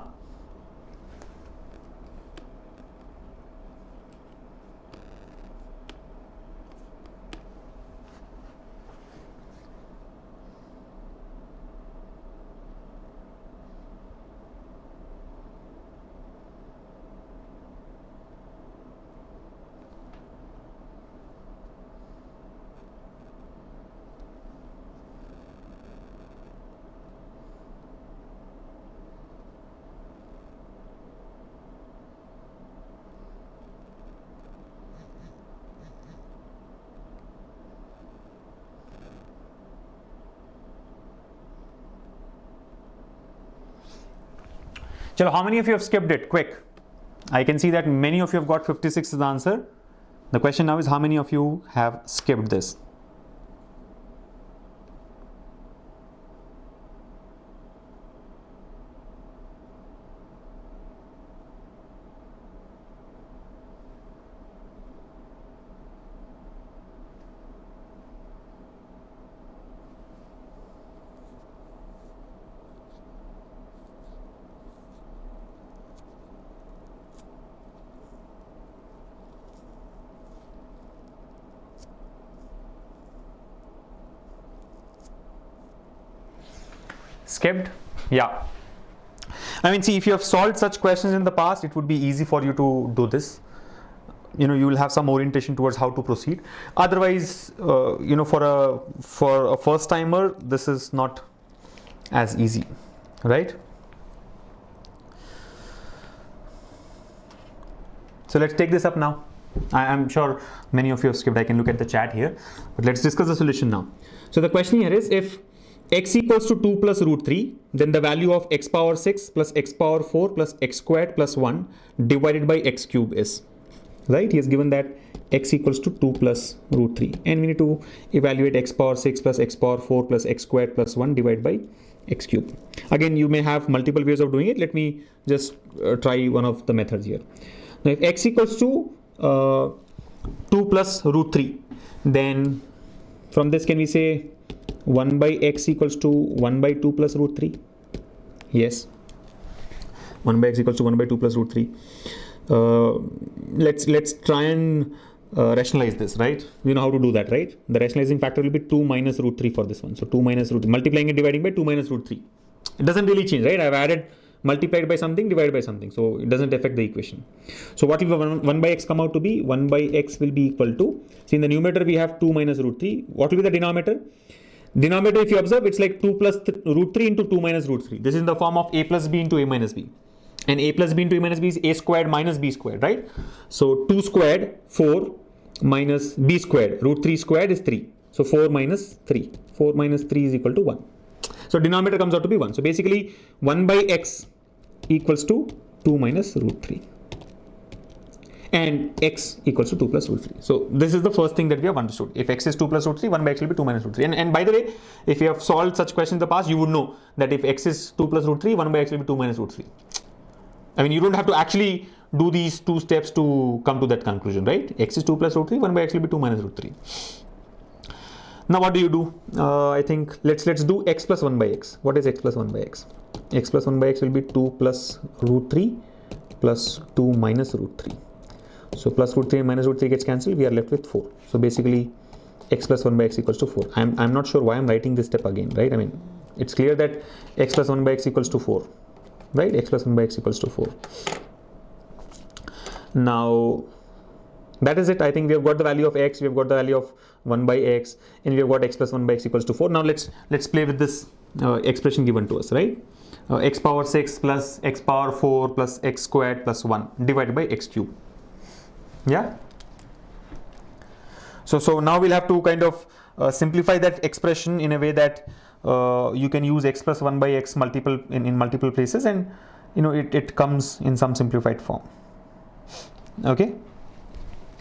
Chalo, how many of you have skipped it? Quick. I can see that many of you have got 56 is the answer. The question now is how many of you have skipped this? Skipped? Yeah. I mean, see, if you have solved such questions in the past, it would be easy for you to do this. You know, you will have some orientation towards how to proceed. Otherwise, you know, for a first timer, this is not as easy, right? So let's take this up now. I'm sure many of you have skipped. I can look at the chat here, but let's discuss the solution now. So the question here is, if x equals to 2 plus root 3, then the value of x power 6 plus x power 4 plus x squared plus 1 divided by x cube is, right? He has given that x equals to 2 plus root 3, and we need to evaluate x power 6 plus x power 4 plus x squared plus 1 divided by x cube. Again, you may have multiple ways of doing it. Let me just try one of the methods here. Now, if x equals to 2 plus root 3, then from this can we say 1 by x equals to 1 by 2 plus root 3? Yes. 1 by x equals to 1 by 2 plus root 3. Let's try and rationalize this, right? You know how to do that, right? The rationalizing factor will be 2 minus root 3 for this one. So 2 minus root 3, multiplying and dividing by 2 minus root 3. It doesn't really change, right? I've added multiplied by something, divided by something. So it doesn't affect the equation. So what will 1 by x come out to be? 1 by x will be equal to, see in the numerator we have 2 minus root 3. What will be the denominator? Denominator, if you observe, it's like 2 plus root 3 into 2 minus root 3. This is in the form of a plus b into a minus b. And a plus b into a minus b is a squared minus b squared, right? So 2 squared, 4 minus b squared. Root 3 squared is 3. So 4 minus 3. 4 minus 3 is equal to 1. So denominator comes out to be 1. So basically 1 by x equals to 2 minus root 3. And x equals to 2 plus root 3. So this is the first thing that we have understood. If x is 2 plus root 3, 1 by x will be 2 minus root 3. And by the way, if you have solved such questions in the past, you would know that if x is 2 plus root 3, 1 by x will be 2 minus root 3. I mean, you don't have to actually do these two steps to come to that conclusion, right? X is 2 plus root 3, 1 by x will be 2 minus root 3. Now what do you do? I think let's do x plus 1 by x. What is x plus 1 by x? X plus 1 by x will be 2 plus root 3 plus 2 minus root 3. So plus root 3 and minus root 3 gets cancelled. We are left with 4. So basically x plus 1 by x equals to 4. I'm not sure why I'm writing this step again, right? I mean, it's clear that x plus 1 by x equals to 4, right? X plus 1 by x equals to 4. Now that is it. I think we have got the value of x, we have got the value of 1 by x, and we have got x plus 1 by x equals to 4. Now let's play with this expression given to us, right? X power 6 plus x power 4 plus x squared plus 1 divided by x cube. Yeah. So now we'll have to kind of simplify that expression in a way that you can use x plus 1 by x multiple in multiple places, and you know it comes in some simplified form. Okay.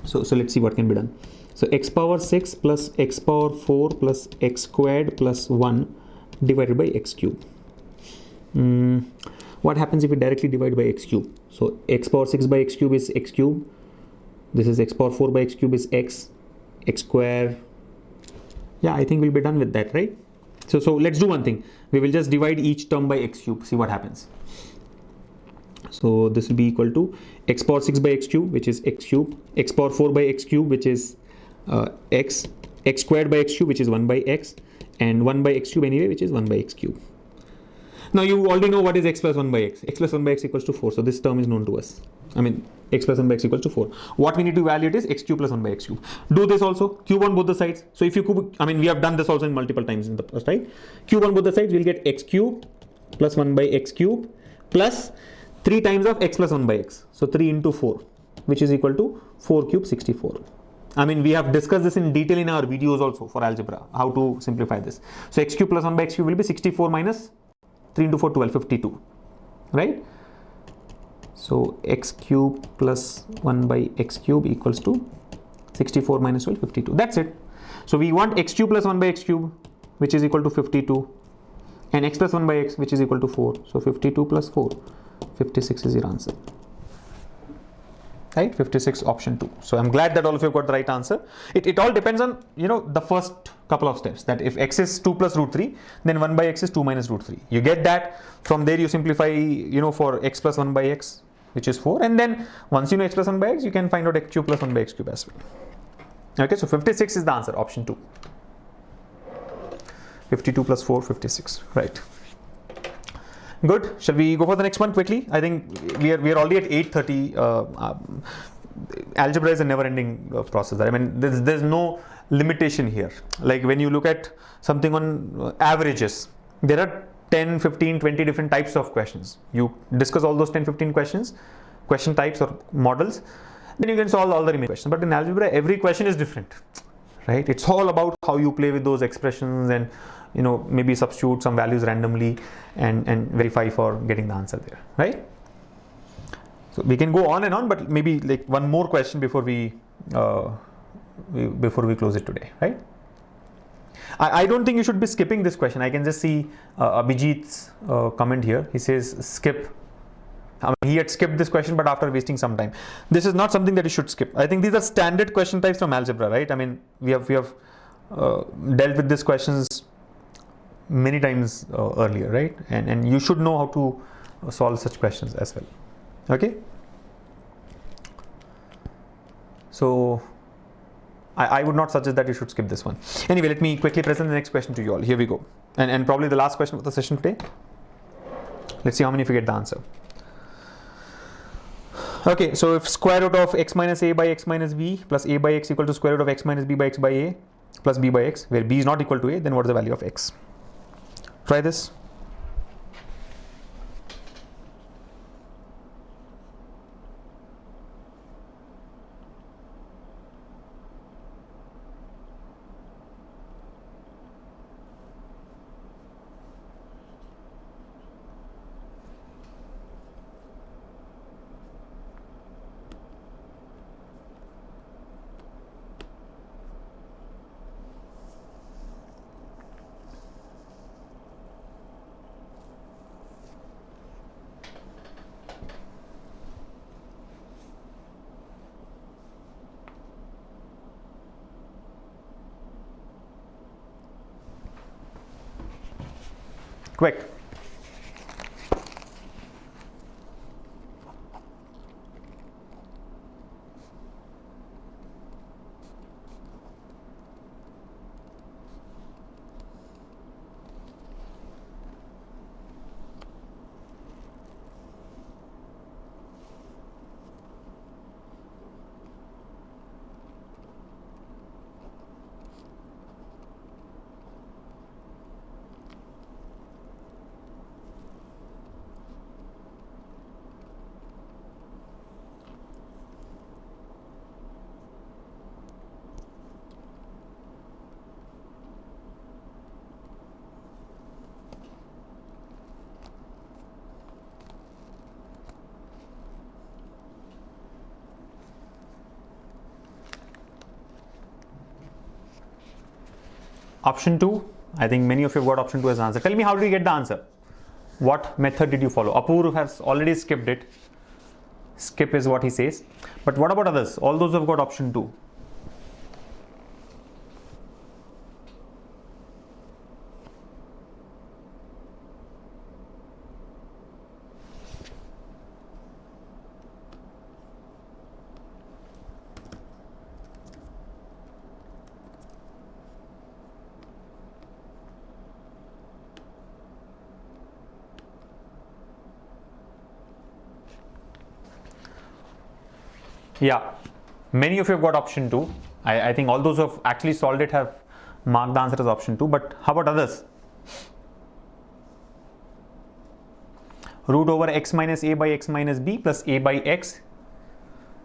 So let's see what can be done. So x power 6 plus x power 4 plus x squared plus 1 divided by x cube. What happens if we directly divide by x cube? So x power 6 by x cube is x cube. This is x power 4 by x cube is x square. Yeah, I think we'll be done with that, right? So let's do one thing. We will just divide each term by x cube, see what happens. So this will be equal to x power 6 by x cube, which is x cube, x power 4 by x cube, which is x squared by x cube, which is 1 by x, and 1 by x cube anyway, which is 1 by x cube. Now you already know what is x plus 1 by x. X plus 1 by x equals to 4. So this term is known to us. I mean, x plus 1 by x equals to 4. What we need to evaluate is x cube plus 1 by x cube. Do this also. Cube on both the sides. So if you cube, I mean, we have done this also in multiple times in the past, right? Cube on both the sides, we'll get x cube plus 1 by x cube plus 3 times of x plus 1 by x. So 3 into 4, which is equal to 4 cube 64. I mean, we have discussed this in detail in our videos also for algebra, how to simplify this. So x cube plus 1 by x cube will be 64 minus 3 into 4, 12, 52, right? So x cube plus 1 by x cube equals to 64 minus 12, 52. That's it. So we want x cube plus 1 by x cube, which is equal to 52, and x plus 1 by x, which is equal to 4. So 52 plus 4, 56 is your answer. Right, 56, option 2. So I'm glad that all of you got the right answer. It all depends on, you know, the first couple of steps, that if x is 2 plus root 3, then 1 by x is 2 minus root 3. You get that. From there you simplify, you know, for x plus 1 by x, which is 4, and then once you know x plus 1 by x, you can find out x cube plus 1 by x cube as well. Okay, so 56 is the answer, option 2. 52 plus 4, 56, right. Good. Shall we go for the next one quickly? I think we are already at 8:30. Algebra is a never-ending process. I mean, there's no limitation here. Like when you look at something on averages, there are 10, 15, 20 different types of questions. You discuss all those 10, 15 question types or models, then you can solve all the remaining questions. But in algebra, every question is different, right? It's all about how you play with those expressions and, you know, maybe substitute some values randomly and verify for getting the answer there, right? So we can go on and on, but maybe like one more question before we close it today, right? I don't think you should be skipping this question. I can just see Abhijit's comment here. He says skip. He had skipped this question, but after wasting some time. This is not something that you should skip. I think these are standard question types from algebra, right? I mean, we have dealt with these questions many times earlier, right? And you should know how to solve such questions as well. Okay. So I would not suggest that you should skip this one. Anyway, let me quickly present the next question to you all. Here we go. And probably the last question of the session today. Let's see how many of you get the answer. Okay, so if square root of x minus a by x minus b plus a by x equal to square root of x minus b by x by a plus b by x, where b is not equal to a, then what is the value of x? Try this. Quick. Option 2, I think many of you have got option 2 as an answer. Tell me, how did you get the answer? What method did you follow? Apur has already skipped it. Skip is what he says. But what about others? All those who have got option 2. Yeah, many of you have got option 2. I think all those who have actually solved it have marked the answer as option 2. But how about others? Root over x minus a by x minus b plus a by x.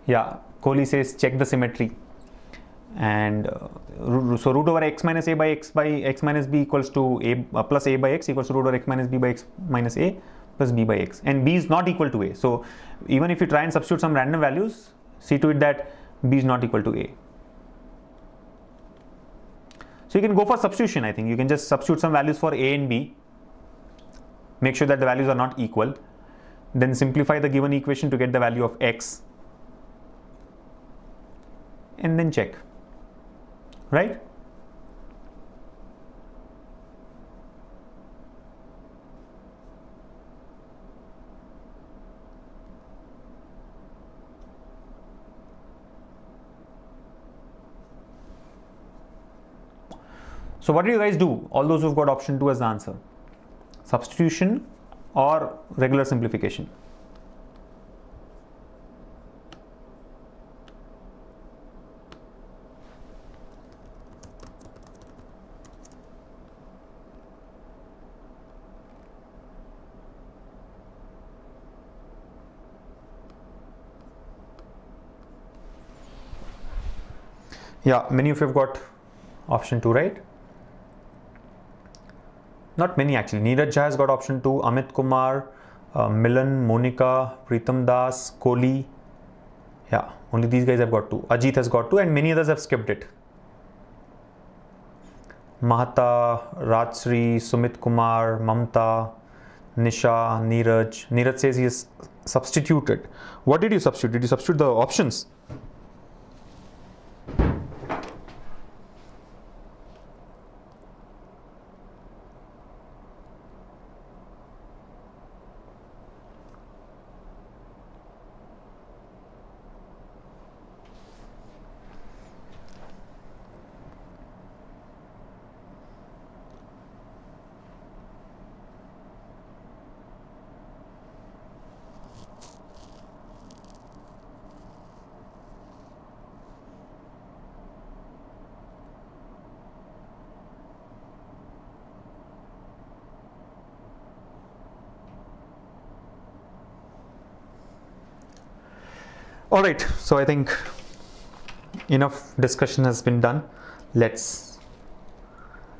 Yeah, Kohli says check the symmetry. And so root over x minus a by x minus b equals to a plus a by x equals to root over x minus b by x minus a plus b by x, and b is not equal to a. So even if you try and substitute some random values, see to it that b is not equal to a. So you can go for substitution. I think you can just substitute some values for a and b, make sure that the values are not equal, then simplify the given equation to get the value of x, and then check, right? So what do you guys do? All those who've got option 2 as the answer. Substitution or regular simplification? Yeah, many of you have got option 2, right? Not many actually. Neeraj Jha has got option 2, Amit Kumar, Milan, Monica, Pritam Das, Kohli. Yeah, only these guys have got 2. Ajit has got 2 and many others have skipped it. Mahata, Rajsri, Sumit Kumar, Mamta, Nisha, Neeraj. Neeraj says he is substituted. What did you substitute? Did you substitute the options? All right, so I think enough discussion has been done. Let's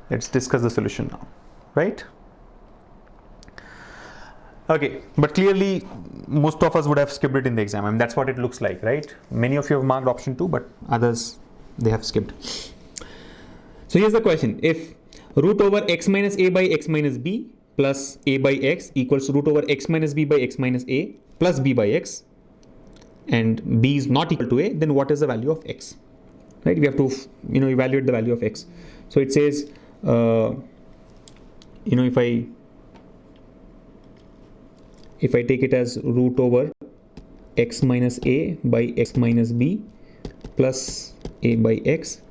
discuss the solution now, right? Okay, but clearly most of us would have skipped it in the exam. I mean, that's what it looks like, right? Many of you have marked option 2, but others, they have skipped. So here's the question. If root over x minus a by x minus b plus a by x equals root over x minus b by x minus a plus b by x, and b is not equal to a, then what is the value of x, right? We have to evaluate the value of x. So it says if I take it as root over x minus a by x minus b plus a by x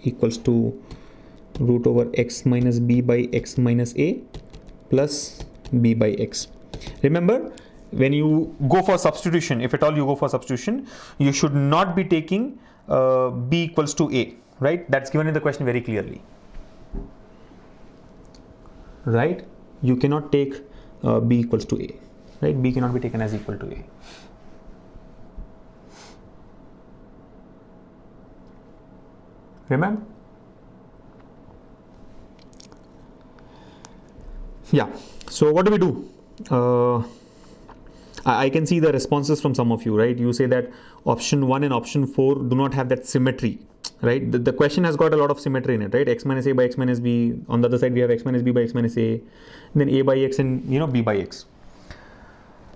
equals to root over x minus b by x minus a plus b by x. Remember, when you go for substitution, if at all you go for substitution, you should not be taking b equals to a, right? That's given in the question very clearly, right? You cannot take b equals to a, right? B cannot be taken as equal to a. Remember? Yeah. So what do we do? I can see the responses from some of you, right? You say that option 1 and option 4 do not have that symmetry, right? The question has got a lot of symmetry in it, right? X minus a by x minus b. On the other side, we have x minus b by x minus a, and then a by x and b by x.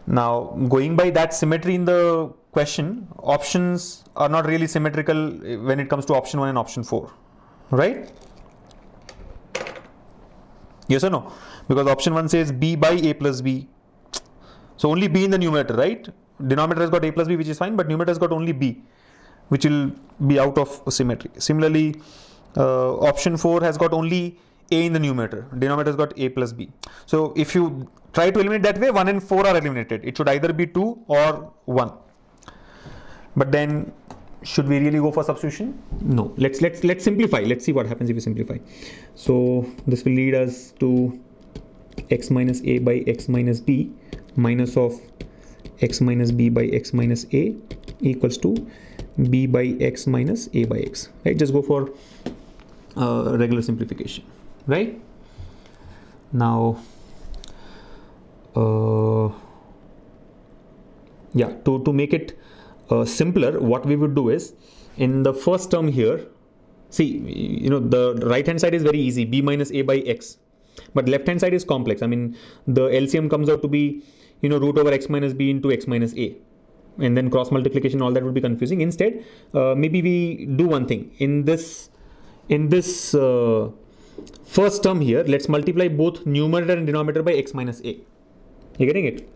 Now, going by that symmetry in the question, options are not really symmetrical when it comes to option 1 and option 4, right? Yes or no? Because option 1 says b by a plus b. So only b in the numerator, right? Denominator has got a plus b, which is fine, but numerator has got only b, which will be out of symmetry. Similarly, option 4 has got only a in the numerator. Denominator has got a plus b. So if you try to eliminate that way, 1 and 4 are eliminated. It should either be 2 or 1. But then, should we really go for substitution? No. Let's simplify. Let's see what happens if we simplify. So this will lead us to x minus a by x minus b minus of x minus b by x minus a equals to b by x minus a by x, right? Just go for regular simplification, right? Now yeah, to make it simpler, what we would do is, in the first term here, see, the right hand side is very easy, b minus a by x, but left hand side is complex. I mean, the LCM comes out to be, root over x minus b into x minus a, and then cross multiplication, all that would be confusing. Instead, maybe we do one thing. In this first term here, let's multiply both numerator and denominator by x minus a. You getting it?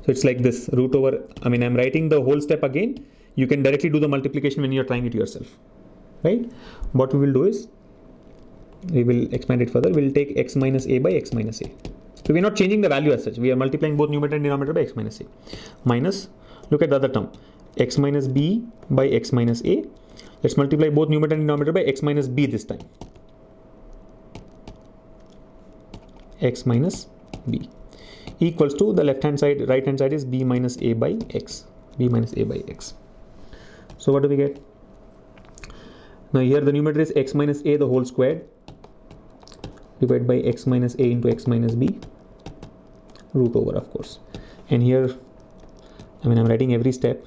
So it's like this, root over, I'm writing the whole step again. You can directly do the multiplication when you're trying it yourself, right? What we will do is, we will expand it further. We'll take x minus a by x minus a. So we're not changing the value as such. We are multiplying both numerator and denominator by x minus a. Minus, look at the other term, x minus b by x minus a. Let's multiply both numerator and denominator by x minus b this time. X minus b equals to, the left hand side, right hand side is b minus a by x. b minus a by x. So what do we get? Now here the numerator is x minus a the whole squared, divided by x minus a into x minus b, root over, of course. And here, I'm writing every step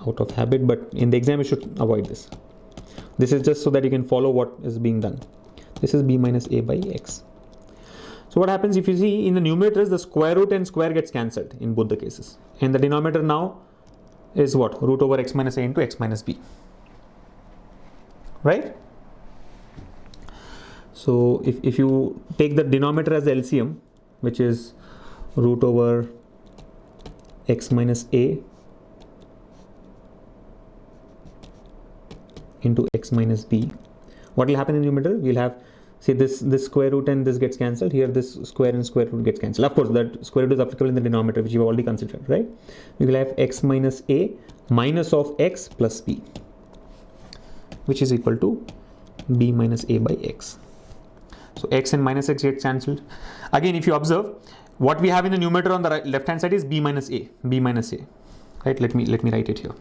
out of habit, but in the exam you should avoid this. This is just so that you can follow what is being done. This is b minus a by x. So what happens, if you see in the numerators, the square root and square gets cancelled in both the cases, and the denominator now is what? Root over x minus a into x minus b, right? So if you take the denominator as the LCM, which is root over x minus a into x minus b, what will happen in the numerator? We'll have, see, this square root and this gets cancelled. Here this square and square root gets cancelled. Of course, that square root is applicable in the denominator, which you've already considered, right? We will have x minus a minus of x plus b, which is equal to b minus a by x. So x and minus x gets cancelled. Again, if you observe, what we have in the numerator on the left hand side is b minus a, right? Let me write it here.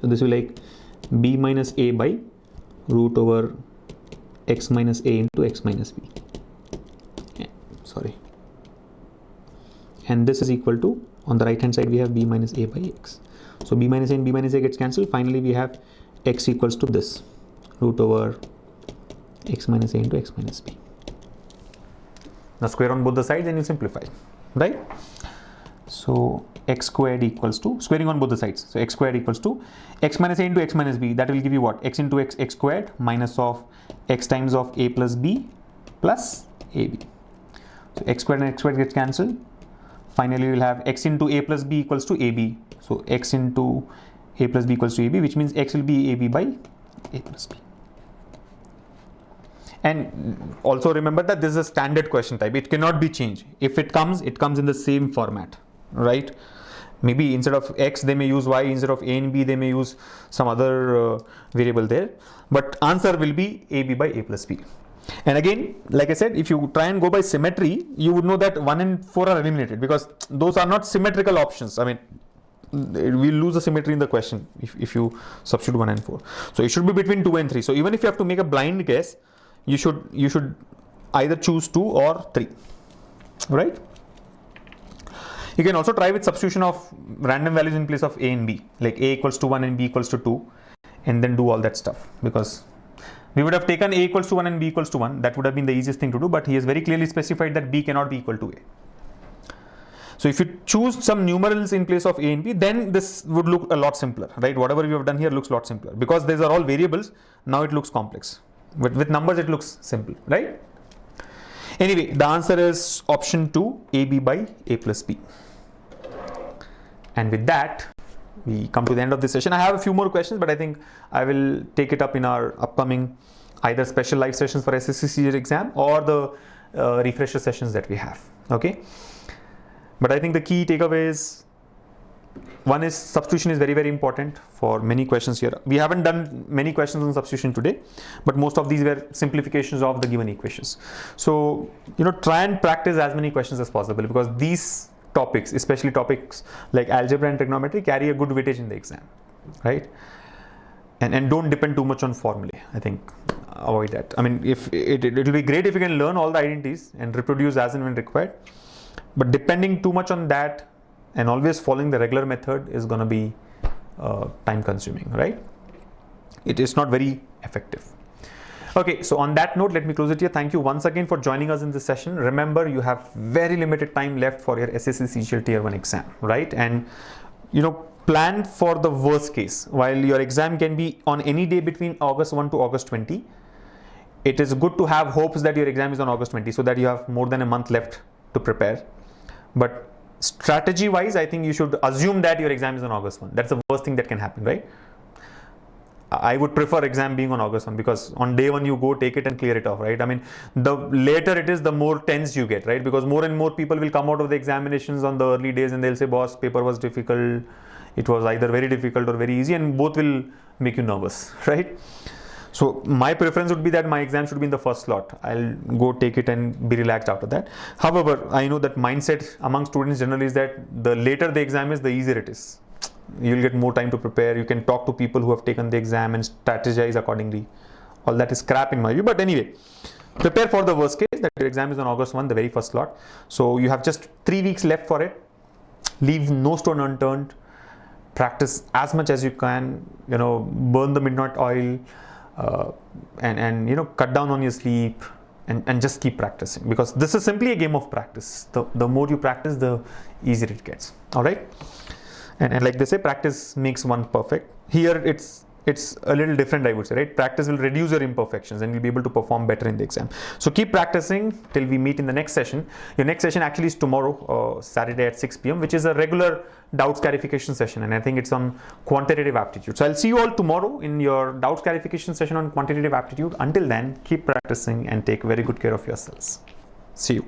So this will be like b minus a by root over x minus a into x minus b. And this is equal to, on the right hand side we have b minus a by x. So b minus a and b minus a gets cancelled. Finally we have x equals to this, root over x minus a into x minus b. Now square on both the sides and you simplify, right? So x squared equals to, squaring on both the sides, so x squared equals to x minus a into x minus b. That will give you what? X into x squared minus of x times of a plus b plus ab. So x squared and x squared gets cancelled. Finally we will have x into a plus b equals to ab. So x into a plus b equals to ab, which means x will be ab by a plus b. And also remember that this is a standard question type. It cannot be changed. If it comes in the same format, right? Maybe instead of x they may use y, instead of a and b they may use some other variable there, but answer will be ab by a plus b. And again, like I said, if you try and go by symmetry, you would know that 1 and 4 are eliminated, because those are not symmetrical options. We'll lose the symmetry in the question if you substitute 1 and 4. So it should be between 2 and 3. So even if you have to make a blind guess, you should either choose 2 or 3, right? You can also try with substitution of random values in place of a and b, like a equals to 1 and b equals to 2, and then do all that stuff, because we would have taken a equals to 1 and b equals to 1. That would have been the easiest thing to do, but he has very clearly specified that b cannot be equal to a. So if you choose some numerals in place of a and b, then this would look a lot simpler, right? Whatever you have done here looks a lot simpler, because these are all variables. Now it looks complex. With numbers it looks simple, right? Anyway, the answer is option 2, ab by a plus b. And with that, we come to the end of this session. I have a few more questions, but I think I will take it up in our upcoming either special live sessions for SSC CGL exam or the refresher sessions that we have. Okay. But I think the key takeaway is, one is substitution is very, very important for many questions here. We haven't done many questions on substitution today, but most of these were simplifications of the given equations. So, try and practice as many questions as possible, because these topics, especially topics like algebra and trigonometry, carry a good weightage in the exam, right? And don't depend too much on formulae. I think avoid that. I mean, if it will be great if you can learn all the identities and reproduce as and when required, but depending too much on that and always following the regular method is going to be time consuming, right? It is not very effective. Okay, so on that note, let me close it here. Thank you once again for joining us in this session. Remember, you have very limited time left for your SSC CGL Tier 1 exam, right? And plan for the worst case. While your exam can be on any day between August 1 to August 20, it is good to have hopes that your exam is on August 20 so that you have more than a month left to prepare. But strategy wise, I think you should assume that your exam is on August 1. That's the worst thing that can happen, right? I would prefer exam being on August 1 because on day 1 you go take it and clear it off, right? I mean, the later it is, the more tense you get, right? Because more and more people will come out of the examinations on the early days and they'll say, boss, paper was difficult. It was either very difficult or very easy, and both will make you nervous, right? So my preference would be that my exam should be in the first slot. I'll go take it and be relaxed after that. However, I know that mindset among students generally is that the later the exam is, the easier it is. You'll get more time to prepare. You can talk to people who have taken the exam and strategize accordingly. All that is crap in my view. But anyway, prepare for the worst case that your exam is on August 1, the very first slot. So you have just 3 weeks left for it. Leave no stone unturned. Practice as much as you can. Burn the midnight oil, and cut down on your sleep, and just keep practicing, because this is simply a game of practice. The more you practice, the easier it gets. All right. And like they say, practice makes one perfect. Here it's a little different, I would say, right? Practice will reduce your imperfections and you'll be able to perform better in the exam. So keep practicing till we meet in the next session. Your next session actually is tomorrow, Saturday at 6 p.m., which is a regular doubts clarification session, and I think it's on quantitative aptitude. So I'll see you all tomorrow in your doubts clarification session on quantitative aptitude. Until then, keep practicing and take very good care of yourselves. See you.